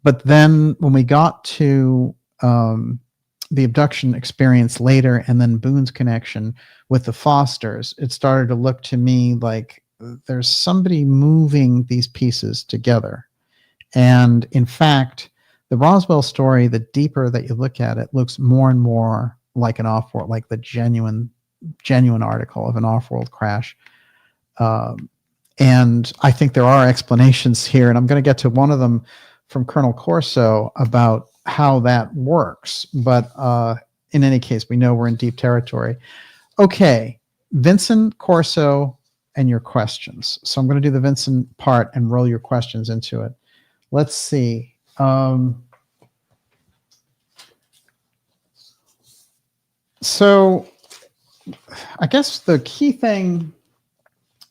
But then when we got to the abduction experience later, and then Boone's connection with the Fosters, it started to look to me like there's somebody moving these pieces together. And in fact, the Roswell story, the deeper that you look at it, looks more and more like an off-world, like the genuine article of an off-world crash. And I think there are explanations here, and I'm going to get to one of them from Colonel Corso about how that works. But in any case, we know we're in deep territory. Okay, Vincent, Corso, and your questions. So I'm going to do the Vincent part and roll your questions into it. Let's see. So I guess the key thing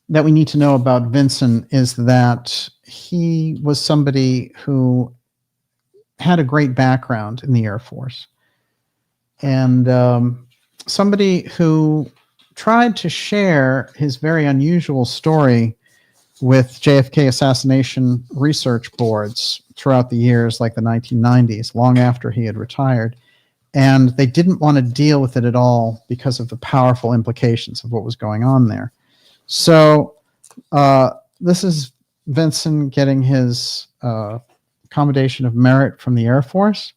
that we need to know about Vincent is that he was somebody who had a great background in the Air Force, and somebody who tried to share his very unusual story with JFK assassination research boards throughout the years, like the 1990s, long after he had retired. And they didn't want to deal with it at all because of the powerful implications of what was going on there. So this is Vincent getting his commendation of merit from the Air Force,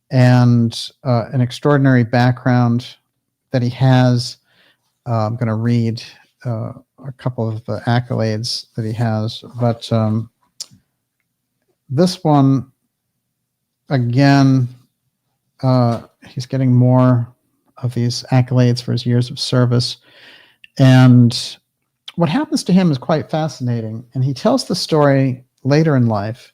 and an extraordinary background that he has. I'm going to read a couple of the accolades that he has, but this one, again, he's getting more of these accolades for his years of service. And what happens to him is quite fascinating. And he tells the story later in life.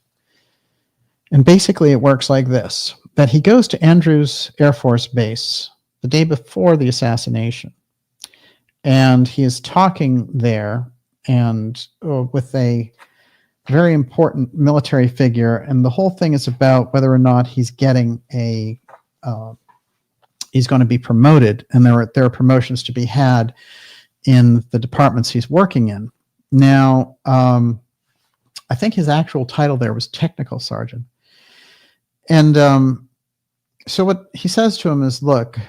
And basically it works like this, that he goes to Andrews Air Force Base the day before the assassination. And he is talking there and with a very important military figure, and the whole thing is about whether or not he's getting he's going to be promoted, and there are promotions to be had in the departments he's working in. Now, I think his actual title there was technical sergeant. And so what he says to him is, look,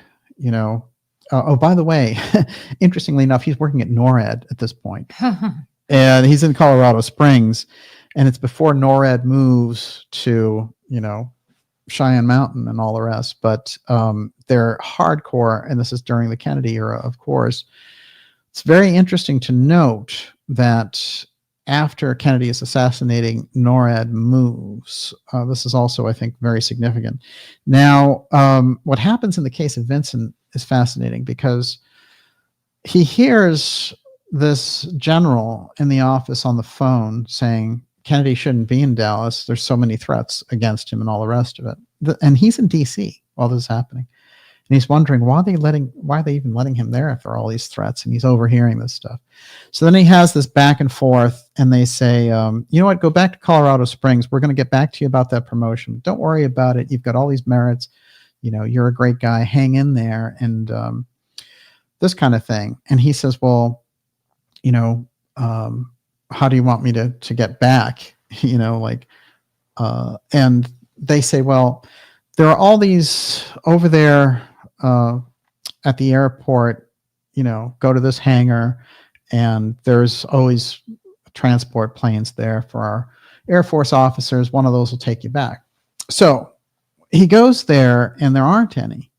oh, by the way, interestingly enough, he's working at NORAD at this point. And he's in Colorado Springs, and it's before NORAD moves to, Cheyenne Mountain and all the rest. But they're hardcore, and this is during the Kennedy era, of course. It's very interesting to note that after Kennedy is assassinating, NORAD moves. This is also, I think, very significant. Now, what happens in the case of Vincent is fascinating, because he hears this general in the office on the phone saying Kennedy shouldn't be in Dallas. There's so many threats against him and all the rest of it. And he's in D.C. while this is happening. And he's wondering, why are they even letting him there if there are all these threats? And he's overhearing this stuff. So then he has this back and forth, and they say, you know what, go back to Colorado Springs. We're going to get back to you about that promotion. Don't worry about it. You've got all these merits. You're a great guy. Hang in there. And this kind of thing. And he says, well, how do you want me to get back? And they say, well, there are all these over there at the airport, go to this hangar, and there's always transport planes there for our Air Force officers. One of those will take you back. So he goes there, and there aren't any.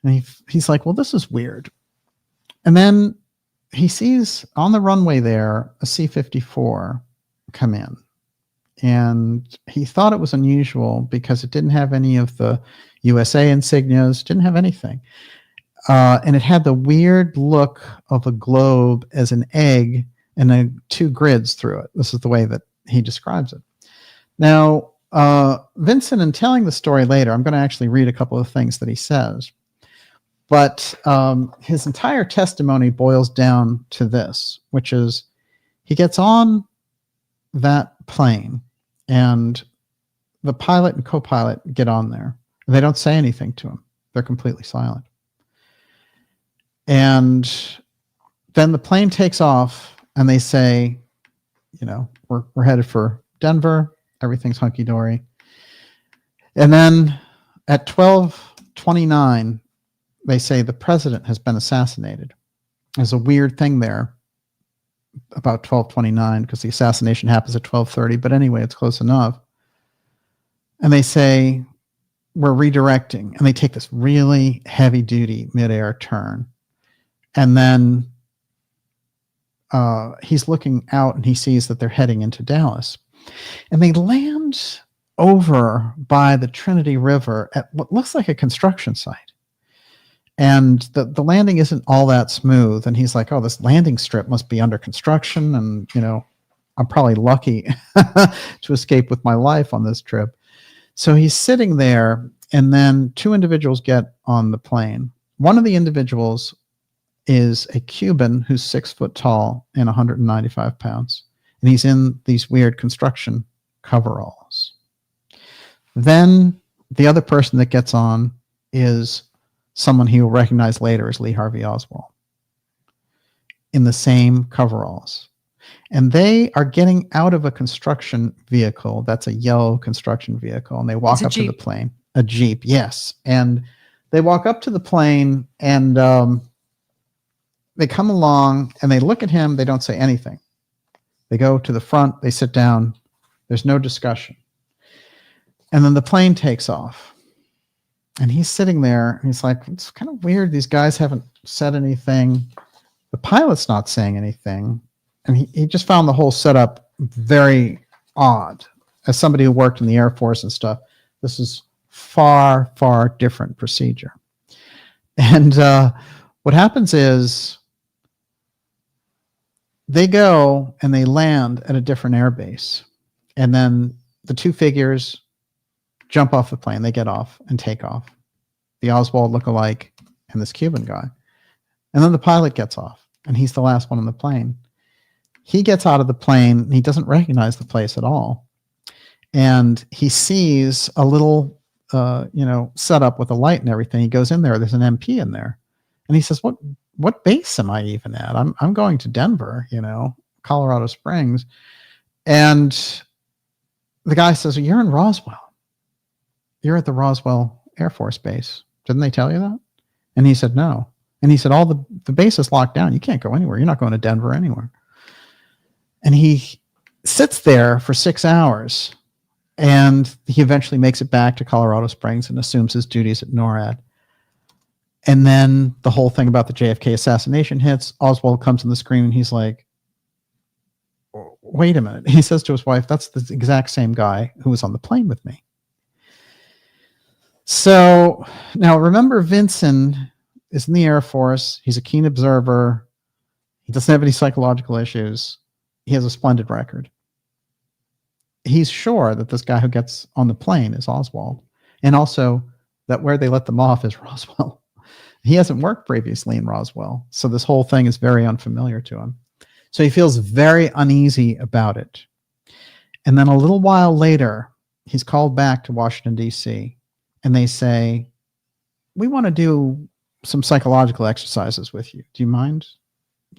And he's like, well, this is weird. And then he sees on the runway there a C-54 come in. And he thought it was unusual because it didn't have any of the USA insignias, didn't have anything. And it had the weird look of a globe as an egg and two grids through it. This is the way that he describes it. Now, Vincent, in telling the story later, I'm going to actually read a couple of things that he says. But his entire testimony boils down to this, which is he gets on that plane, and the pilot and co-pilot get on there. They don't say anything to him. They're completely silent. And then the plane takes off, and they say, we're headed for Denver. Everything's hunky-dory. And then at 12:29, they say the president has been assassinated. There's a weird thing there about 12:29, because the assassination happens at 12:30. But anyway, it's close enough. And they say, we're redirecting. And they take this really heavy-duty midair turn. And then he's looking out, and he sees that they're heading into Dallas. And they land over by the Trinity River at what looks like a construction site. And the landing isn't all that smooth. And he's like, oh, this landing strip must be under construction. And, I'm probably lucky to escape with my life on this trip. So he's sitting there, and then two individuals get on the plane. One of the individuals is a Cuban who's 6 foot tall and 195 pounds. And he's in these weird construction coveralls. Then the other person that gets on is someone he will recognize later as Lee Harvey Oswald, in the same coveralls. And they are getting out of a construction vehicle. That's a yellow construction vehicle. And they walk up to the plane. A Jeep, yes. And they walk up to the plane, and they come along, and they look at him. They don't say anything. They go to the front. They sit down. There's no discussion. And then the plane takes off. And he's sitting there, and he's like, it's kind of weird. These guys haven't said anything. The pilot's not saying anything. And he just found the whole setup very odd. As somebody who worked in the Air Force and stuff, this is far, far different procedure. And what happens is they go and they land at a different airbase. And then the two figures jump off the plane. They get off and take off. The Oswald lookalike and this Cuban guy. And then the pilot gets off, and he's the last one on the plane. He gets out of the plane, and he doesn't recognize the place at all. And he sees a little, setup with a light and everything. He goes in there. There's an MP in there. And he says, what base am I even at? I'm going to Denver, Colorado Springs. And the guy says, well, you're in Roswell. You're at the Roswell Air Force Base. Didn't they tell you that? And he said, no. And he said, all the base is locked down. You can't go anywhere. You're not going to Denver anywhere. And he sits there for 6 hours, and he eventually makes it back to Colorado Springs and assumes his duties at NORAD. And then the whole thing about the JFK assassination hits. Oswald comes on the screen, and he's like, wait a minute. He says to his wife, that's the exact same guy who was on the plane with me. So now remember, Vincent is in the Air Force. He's a keen observer. He doesn't have any psychological issues. He has a splendid record. He's sure that this guy who gets on the plane is Oswald, and also that where they let them off is Roswell. He hasn't worked previously in Roswell, so this whole thing is very unfamiliar to him. So he feels very uneasy about it. And then a little while later, he's called back to Washington, D.C., and they say, we want to do some psychological exercises with you. Do you mind?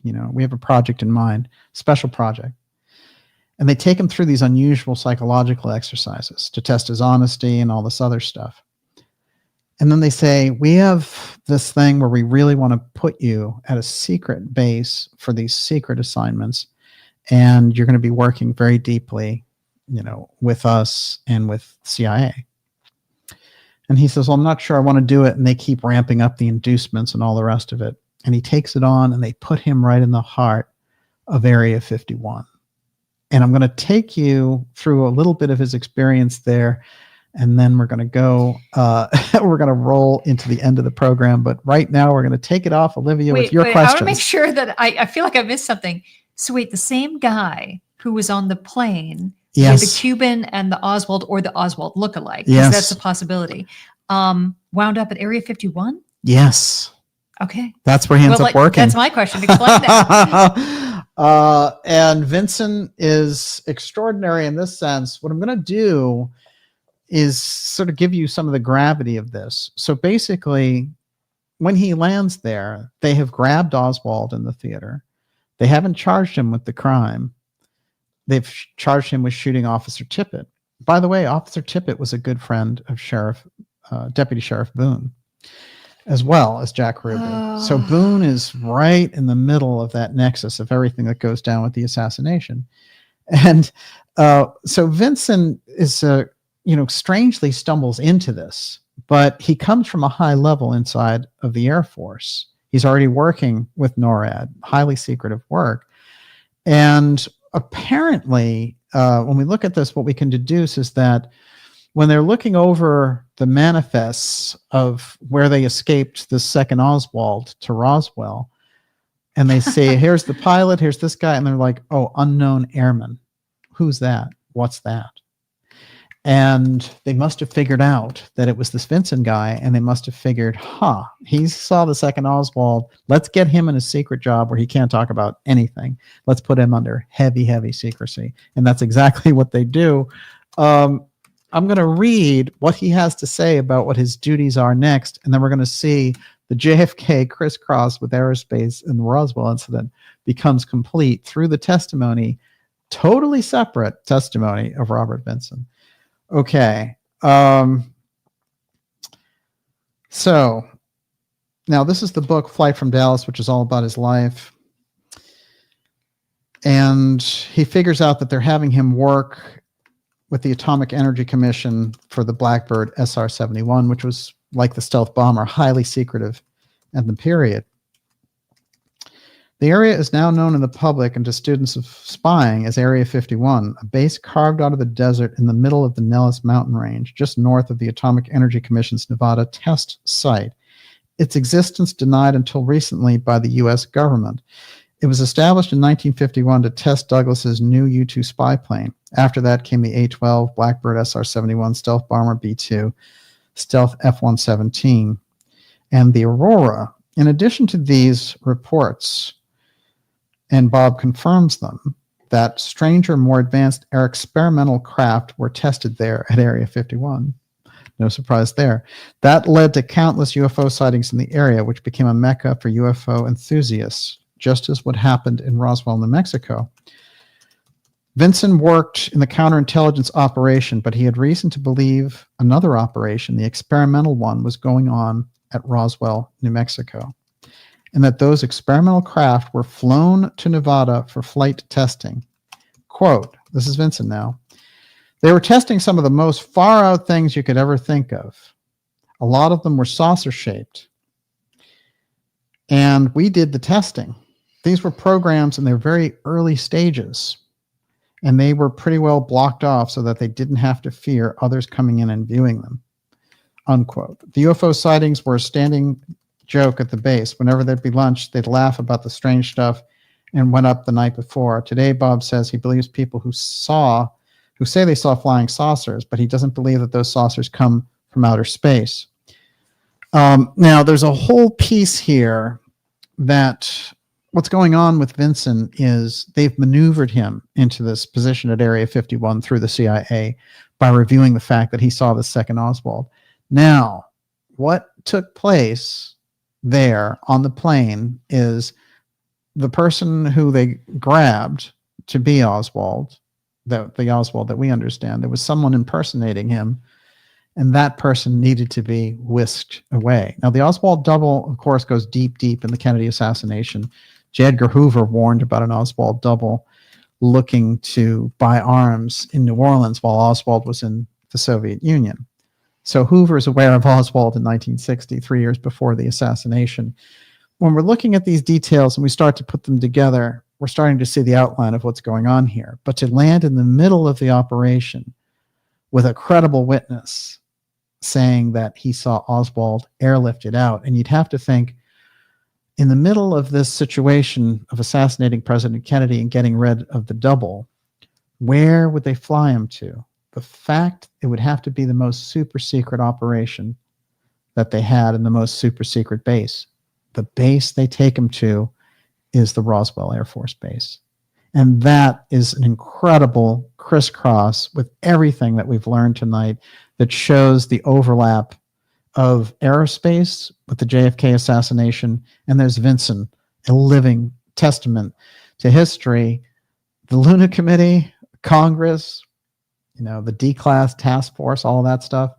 We have a project in mind, special project. And they take him through these unusual psychological exercises to test his honesty and all this other stuff. And then they say, we have this thing where we really want to put you at a secret base for these secret assignments. And you're going to be working very deeply, with us and with CIA. And he says, well, I'm not sure I want to do it. And they keep ramping up the inducements and all the rest of it. And he takes it on, and they put him right in the heart of Area 51. And I'm going to take you through a little bit of his experience there, and then we're going to go, we're going to roll into the end of the program. But right now, we're going to take it off, Olivia, with your questions. I want to make sure that I feel like I missed something. So wait, the same guy who was on the plane, yes, the Cuban and the Oswald, or the Oswald lookalike, yes, that's a possibility, wound up at Area 51? Yes. Okay. That's where he ends up working. That's my question. Explain that. And Vincent is extraordinary in this sense. What I'm going to do is sort of give you some of the gravity of this. So basically, when he lands there, they have grabbed Oswald in the theater. They haven't charged him with the crime. They've charged him with shooting Officer Tippett. By the way, Officer Tippett was a good friend of Deputy Sheriff Boone, as well as Jack Ruby. Oh. So Boone is right in the middle of that nexus of everything that goes down with the assassination. And so Vincent is, strangely stumbles into this, but he comes from a high level inside of the Air Force. He's already working with NORAD, highly secretive work. And apparently, when we look at this, what we can deduce is that when they're looking over the manifests of where they escaped the second Oswald to Roswell, and they say, here's the pilot, here's this guy, and they're like, oh, unknown airman. Who's that? What's that? And they must have figured out that it was this Vincent guy, and they must have figured, he saw the second Oswald. Let's get him in a secret job where he can't talk about anything. Let's put him under heavy, heavy secrecy. And that's exactly what they do. I'm going to read what he has to say about what his duties are next, and then we're going to see the JFK crisscross with Aerospace and the Roswell incident becomes complete through the testimony, totally separate testimony of Robert Vinson. Okay. So now this is the book Flight from Dallas, which is all about his life. And he figures out that they're having him work with the Atomic Energy Commission for the Blackbird SR-71, which was like the stealth bomber, highly secretive in the period. The area is now known in the public and to students of spying as Area 51, a base carved out of the desert in the middle of the Nellis mountain range, just north of the Atomic Energy Commission's Nevada test site. Its existence denied until recently by the U.S. government. It was established in 1951 to test Douglas's new U-2 spy plane. After that came the A-12, Blackbird SR-71, Stealth Bomber B-2, Stealth F-117, and the Aurora. In addition to these reports, and Bob confirms them, that stranger, more advanced experimental craft were tested there at Area 51. No surprise there. That led to countless UFO sightings in the area, which became a mecca for UFO enthusiasts, just as what happened in Roswell, New Mexico. Vinson worked in the counterintelligence operation, but he had reason to believe another operation, the experimental one, was going on at Roswell, New Mexico, and that those experimental craft were flown to Nevada for flight testing. Quote, this is Vinson now, "They were testing some of the most far-out things you could ever think of. A lot of them were saucer-shaped. And we did the testing. These were programs in their very early stages, and they were pretty well blocked off so that they didn't have to fear others coming in and viewing them." Unquote. The UFO sightings were a standing joke at the base. Whenever there'd be lunch, they'd laugh about the strange stuff and went up the night before. Today, Bob says he believes people who say they saw flying saucers, but he doesn't believe that those saucers come from outer space. Now, there's a whole piece here that what's going on with Vinson is they've maneuvered him into this position at Area 51 through the CIA by reviewing the fact that he saw the second Oswald. Now, what took place there on the plane is the person who they grabbed to be Oswald, the Oswald that we understand, there was someone impersonating him, and that person needed to be whisked away. Now, the Oswald double, of course, goes deep, deep in the Kennedy assassination. J. Edgar Hoover warned about an Oswald double looking to buy arms in New Orleans while Oswald was in the Soviet Union. So Hoover is aware of Oswald in 1960, 3 years before the assassination. When we're looking at these details and we start to put them together, we're starting to see the outline of what's going on here. But to land in the middle of the operation with a credible witness saying that he saw Oswald airlifted out, and you'd have to think, in the middle of this situation of assassinating President Kennedy and getting rid of the double, where would they fly him to? The fact it would have to be the most super secret operation that they had in the most super secret base. The base they take him to is the Roswell Air Force Base. And that is an incredible crisscross with everything that we've learned tonight that shows the overlap of Aerospace with the JFK assassination, and there's Vinson, a living testament to history. The Luna Committee, Congress, the D-Class Task Force, all of that stuff.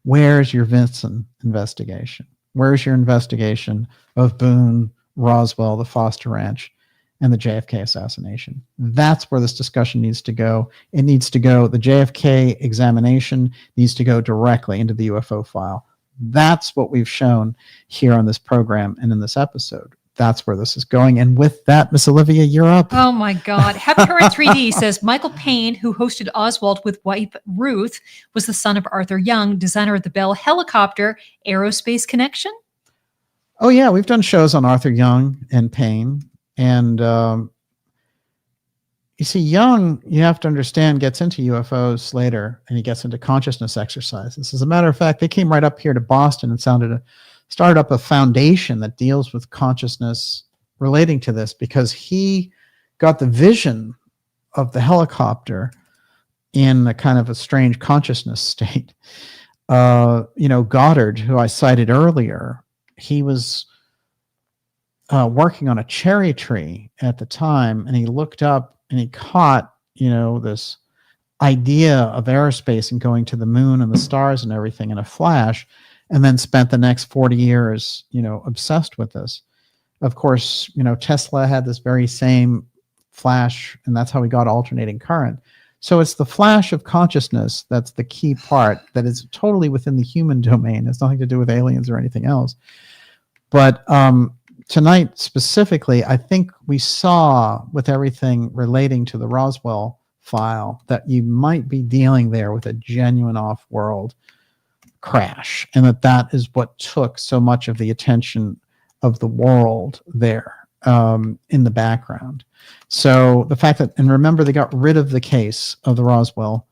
Where's your Vinson investigation? Where's your investigation of Boone, Roswell, the Foster Ranch, and the JFK assassination? That's where this discussion needs to go. It needs to go, the JFK examination needs to go directly into the UFO file. That's what we've shown here on this program and in this episode. That's where this is going. And with that, Miss Olivia, you're up. Oh my God. Happy Current 3D says Michael Payne, who hosted Oswald with wife Ruth, was the son of Arthur Young, designer of the Bell helicopter. Aerospace connection? Oh yeah, we've done shows on Arthur Young and Payne. And you see, Young, you have to understand, gets into UFOs later, and he gets into consciousness exercises. As a matter of fact, they came right up here to Boston and started up a foundation that deals with consciousness relating to this, because he got the vision of the helicopter in a kind of a strange consciousness state. Goddard, who I cited earlier, he was working on a cherry tree at the time, and he looked up and he caught, this idea of aerospace and going to the moon and the stars and everything in a flash, and then spent the next 40 years, obsessed with this. Of course, Tesla had this very same flash, and that's how he got alternating current. So it's the flash of consciousness that's the key part that is totally within the human domain. It's nothing to do with aliens or anything else. But tonight specifically, I think we saw with everything relating to the Roswell file that you might be dealing there with a genuine off-world crash, and that is what took so much of the attention of the world there in the background. So the fact that, and remember, they got rid of the case of the Roswell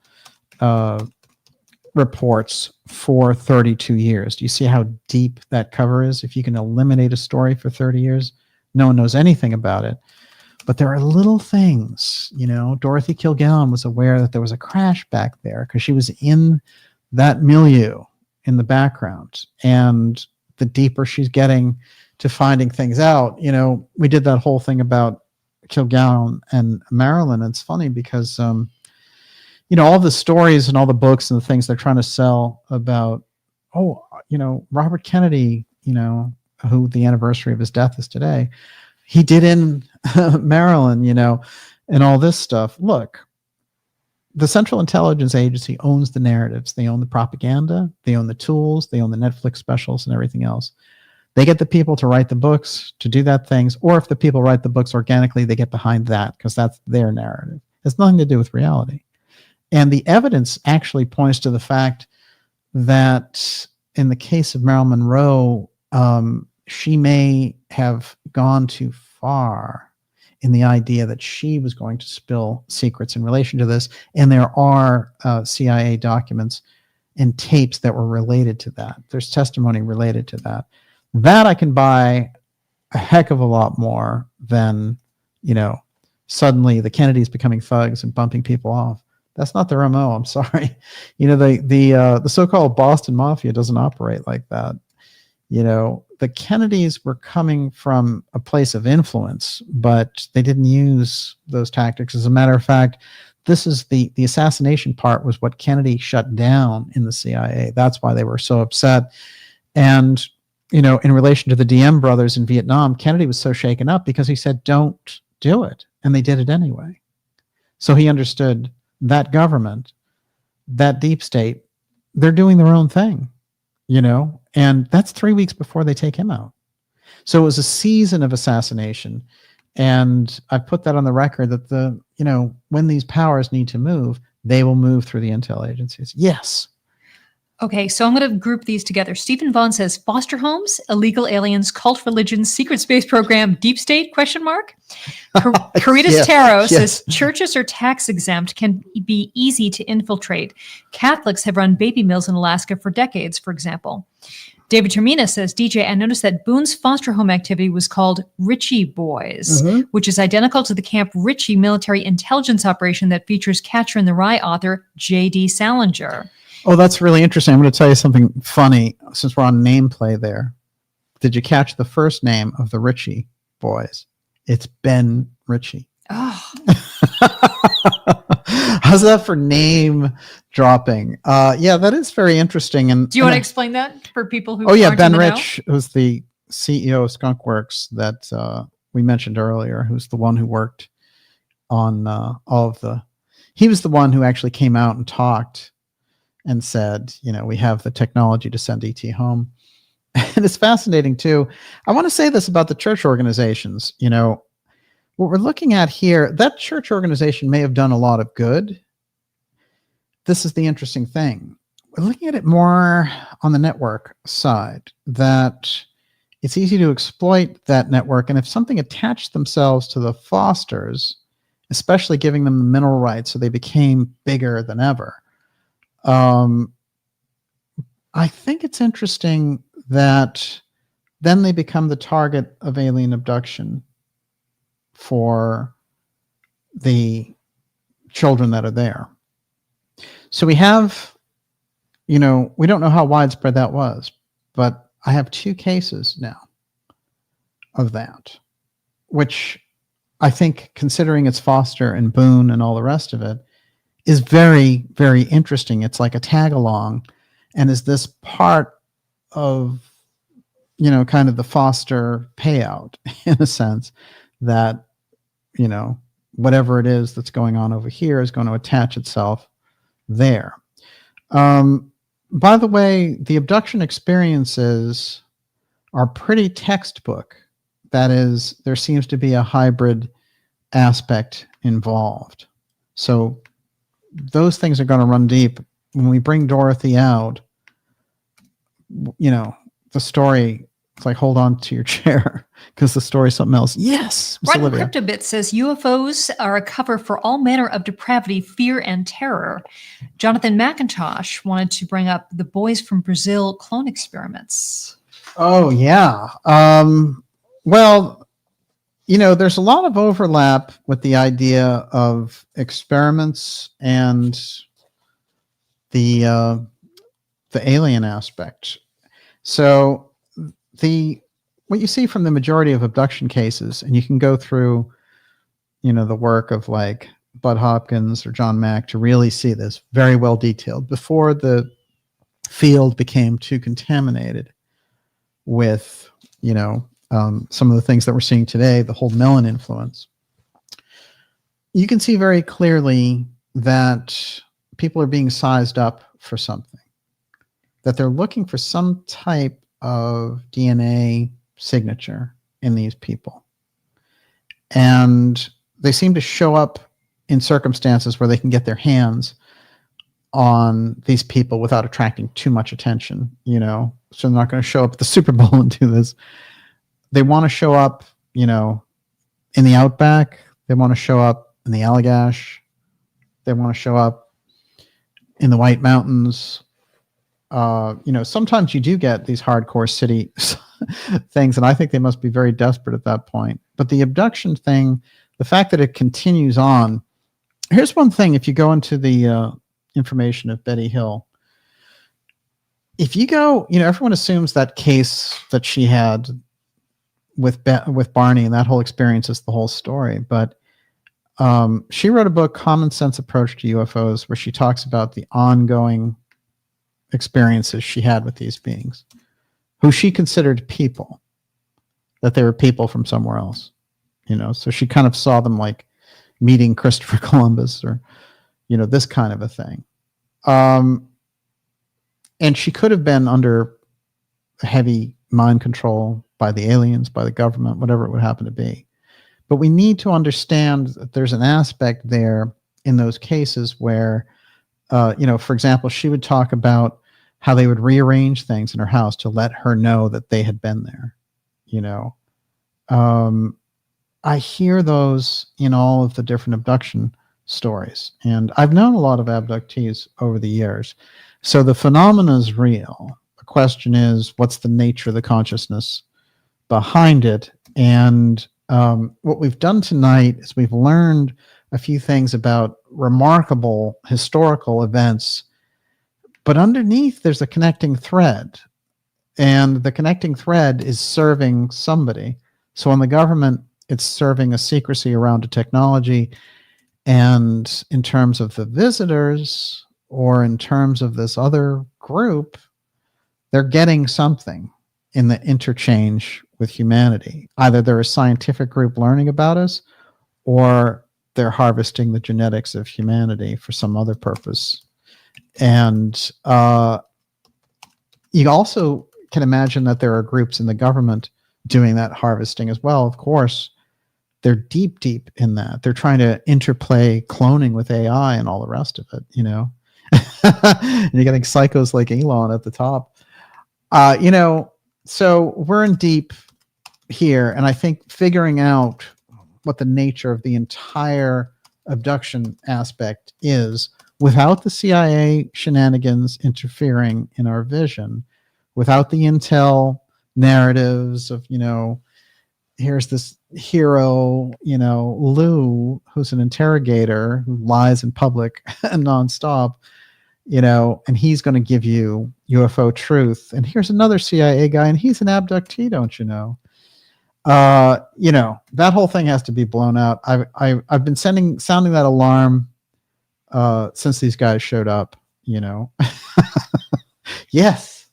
reports for 32 years. Do you see how deep that cover is? If you can eliminate a story for 30 years, no one knows anything about it. But there are little things, Dorothy Kilgallen was aware that there was a crash back there because she was in that milieu in the background. And the deeper she's getting to finding things out, we did that whole thing about Kilgallen and Marilyn. It's funny because, all the stories and all the books and the things they're trying to sell about, Robert Kennedy, who the anniversary of his death is today, he did in Maryland, and all this stuff. Look, the Central Intelligence Agency owns the narratives. They own the propaganda. They own the tools. They own the Netflix specials and everything else. They get the people to write the books, to do that things, or if the people write the books organically, they get behind that because that's their narrative. It's nothing to do with reality. And the evidence actually points to the fact that in the case of Marilyn Monroe, she may have gone too far in the idea that she was going to spill secrets in relation to this. And there are CIA documents and tapes that were related to that. There's testimony related to that. That I can buy a heck of a lot more than, suddenly the Kennedys becoming thugs and bumping people off. That's not their MO. I'm sorry. The so-called Boston Mafia doesn't operate like that. The Kennedys were coming from a place of influence, but they didn't use those tactics. As a matter of fact, this is the assassination part was what Kennedy shut down in the CIA. That's why they were so upset. And, in relation to the DM brothers in Vietnam, Kennedy was so shaken up because he said, don't do it. And they did it anyway. So he understood that government, that deep state, they're doing their own thing, and that's 3 weeks before they take him out. So it was a season of assassination. And I put that on the record that when these powers need to move, they will move through the intel agencies. Yes. Okay, so I'm going to group these together. Stephen Vaughn says foster homes, illegal aliens, cult religions, secret space program, deep state, ? Caritas Yes, Tarot yes. says churches are tax exempt, can be easy to infiltrate. Catholics have run baby mills in Alaska for decades, for example. David Termina says, DJ, I noticed that Boone's foster home activity was called Ritchie Boys, which is identical to the Camp Ritchie military intelligence operation that features Catcher in the Rye author J.D. Salinger. Oh, that's really interesting. I'm going to tell you something funny since we're on nameplay there. Did you catch the first name of the Ritchie boys? It's Ben Ritchie. Oh. How's that for name dropping? Yeah, that is very interesting. And do you want to explain that for people who? Oh yeah, aren't Ben in the know? Rich, who's the CEO of Skunkworks that we mentioned earlier, who's the one who worked on all of the. He was the one who actually came out and talked and said, we have the technology to send ET home. And it's fascinating too. I want to say this about the church organizations. What we're looking at here, that church organization may have done a lot of good. This is the interesting thing. We're looking at it more on the network side, that it's easy to exploit that network. And if something attached themselves to the Fosters, especially giving them the mineral rights so they became bigger than ever, I think it's interesting that then they become the target of alien abduction for the children that are there. So we have, we don't know how widespread that was, but I have 2 cases now of that, which I think, considering it's Foster and Boone and all the rest of it, is very, very interesting. It's like a tag along, and is this part of, kind of the Foster payout in a sense that, whatever it is that's going on over here is going to attach itself there. By the way, the abduction experiences are pretty textbook. That is, there seems to be a hybrid aspect involved. So those things are going to run deep. When we bring Dorothy out, the story, it's like, hold on to your chair because the story is something else. Yes. Rotten Olivia. Cryptobit says UFOs are a cover for all manner of depravity, fear, and terror. Jonathan McIntosh wanted to bring up the boys from Brazil clone experiments. Oh, yeah. Well, there's a lot of overlap with the idea of experiments and the alien aspect. So what you see from the majority of abduction cases, and you can go through, the work of like Bud Hopkins or John Mack to really see this very well detailed before the field became too contaminated with, some of the things that we're seeing today, the whole Mellon influence. You can see very clearly that people are being sized up for something, that they're looking for some type of DNA signature in these people. And they seem to show up in circumstances where they can get their hands on these people without attracting too much attention, So they're not going to show up at the Super Bowl and do this. They want to show up, in the outback. They want to show up in the Allagash. They want to show up in the White Mountains. Sometimes you do get these hardcore city things, and I think they must be very desperate at that point. But the abduction thing, the fact that it continues on. Here's one thing: if you go into the information of Betty Hill, if you go, everyone assumes that case that she had with Barney and that whole experience is the whole story. But she wrote a book, Common Sense Approach to UFOs, where she talks about the ongoing experiences she had with these beings, who she considered people, that they were people from somewhere else, So she kind of saw them like meeting Christopher Columbus or, this kind of a thing. And she could have been under heavy mind control by the aliens, by the government, whatever it would happen to be. But we need to understand that there's an aspect there in those cases where, for example, she would talk about how they would rearrange things in her house to let her know that they had been there. I hear those in all of the different abduction stories, and I've known a lot of abductees over the years. So the phenomena is real. The question is, what's the nature of the consciousness behind it? And what we've done tonight is we've learned a few things about remarkable historical events, but underneath there's a connecting thread, and the connecting thread is serving somebody. So in the government, it's serving a secrecy around a technology, and in terms of the visitors, or in terms of this other group, they're getting something in the interchange with humanity. Either they're a scientific group learning about us, or they're harvesting the genetics of humanity for some other purpose. And you also can imagine that there are groups in the government doing that harvesting as well. Of course, they're deep in that. They're trying to interplay cloning with AI and all the rest of it, And you're getting psychos like Elon at the top. So we're in deep here, and I think figuring out what the nature of the entire abduction aspect is without the CIA shenanigans interfering in our vision, without the intel narratives of, here's this hero, Lou, who's an interrogator who lies in public and nonstop, and he's going to give you UFO truth. And here's another CIA guy, and he's an abductee, don't you know? That whole thing has to be blown out. I've been sounding that alarm since these guys showed up, Yes.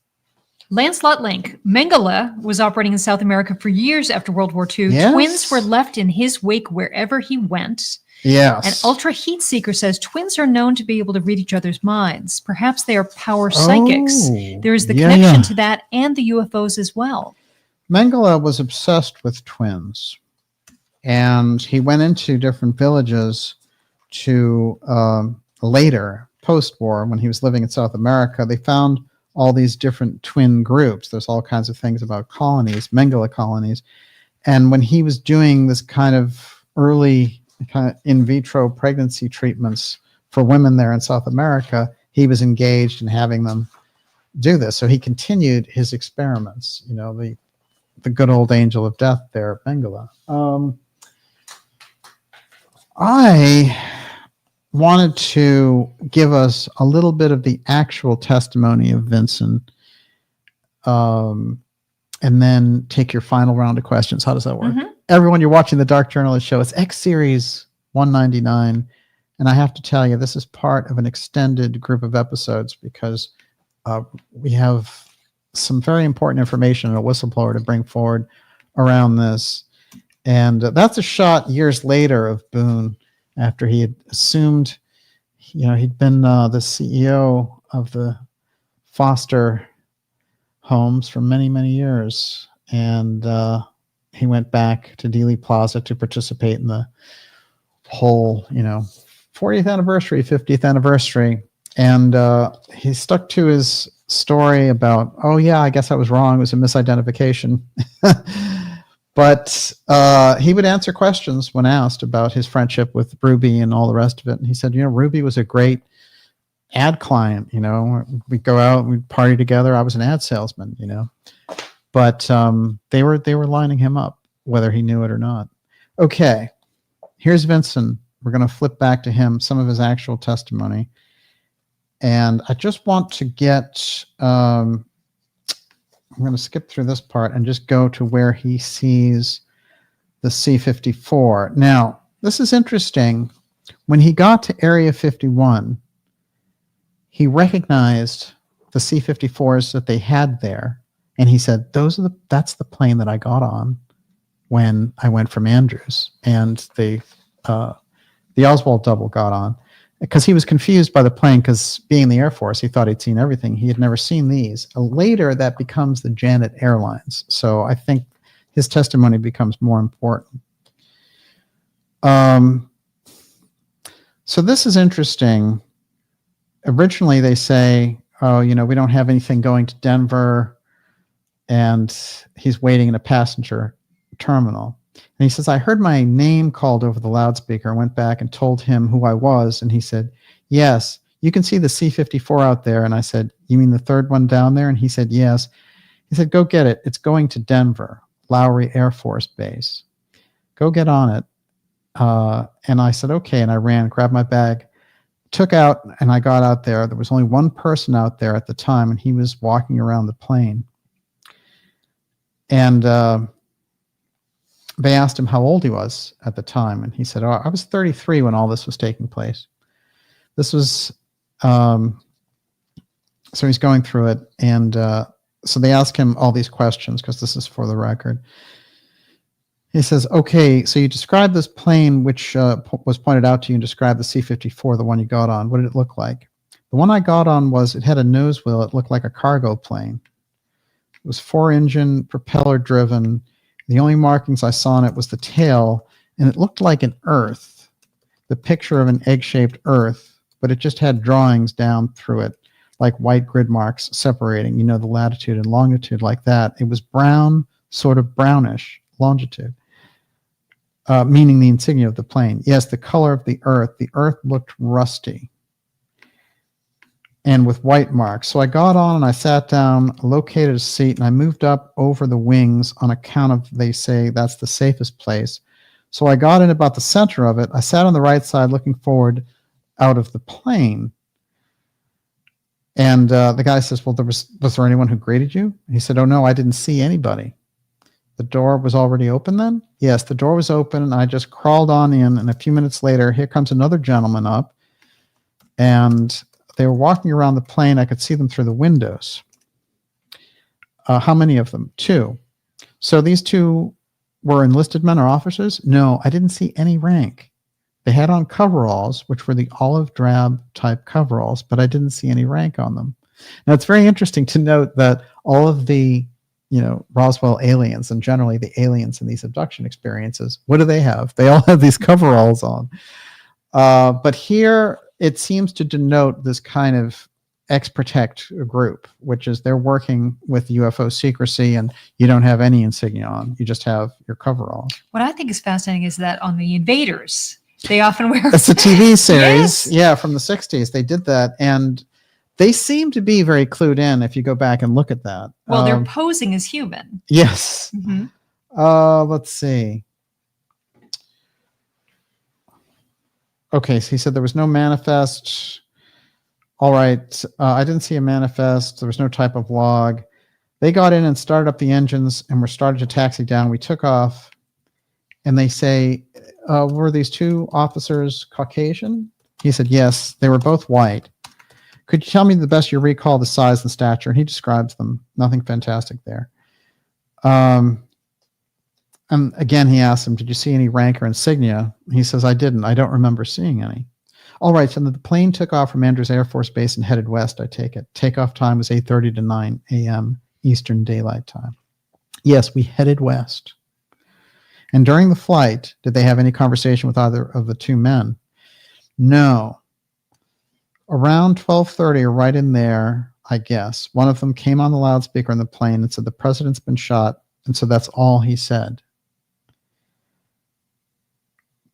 Lancelot Link. Mengele was operating in South America for years after World War II. Yes. Twins were left in his wake wherever he went. Yes. And Ultra Heat Seeker says twins are known to be able to read each other's minds. Perhaps they are power psychics. There is the connection to that and the UFOs as well. Mengele was obsessed with twins, and he went into different villages to later, post-war, when he was living in South America. They found all these different twin groups. There's all kinds of things about colonies, Mengele colonies. And when he was doing this kind of early kind of in vitro pregnancy treatments for women there in South America, he was engaged in having them do this. So he continued his experiments. The the good old angel of death there at Bengala. I wanted to give us a little bit of the actual testimony of Vincent, and then take your final round of questions. How does that work? Everyone, you're watching the Dark Journalist Show. It's X Series 199, and I have to tell you, this is part of an extended group of episodes because we have some very important information and a whistleblower to bring forward around this. And that's a shot years later of Boone after he had assumed, he'd been the CEO of the foster homes for many, many years. And he went back to Dealey Plaza to participate in the whole, 40th anniversary, 50th anniversary. And he stuck to his story about, oh yeah, I guess I was wrong. It was a misidentification. But he would answer questions when asked about his friendship with Ruby and all the rest of it. And he said, Ruby was a great ad client. We'd go out, we'd party together. I was an ad salesman, but they were lining him up, whether he knew it or not. Okay, here's Vincent. We're going to flip back to him, some of his actual testimony. And I just want to get, I'm going to skip through this part and just go to where he sees the C-54. Now, this is interesting. When he got to Area 51, he recognized the C-54s that they had there. And he said, that's the plane that I got on when I went from Andrews. And the Oswald double got on. Because he was confused by the plane, because being in the Air Force, he thought he'd seen everything. He had never seen these. Later, that becomes the Janet Airlines. So I think his testimony becomes more important. So this is interesting. Originally, they say, oh, we don't have anything going to Denver, and he's waiting in a passenger terminal. And he says, I heard my name called over the loudspeaker. I went back and told him who I was. And he said, yes, you can see the C-54 out there. And I said, you mean the third one down there? And he said, yes. He said, go get it. It's going to Denver, Lowry Air Force Base. Go get on it. And I said, okay. And I ran, grabbed my bag, took out, and I got out there. There was only one person out there at the time, and he was walking around the plane. And they asked him how old he was at the time, and he said, oh, I was 33 when all this was taking place. This was, so he's going through it, and so they ask him all these questions, because this is for the record. He says, okay, so you described this plane, which was pointed out to you, and described the C-54, the one you got on. What did it look like? The one I got on it had a nose wheel. It looked like a cargo plane. It was 4-engine, propeller-driven. The only markings I saw on it was the tail, and it looked like an Earth, the picture of an egg-shaped Earth, but it just had drawings down through it, like white grid marks separating, the latitude and longitude like that. It was brown, sort of brownish longitude, meaning the insignia of the plane. Yes, the color of the Earth. The Earth looked rusty and with white marks. So I got on and I sat down, located a seat, and I moved up over the wings on account of, they say, that's the safest place. So I got in about the center of it. I sat on the right side looking forward out of the plane. And the guy says, well, was there anyone who greeted you? And he said, oh, no, I didn't see anybody. The door was already open then? Yes, the door was open, and I just crawled on in, and a few minutes later, here comes another gentleman up, and they were walking around the plane. I could see them through the windows. How many of them? 2. So these 2 were enlisted men or officers? No, I didn't see any rank. They had on coveralls, which were the olive drab type coveralls, but I didn't see any rank on them. Now, it's very interesting to note that all of the Roswell aliens, and generally the aliens in these abduction experiences, what do they have? They all have these coveralls on. But here, it seems to denote this kind of X-Protect group, which is they're working with UFO secrecy, and you don't have any insignia on. You just have your coveralls. What I think is fascinating is that on the Invaders, they often wear... It's a TV series, Yes. yeah, from the 60s. They did that, and They seem to be very clued in if you go back and look at that. Well, they're posing as human. Yes. Mm-hmm. Let's see. Okay, so he said there was no manifest. All right, I didn't see a manifest. There was no type of log. They got in and started up the engines and were started to taxi down. We took off, and they say, were these two officers Caucasian? He said, yes, they were both white. Could you tell me the best you recall the size and stature? And he describes them. Nothing fantastic there. And again, he asked him, did you see any rank or insignia? He says, I didn't. I don't remember seeing any. All right, so the plane took off from Andrews Air Force Base and headed west, I take it. Takeoff time was 8:30 to 9 a.m. Eastern Daylight Time. Yes, we headed west. And during the flight, did they have any conversation with either of the two men? No. Around 12:30 or right in there, I guess, one of them came on the loudspeaker in the plane and said, the president's been shot. And so that's all he said.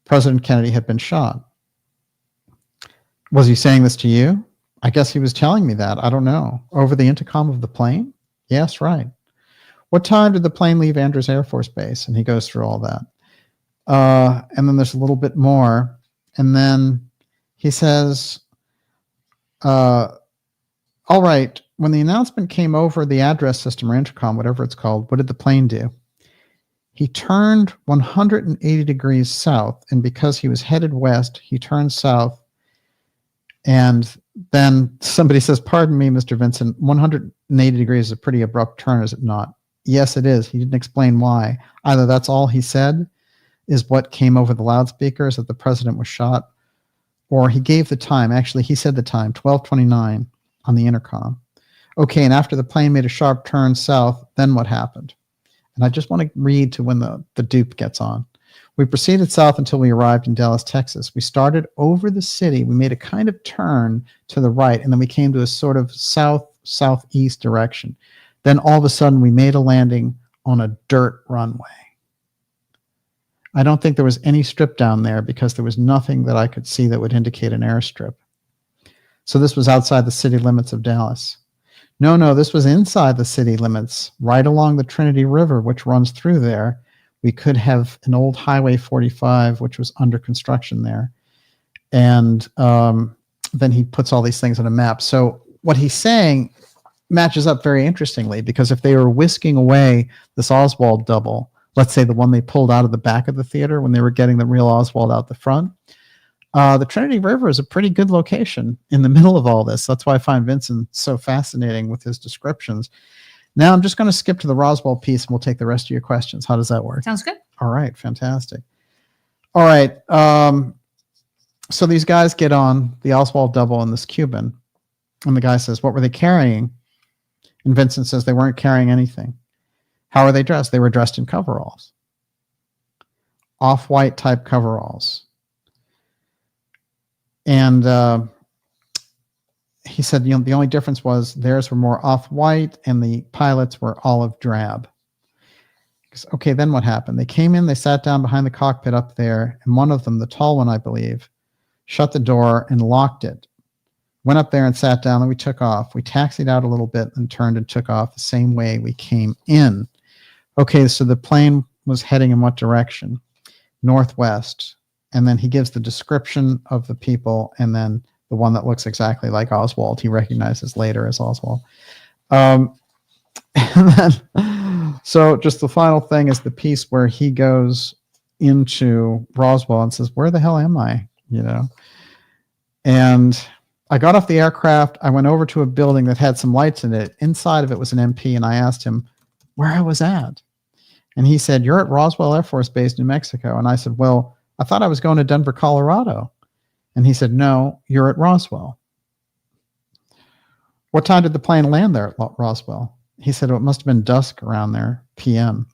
President Kennedy had been shot. Was he saying this to you? I guess he was telling me that. I don't know. Over the intercom of the plane? Yes, right. What time did the plane leave Andrews Air Force Base? And he goes through all that. And then there's a little bit more. And then he says, all right, when the announcement came over the address system or intercom, whatever it's called, what did the plane do? He turned 180 degrees south, and because he was headed west, he turned south. And then somebody says, pardon me, Mr. Vincent, 180 degrees is a pretty abrupt turn, is it not? Yes, it is. He didn't explain why. Either that's all he said is what came over the loudspeakers, that the president was shot, or he gave the time. Actually, he said the time, 12:29 on the intercom. Okay, and after the plane made a sharp turn south, then what happened? And I just want to read to when the dupe gets on. We proceeded south until we arrived in Dallas, Texas. We started over the city. We made a kind of turn to the right, and then we came to a sort of south-southeast direction. Then all of a sudden, we made a landing on a dirt runway. I don't think there was any strip down there because there was nothing that I could see that would indicate an airstrip. So this was outside the city limits of Dallas. No, this was inside the city limits, right along the Trinity River, which runs through there. We could have an old Highway 45, which was under construction there. And then he puts all these things on a map. So what he's saying matches up very interestingly, because if they were whisking away this Oswald double, let's say the one they pulled out of the back of the theater when they were getting the real Oswald out the front, the Trinity River is a pretty good location in the middle of all this. That's why I find Vincent so fascinating with his descriptions. Now I'm just going to skip to the Roswell piece and we'll take the rest of your questions. How does that work? Sounds good. All right, fantastic. All right, so these guys get on the Oswald double and this Cuban, and the guy says, what were they carrying? And Vincent says they weren't carrying anything. How were they dressed? They were dressed in coveralls. Off-white type coveralls. And he said, the only difference was theirs were more off-white and the pilots were olive drab. Okay, then what happened? They came in, they sat down behind the cockpit up there, and one of them, the tall one, I believe, shut the door and locked it. Went up there and sat down, and we took off. We taxied out a little bit and turned and took off the same way we came in. Okay, so the plane was heading in what direction? Northwest. And then he gives the description of the people, and then the one that looks exactly like Oswald, he recognizes later as Oswald. And then, so just the final thing is the piece where he goes into Roswell and says, where the hell am I? And I got off the aircraft. I went over to a building that had some lights in it. Inside of it was an MP, and I asked him where I was at. And he said, you're at Roswell Air Force Base, New Mexico. And I said, well, I thought I was going to Denver, Colorado. And he said, no, you're at Roswell. What time did the plane land there at Roswell? He said, it must have been dusk around there, PM.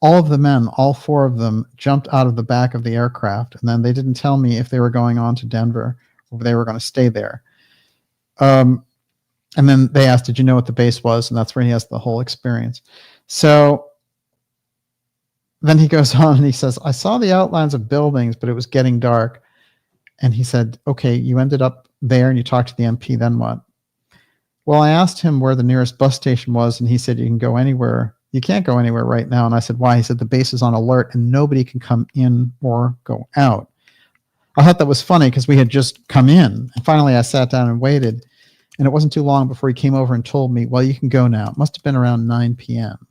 All of the men, all four of them, jumped out of the back of the aircraft. And then they didn't tell me if they were going on to Denver or they were going to stay there. And then they asked, did you know what the base was? And that's where he has the whole experience. So then he goes on and he says, I saw the outlines of buildings, but it was getting dark. And he said, okay, you ended up there and you talked to the MP, then what? Well, I asked him where the nearest bus station was, and he said, you can go anywhere. You can't go anywhere right now. And I said, why? He said, the base is on alert and nobody can come in or go out. I thought that was funny because we had just come in. And finally, I sat down and waited. And it wasn't too long before he came over and told me, well, you can go now. It must have been around 9 p.m.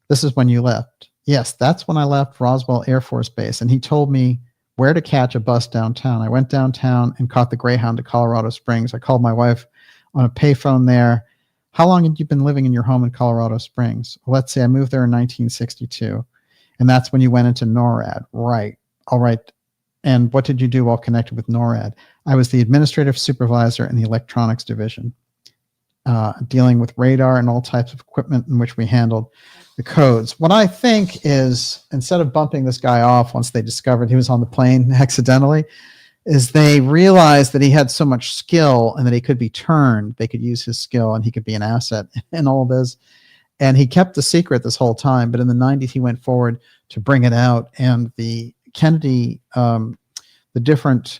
This is when you left. Yes, that's when I left Roswell Air Force Base. And he told me where to catch a bus downtown. I went downtown and caught the Greyhound to Colorado Springs. I called my wife on a payphone there. How long had you been living in your home in Colorado Springs? Well, let's say I moved there in 1962. And that's when you went into NORAD. Right. All right. And what did you do while connected with NORAD? I was the administrative supervisor in the electronics division, dealing with radar and all types of equipment in which we handled the codes. What I think is, instead of bumping this guy off once they discovered he was on the plane accidentally, is they realized that he had so much skill and that he could be turned. They could use his skill and he could be an asset in all this. And he kept the secret this whole time. But in the 90s, he went forward to bring it out. And the Kennedy, the different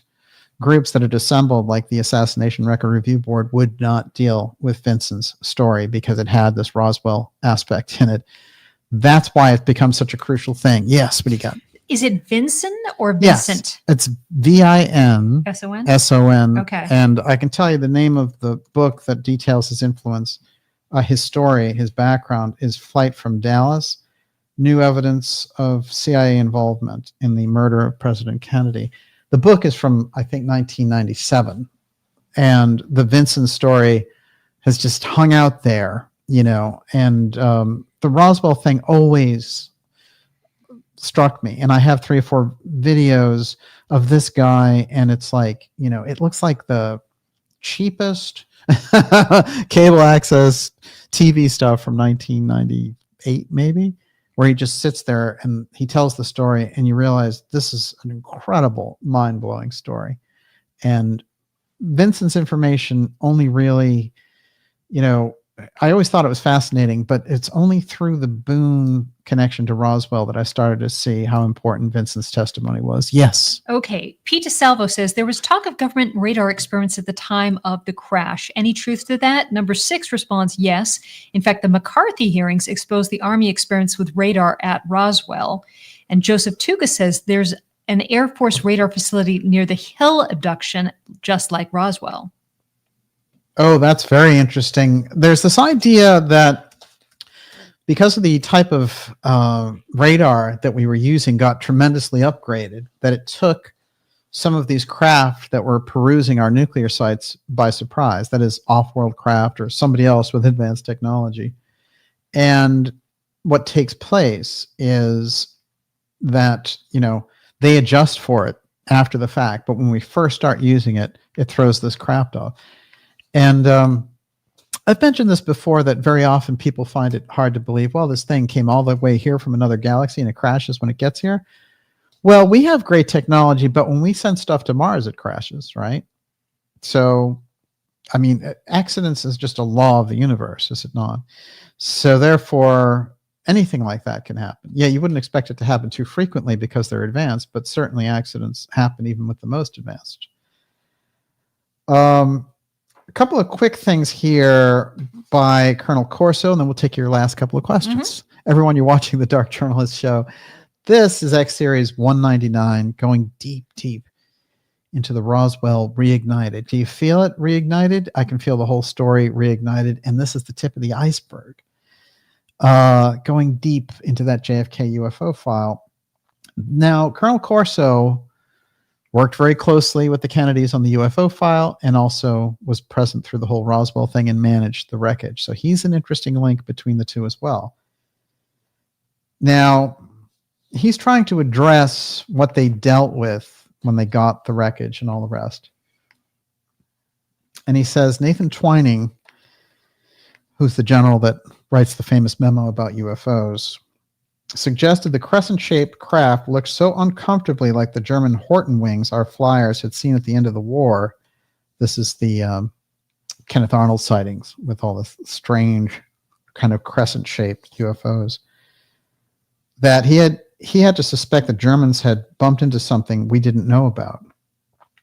groups that had assembled, like the Assassination Record Review Board, would not deal with Vincent's story because it had this Roswell aspect in it. That's why it's become such a crucial thing. Yes, what do you got? Is it Vincent or Vincent? Yes, it's Vinson. S-O-N. Okay. And I can tell you the name of the book that details his influence, his story, his background is Flight from Dallas, New Evidence of CIA Involvement in the Murder of President Kennedy. The book is from, I think, 1997. And the Vincent story has just hung out there, you know, and the Roswell thing always struck me. And I have 3 or 4 videos of this guy, and it's like, you know, it looks like the cheapest cable access TV stuff from 1998, maybe, where he just sits there and he tells the story, and you realize this is an incredible, mind-blowing story. And Vincent's information only really, you know, I always thought it was fascinating, but it's only through the Boone connection to Roswell that I started to see how important Vincent's testimony was. Yes. Okay. Pete DeSalvo says there was talk of government radar experiments at the time of the crash. Any truth to that? Number 6 responds yes. In fact, the McCarthy hearings exposed the Army experiments with radar at Roswell. And Joseph Tuga says there's an Air Force radar facility near the Hill abduction, just like Roswell. Oh, that's very interesting. There's this idea that because of the type of radar that we were using got tremendously upgraded, that it took some of these craft that were perusing our nuclear sites by surprise, that is off-world craft or somebody else with advanced technology. And what takes place is that, you know, they adjust for it after the fact, but when we first start using it, it throws this crap off. And I've mentioned this before, that very often people find it hard to believe, well, this thing came all the way here from another galaxy and it crashes when it gets here. Well, we have great technology, but when we send stuff to Mars, it crashes, right? So, I mean, accidents is just a law of the universe, is it not? So therefore, anything like that can happen. Yeah, you wouldn't expect it to happen too frequently because they're advanced, but certainly accidents happen even with the most advanced. A couple of quick things here by Colonel Corso, and then we'll take your last couple of questions. Everyone, you're watching the Dark Journalist show. This is X-Series 199, going deep, deep into the Roswell Reignited. Do you feel it reignited? I can feel the whole story reignited, and this is the tip of the iceberg. Going deep into that JFK UFO file. Now, Colonel Corso worked very closely with the Kennedys on the UFO file and also was present through the whole Roswell thing and managed the wreckage. So he's an interesting link between the two as well. Now, he's trying to address what they dealt with when they got the wreckage and all the rest. And he says, Nathan Twining, who's the general that writes the famous memo about UFOs, suggested the crescent-shaped craft looked so uncomfortably like the German Horten wings our flyers had seen at the end of the war. This is the Kenneth Arnold sightings with all the strange kind of crescent-shaped UFOs. That he had to suspect the Germans had bumped into something we didn't know about.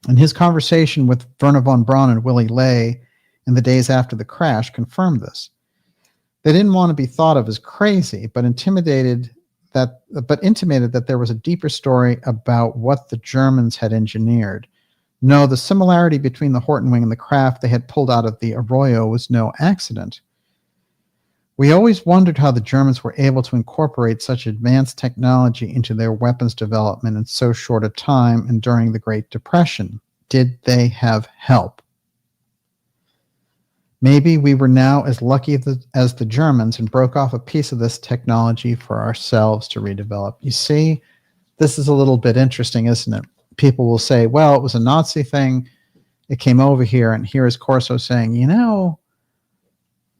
And his conversation with Werner von Braun and Willy Ley in the days after the crash confirmed this. They didn't want to be thought of as crazy, but intimated that there was a deeper story about what the Germans had engineered. No, the similarity between the Horton wing and the craft they had pulled out of the Arroyo was no accident. We always wondered how the Germans were able to incorporate such advanced technology into their weapons development in so short a time and during the Great Depression. Did they have help? Maybe we were now as lucky as the Germans and broke off a piece of this technology for ourselves to redevelop. You see, this is a little bit interesting, isn't it? People will say, well, it was a Nazi thing. It came over here. And here is Corso saying,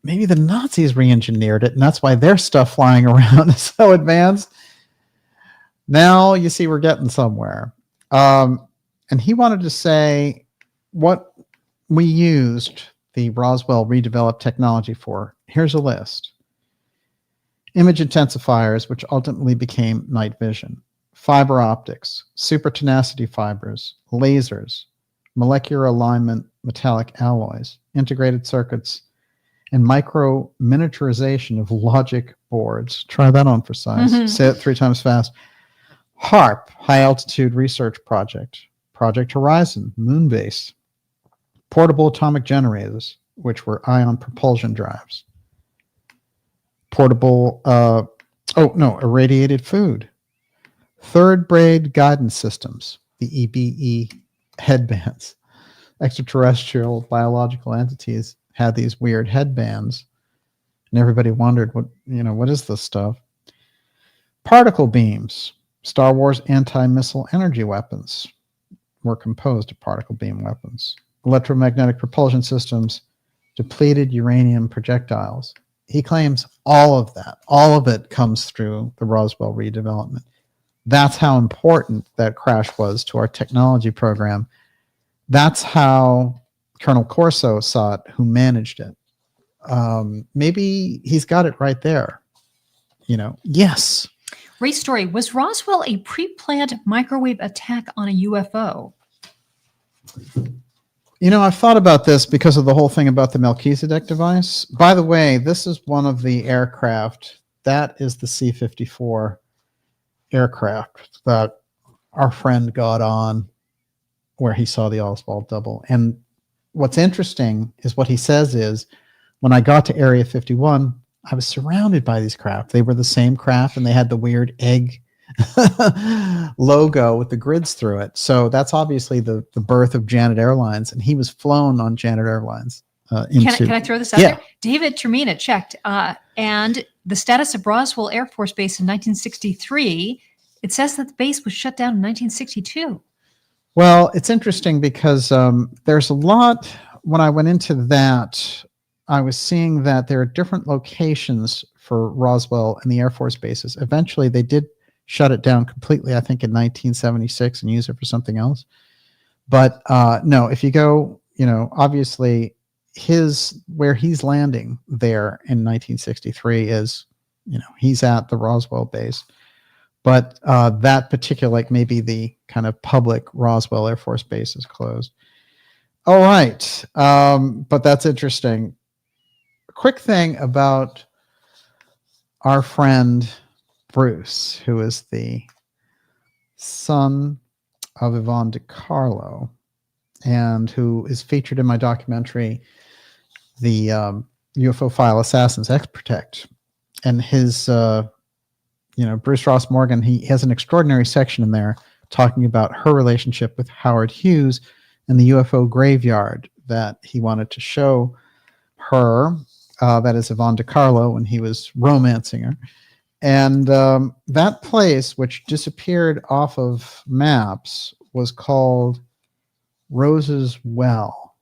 maybe the Nazis re-engineered it, and that's why their stuff flying around is so advanced. Now you see we're getting somewhere. And he wanted to say what we used the Roswell redeveloped technology for. Here's a list. Image intensifiers, which ultimately became night vision. Fiber optics, super tenacity fibers, lasers, molecular alignment, metallic alloys, integrated circuits, and micro miniaturization of logic boards. Try that on for size. Mm-hmm. Say it 3 times fast. HARP, High Altitude Research Project. Project Horizon, Moon Base. Portable atomic generators, which were ion propulsion drives. Portable, irradiated food. Third braid guidance systems, the EBE headbands. Extraterrestrial biological entities had these weird headbands, and everybody wondered, what is this stuff? Particle beams. Star Wars anti-missile energy weapons were composed of particle beam weapons. Electromagnetic propulsion systems, depleted uranium projectiles. He claims all of it comes through the Roswell redevelopment. That's how important that crash was to our technology program. That's how Colonel Corso saw it, who managed it. Maybe he's got it right there. Yes. Ray Story, was Roswell a pre-planned microwave attack on a UFO? I've thought about this because of the whole thing about the Melchizedek device. By the way, this is one of the aircraft. That is the C-54 aircraft that our friend got on where he saw the Oswald double. And what's interesting is what he says is, when I got to Area 51, I was surrounded by these craft. They were the same craft, and they had the weird egg logo with the grids through it. So that's obviously the birth of Janet Airlines, and he was flown on Janet Airlines. Can I throw this out Yeah. there? David Termina checked, and the status of Roswell Air Force Base in 1963, it says that the base was shut down in 1962. Well, it's interesting because there's a lot. When I went into that, I was seeing that there are different locations for Roswell and the Air Force bases. Eventually, they did shut it down completely, I think, in 1976 and use it for something else. But no, if you go, obviously where he's landing there in 1963 is, he's at the Roswell base. But that particular, maybe the kind of public Roswell Air Force base is closed. All right. But that's interesting. A quick thing about our friend Bruce, who is the son of Yvonne DiCarlo, and who is featured in my documentary, the UFO File Assassins X-Protect. And his, Bruce Ross Morgan, he has an extraordinary section in there talking about her relationship with Howard Hughes and the UFO graveyard that he wanted to show her. That is Yvonne DiCarlo, when he was romancing her. And that place, which disappeared off of maps, was called Rose's Well.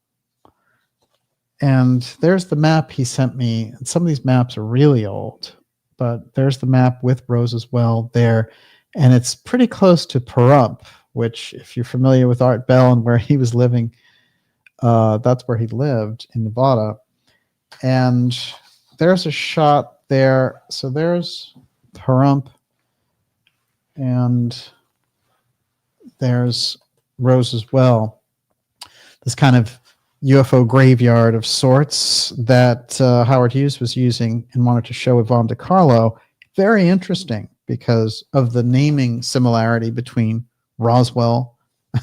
And there's the map he sent me. And some of these maps are really old, but there's the map with Rose's Well there. And it's pretty close to Pahrump, which, if you're familiar with Art Bell and where he was living, that's where he lived in Nevada. And there's a shot there. So there's Pahrump, and there's Rose's Well. this kind of UFO graveyard of sorts that Howard Hughes was using and wanted to show Yvonne DiCarlo. Very interesting because of the naming similarity between Roswell,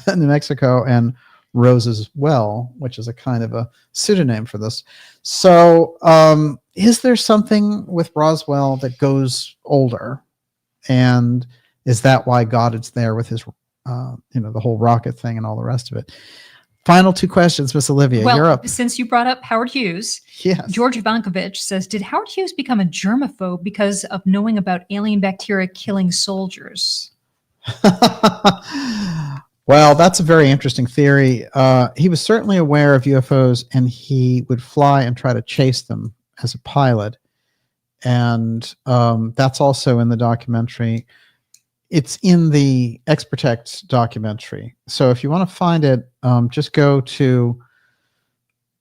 New Mexico, and Rose's Well, which is a kind of a pseudonym for this. So is there something with Roswell that goes older? And is that why God is there with his, the whole rocket thing and all the rest of it? Final two questions, Miss Olivia. Well, you're up. Since you brought up Howard Hughes, Yes. George Ivankovich says, did Howard Hughes become a germaphobe because of knowing about alien bacteria killing soldiers? Well, that's a very interesting theory. He was certainly aware of UFOs, and he would fly and try to chase them as a pilot. And that's also in the documentary. It's in the X-Protect documentary. So if you want to find it, just go to,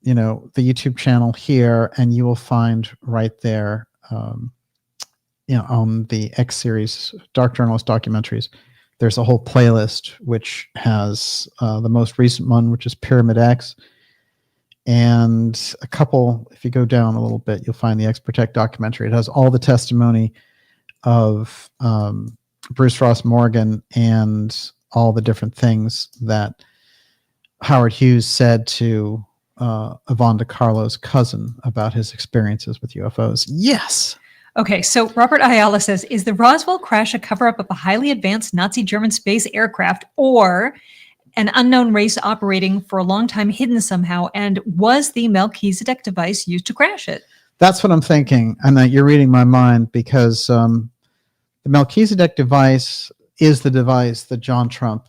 the YouTube channel here, and you will find right there, on the X series, Dark Journalist documentaries, there's a whole playlist which has the most recent one, which is Pyramid X. And a couple, if you go down a little bit, you'll find the X-Protect documentary. It has all the testimony of Bruce Ross Morgan and all the different things that Howard Hughes said to Yvonne DiCarlo's cousin about his experiences with UFOs. Yes. Okay, so Robert Ayala says, is the Roswell crash a cover-up of a highly advanced Nazi German space aircraft or an unknown race operating for a long time hidden somehow? And was the Melchizedek device used to crash it? That's what I'm thinking. And you're reading my mind, because the Melchizedek device is the device that John Trump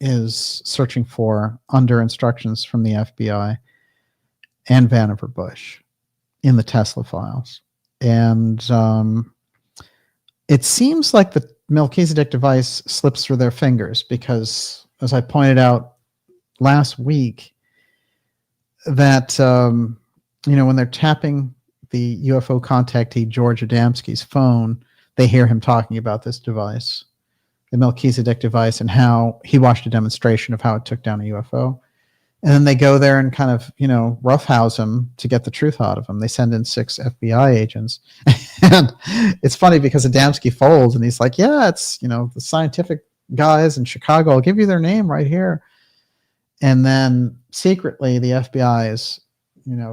is searching for under instructions from the FBI and Vannevar Bush in the Tesla files. And it seems like the Melchizedek device slips through their fingers because, as I pointed out last week, that, when they're tapping the UFO contactee George Adamski's phone, they hear him talking about this device, the Melchizedek device, and how he watched a demonstration of how it took down a UFO. And then they go there and kind of, roughhouse him to get the truth out of him. They send in 6 FBI agents. And it's funny because Adamski folds and he's like, yeah, it's, the scientific guys in Chicago. I'll give you their name right here. And then secretly the FBI is,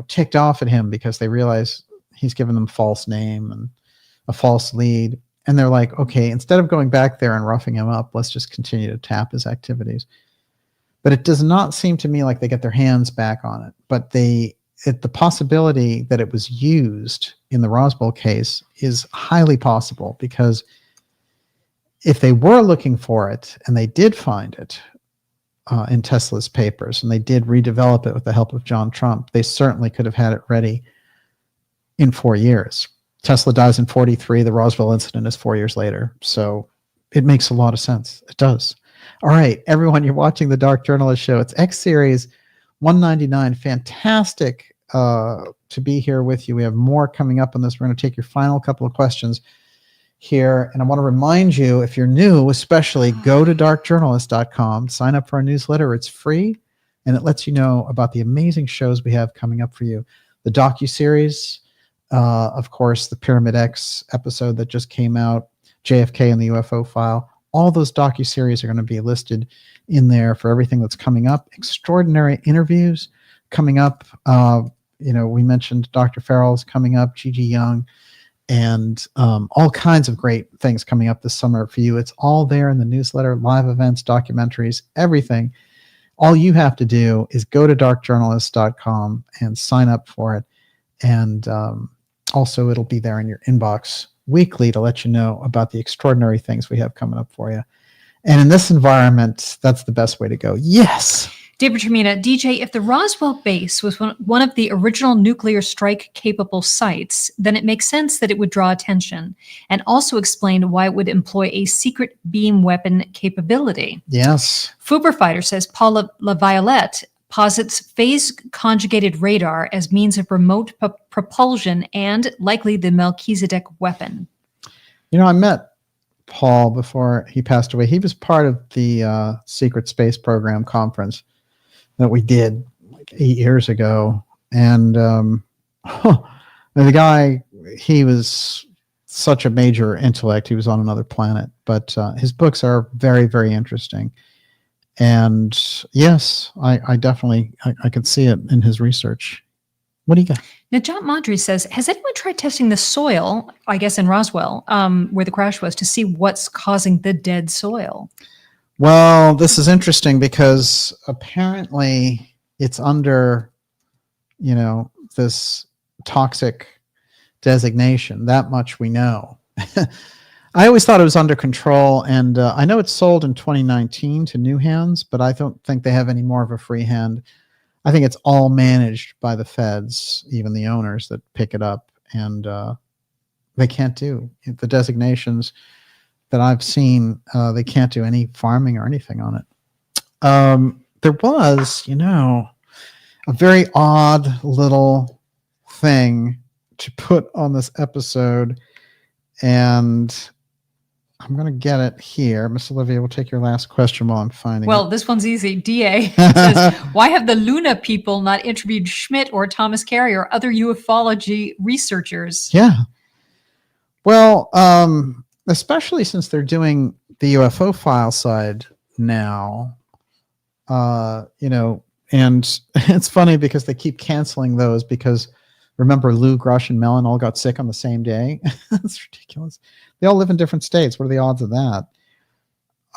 ticked off at him because they realize he's given them false name and a false lead. And they're like, okay, instead of going back there and roughing him up, let's just continue to tap his activities. But it does not seem to me like they get their hands back on it. But the possibility that it was used in the Roswell case is highly possible, because if they were looking for it and they did find it in Tesla's papers and they did redevelop it with the help of John Trump, they certainly could have had it ready in 4 years. Tesla dies in 1943. The Roswell incident is 4 years later. So it makes a lot of sense. It does. All right, everyone, you're watching the Dark Journalist Show. It's X Series 199. Fantastic to be here with you. We have more coming up on this. We're going to take your final couple of questions here. And I want to remind you, if you're new, especially, go to darkjournalist.com, sign up for our newsletter. It's free, and it lets you know about the amazing shows we have coming up for you. The DOCUSERIES, of course, the Pyramid X episode that just came out, JFK and the UFO file. All those docuseries are going to be listed in there for everything that's coming up. Extraordinary interviews coming up. We mentioned Dr. Farrell's coming up, Gigi Young, and all kinds of great things coming up this summer for you. It's all there in the newsletter, live events, documentaries, everything. All you have to do is go to darkjournalist.com and sign up for it. And also it'll be there in your inbox weekly to let you know about the extraordinary things we have coming up for you. And in this environment, that's the best way to go. Yes. David Termina, DJ, if the Roswell base was one of the original nuclear strike capable sites, then it makes sense that it would draw attention, and also explain why it would employ a secret beam weapon capability. Yes. Fuber Fighter says Paul LaViolette posits phase conjugated radar as means of remote propulsion and likely the Melchizedek weapon. I met Paul before he passed away. He was part of the secret space program conference that we did 8 years ago, and the guy, he was such a major intellect. He was on another planet, but his books are very, very interesting. And yes, I definitely I could see it in his research. What do you got? Now, John Mondry says, has anyone tried testing the soil, I guess in Roswell, where the crash was, to see what's causing the dead soil? Well, this is interesting because apparently it's under, this toxic designation. That much we know. I always thought it was under control, and I know it's sold in 2019 to new hands, but I don't think they have any more of a free hand. I think it's all managed by the feds, even the owners that pick it up, and they can't do the designations that I've seen. They can't do any farming or anything on it. There was, a very odd little thing to put on this episode, and I'm going to get it here. Miss Olivia will take your last question while I'm finding it. Well, this one's easy. DA says, why have the Luna people not interviewed Schmidt or Thomas Carey or other ufology researchers? Yeah. Well, especially since they're doing the UFO file side now, and it's funny because they keep canceling those because remember Lou, Grush, and Mellon all got sick on the same day? That's ridiculous. They all live in different states. What are the odds of that?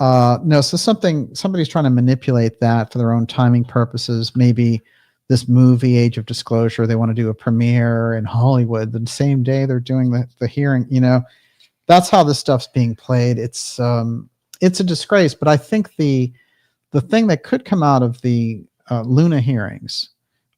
No, so somebody's trying to manipulate that for their own timing purposes. Maybe this movie, Age of Disclosure, they want to do a premiere in Hollywood the same day they're doing the hearing. That's how this stuff's being played. It's a disgrace. But I think the thing that could come out of the Luna hearings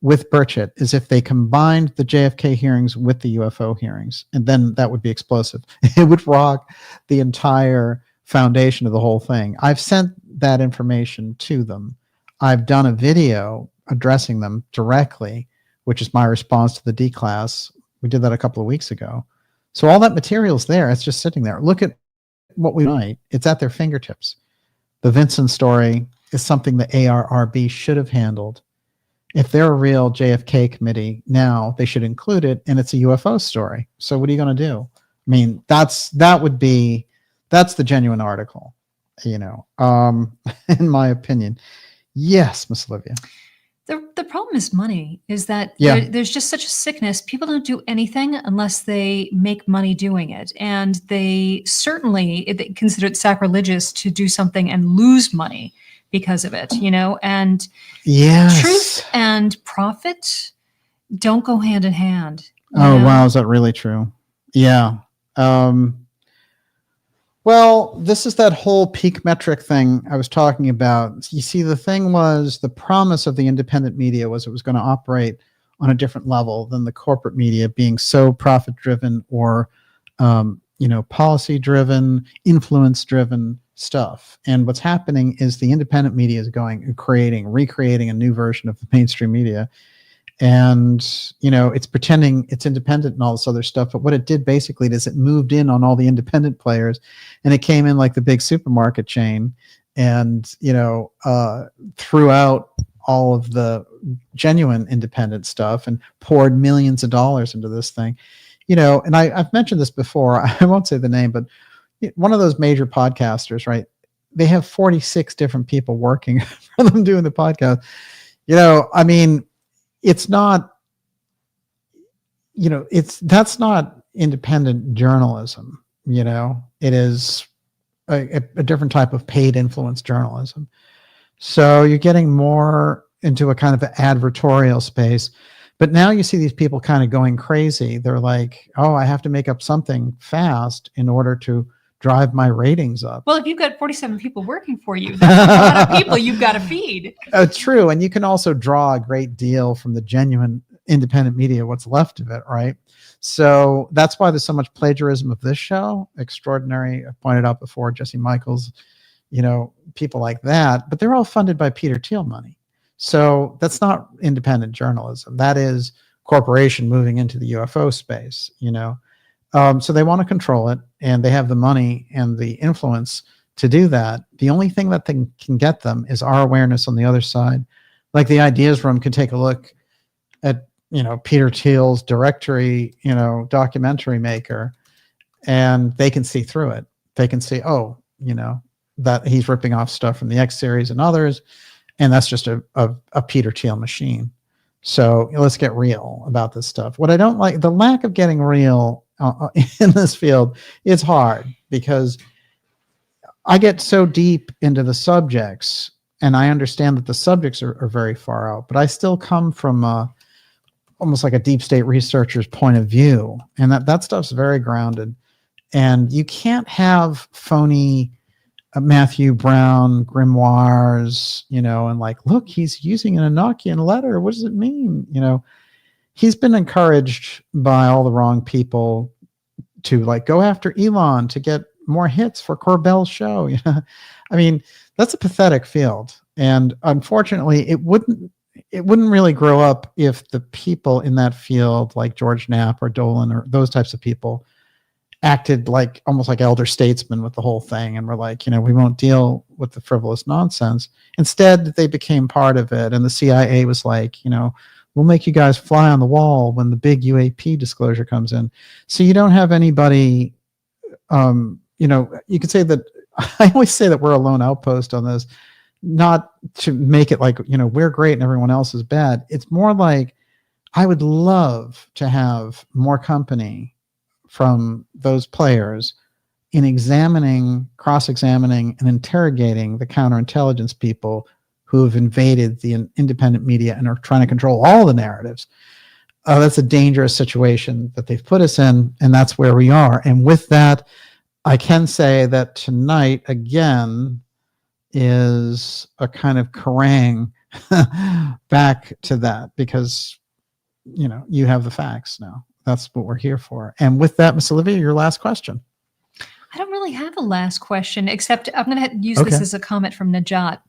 with Burchett is if they combined the JFK hearings with the UFO hearings, and then that would be explosive. It would rock the entire foundation of the whole thing. I've sent that information to them. I've done a video addressing them directly, which is my response to the D class. We did that a couple of weeks ago. So all that material's there. It's just sitting there. Look at what we write. It's at their fingertips. The Vinson story is something the ARRB should have handled. If they're a real JFK committee now, they should include it, and it's a UFO story. So what are you going to do? I mean, that's the genuine article, in my opinion. Yes, Miss Olivia. The problem is money, is that there's just such a sickness. People don't do anything unless they make money doing it. And they certainly consider it sacrilegious to do something and lose money because of it, and yes. Truth and profit don't go hand in hand. Wow. Is that really true? Yeah. Well, this is that whole peak metric thing I was talking about. You see, the thing was, the promise of the independent media was it was going to operate on a different level than the corporate media, being so profit driven or, policy driven, influence driven stuff. And what's happening is the independent media is recreating a new version of the mainstream media. And, it's pretending it's independent and all this other stuff. But what it did basically is it moved in on all the independent players, and it came in like the big supermarket chain and, threw out all of the genuine independent stuff and poured millions of dollars into this thing, and I've mentioned this before. I won't say the name, but one of those major podcasters, right? They have 46 different people working for them doing the podcast. I mean, it's not, that's not independent journalism. It is a different type of paid influence journalism. So you're getting more into a kind of an advertorial space. But now you see these people kind of going crazy. They're like, oh, I have to make up something fast in order to drive my ratings up. Well, if you've got 47 people working for you, that's a lot of people you've got to feed. True. And you can also draw a great deal from the genuine independent media, what's left of it, right? So that's why there's so much plagiarism of this show. Extraordinary. I pointed out before, Jesse Michaels, people like that. But they're all funded by Peter Thiel money. So that's not independent journalism. That is corporation moving into the UFO space, So they want to control it, and they have the money and the influence to do that. The only thing that can get them is our awareness on the other side, Like the Ideas Room can take a look at, Peter Thiel's directory, documentary maker, and they can see through it. They can see, that he's ripping off stuff from the X series and others, and that's just a Peter Thiel machine. So let's get real about this stuff. What I don't like, the lack of getting real in this field, is hard because I get so deep into the subjects, and I understand that the subjects are very far out, but I still come from almost like a deep state researcher's point of view, and that stuff's very grounded. And you can't have phony Matthew Brown grimoires, and like, look, he's using an Enochian letter. What does it mean? He's been encouraged by all the wrong people to like go after Elon to get more hits for Corbell's show. I mean, that's a pathetic field. And unfortunately, it wouldn't really grow up if the people in that field, like George Knapp or Dolan or those types of people, acted like almost like elder statesmen with the whole thing, and were like, we won't deal with the frivolous nonsense. Instead, they became part of it, and the CIA was like, we'll make you guys fly on the wall when the big UAP disclosure comes in. So you don't have anybody, you could say that, I always say that we're a lone outpost on this, not to make it like, we're great and everyone else is bad. It's more like, I would love to have more company from those players in examining, cross-examining, and interrogating the counterintelligence people who have invaded the independent media and are trying to control all the narratives. That's a dangerous situation that they've put us in, and that's where we are. And with that, I can say that tonight, again, is a kind of harangue back to that, because, you have the facts now. That's what we're here for. And with that, Miss Olivia, your last question. I don't really have a last question, except I'm going to use this as a comment from Najat.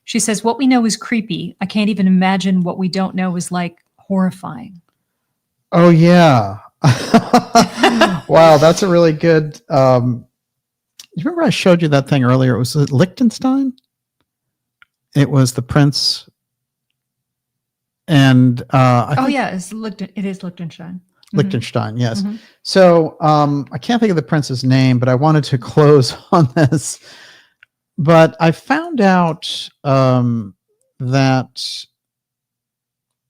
She says, what we know is creepy. I can't even imagine what we don't know is like horrifying. Oh, yeah. Wow, that's a really good... you remember I showed you that thing earlier? It was Liechtenstein? It was the prince. And it is Liechtenstein. Liechtenstein, yes. Mm-hmm. So I can't think of the prince's name, but I wanted to close on this. But I found out that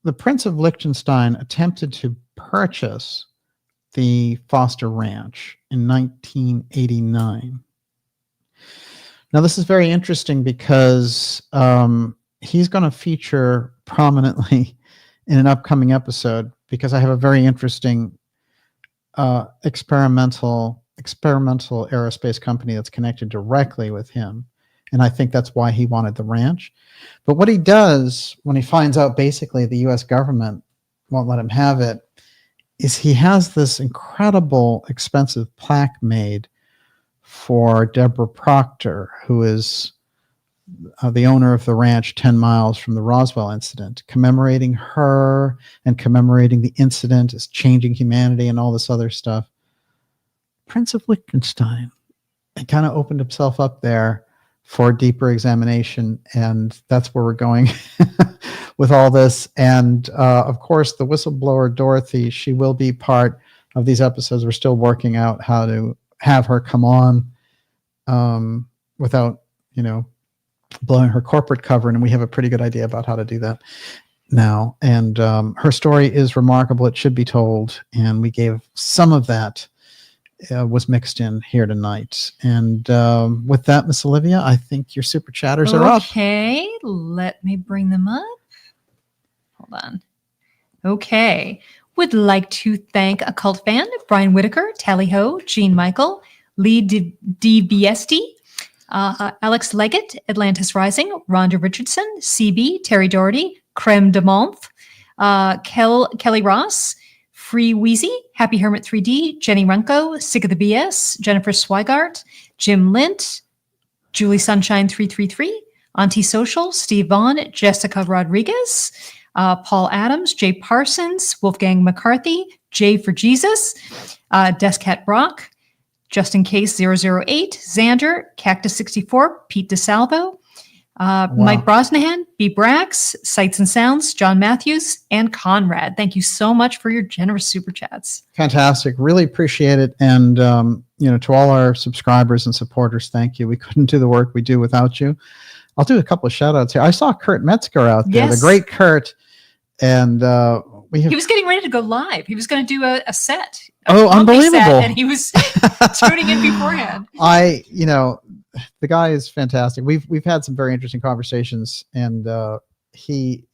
the Prince of Liechtenstein attempted to purchase the Foster Ranch in 1989. Now, this is very interesting because he's going to feature prominently in an upcoming episode, because I have a very interesting experimental aerospace company that's connected directly with him. And I think that's why he wanted the ranch. But what he does when he finds out basically the U.S. government won't let him have it is he has this incredible expensive plaque made for Deborah Proctor, who is the owner of the ranch 10 miles from the Roswell incident, commemorating her and commemorating the incident as changing humanity and all this other stuff. Prince of Liechtenstein, he kind of opened himself up there for deeper examination, and that's where we're going with all this. And of course, the whistleblower Dorothy, she will be part of these episodes. We're still working out how to have her come on without, blowing her corporate cover, and we have a pretty good idea about how to do that now. And her story is remarkable. It should be told, and we gave some of that was mixed in here tonight. And with that, Miss Olivia, I think your super chatters are up. Okay, let me bring them up. Hold on. Okay. Would like to thank a cult fan, Brian Whitaker, Tally Ho, Jean Michael, Lee DBST, Alex Leggett, Atlantis Rising, Rhonda Richardson, CB, Terry Doherty, Creme de Month, Kelly Ross, Free Wheezy, Happy Hermit 3D, Jenny Runko, Sick of the BS, Jennifer Swigart, Jim Lint, Julie Sunshine 333, Auntie Social, Steve Vaughn, Jessica Rodriguez, Paul Adams, Jay Parsons, Wolfgang McCarthy, Jay for Jesus, Descat Brock, Just in Case 008, Xander, Cactus 64, Pete DeSalvo, Wow. Mike Brosnahan, B. Brax, Sights and Sounds, John Matthews, and Conrad. Thank you so much for your generous super chats. Fantastic. Really appreciate it. And, to all our subscribers and supporters, thank you. We couldn't do the work we do without you. I'll do a couple of shout outs here. I saw Kurt Metzger out there, Yes. the great Kurt. And He was getting ready to go live. He was going to do a set. Oh, unbelievable. Set, and he was tuning in beforehand. The guy is fantastic. We've had some very interesting conversations, and he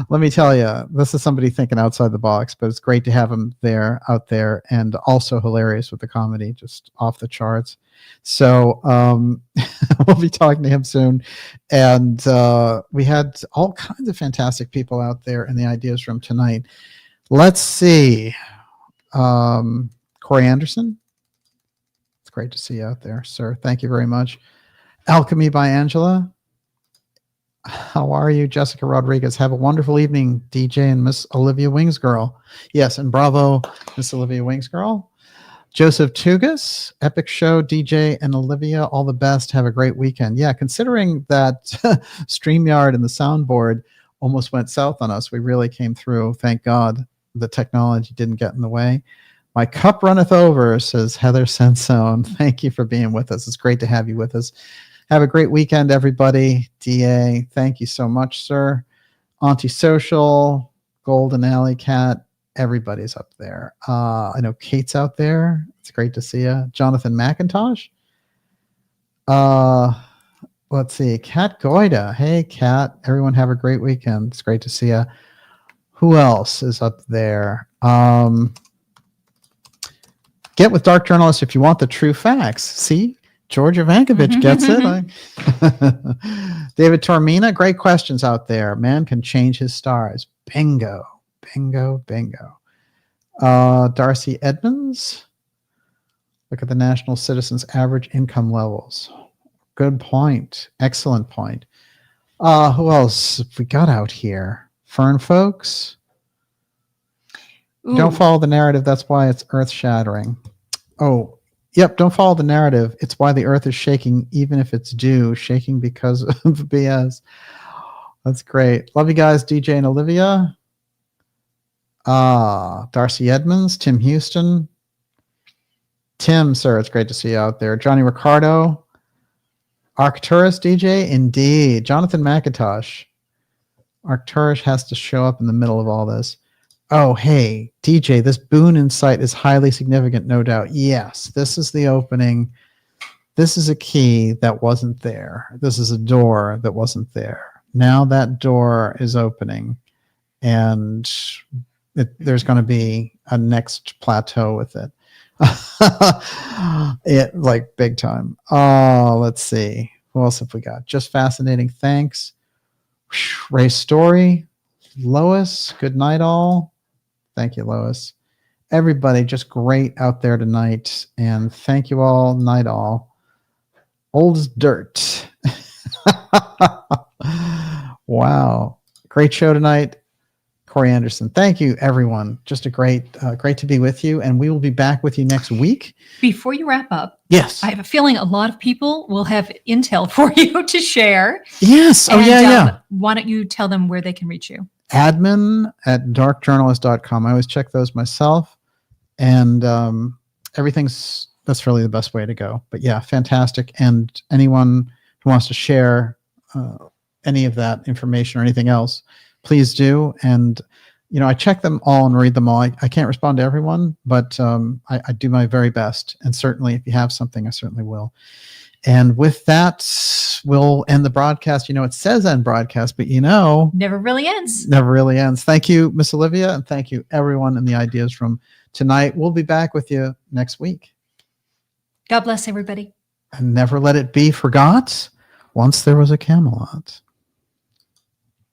let me tell you, this is somebody thinking outside the box, but it's great to have him out there, and also hilarious with the comedy, just off the charts. So we'll be talking to him soon. And we had all kinds of fantastic people out there in the ideas room tonight. Let's see. Corey Anderson. It's great to see you out there, sir. Thank you very much. Alchemy by Angela. How are you? Jessica Rodriguez. Have a wonderful evening, DJ and Miss Olivia Wingsgirl. Yes, and bravo, Miss Olivia Wingsgirl. Joseph Tugas, epic show, DJ and Olivia, all the best. Have a great weekend. Yeah, considering that StreamYard and the soundboard almost went south on us, we really came through. Thank God the technology didn't get in the way. My cup runneth over, says Heather Sensone. Thank you for being with us. It's great to have you with us. Have a great weekend, everybody. DA, thank you so much, sir. Antisocial, Golden Alley Cat, everybody's up there. I know Kate's out there. It's great to see you. Jonathan McIntosh. Let's see. Kat Goida. Hey, Kat. Everyone have a great weekend. It's great to see you. Who else is up there? Get with Dark Journalists if you want the true facts. See? George Ivankovich gets it. David Tormina, great questions out there. Man can change his stars. Bingo. Bingo, bingo. Darcy Edmonds. Look at the national citizens' average income levels. Good point. Excellent point. Who else have we got out here? Fern folks. Ooh. Don't follow the narrative. That's why it's earth-shattering. Oh, yep. Don't follow the narrative. It's why the earth is shaking, even if it's due. Shaking because of BS. That's great. Love you guys, DJ and Olivia. Darcy Edmonds, Tim Houston. Tim, sir, it's great to see you out there. Johnny Ricardo. Arcturus DJ, indeed. Jonathan McIntosh. Arcturus has to show up in the middle of all this. Oh, hey, DJ, this boon in sight is highly significant, no doubt. Yes, this is the opening. This is a key that wasn't there. This is a door that wasn't there. Now that door is opening, and there's going to be a next plateau with it. Like big time. Oh, let's see. Who else have we got? Just fascinating. Thanks. Ray Story. Lois, good night all. Thank you, Lois. Everybody, just great out there tonight. And thank you all. Night all. Old as dirt. Wow. Great show tonight. Corey Anderson. Thank you, everyone. Just a great to be with you. And we will be back with you next week. Before you wrap up, yes, I have a feeling a lot of people will have intel for you to share. Yes. Oh, yeah. Why don't you tell them where they can reach you? admin@darkjournalist.com. I always check those myself. And that's really the best way to go. But yeah, fantastic. And anyone who wants to share any of that information or anything else, please do. And, I check them all and read them all. I can't respond to everyone, but I do my very best. And certainly if you have something, I certainly will. And with that, we'll end the broadcast. It says end broadcast, but never really ends. Never really ends. Thank you, Miss Olivia, and thank you, everyone in the Ideas Room tonight. We'll be back with you next week. God bless everybody. And never let it be forgot, once there was a Camelot.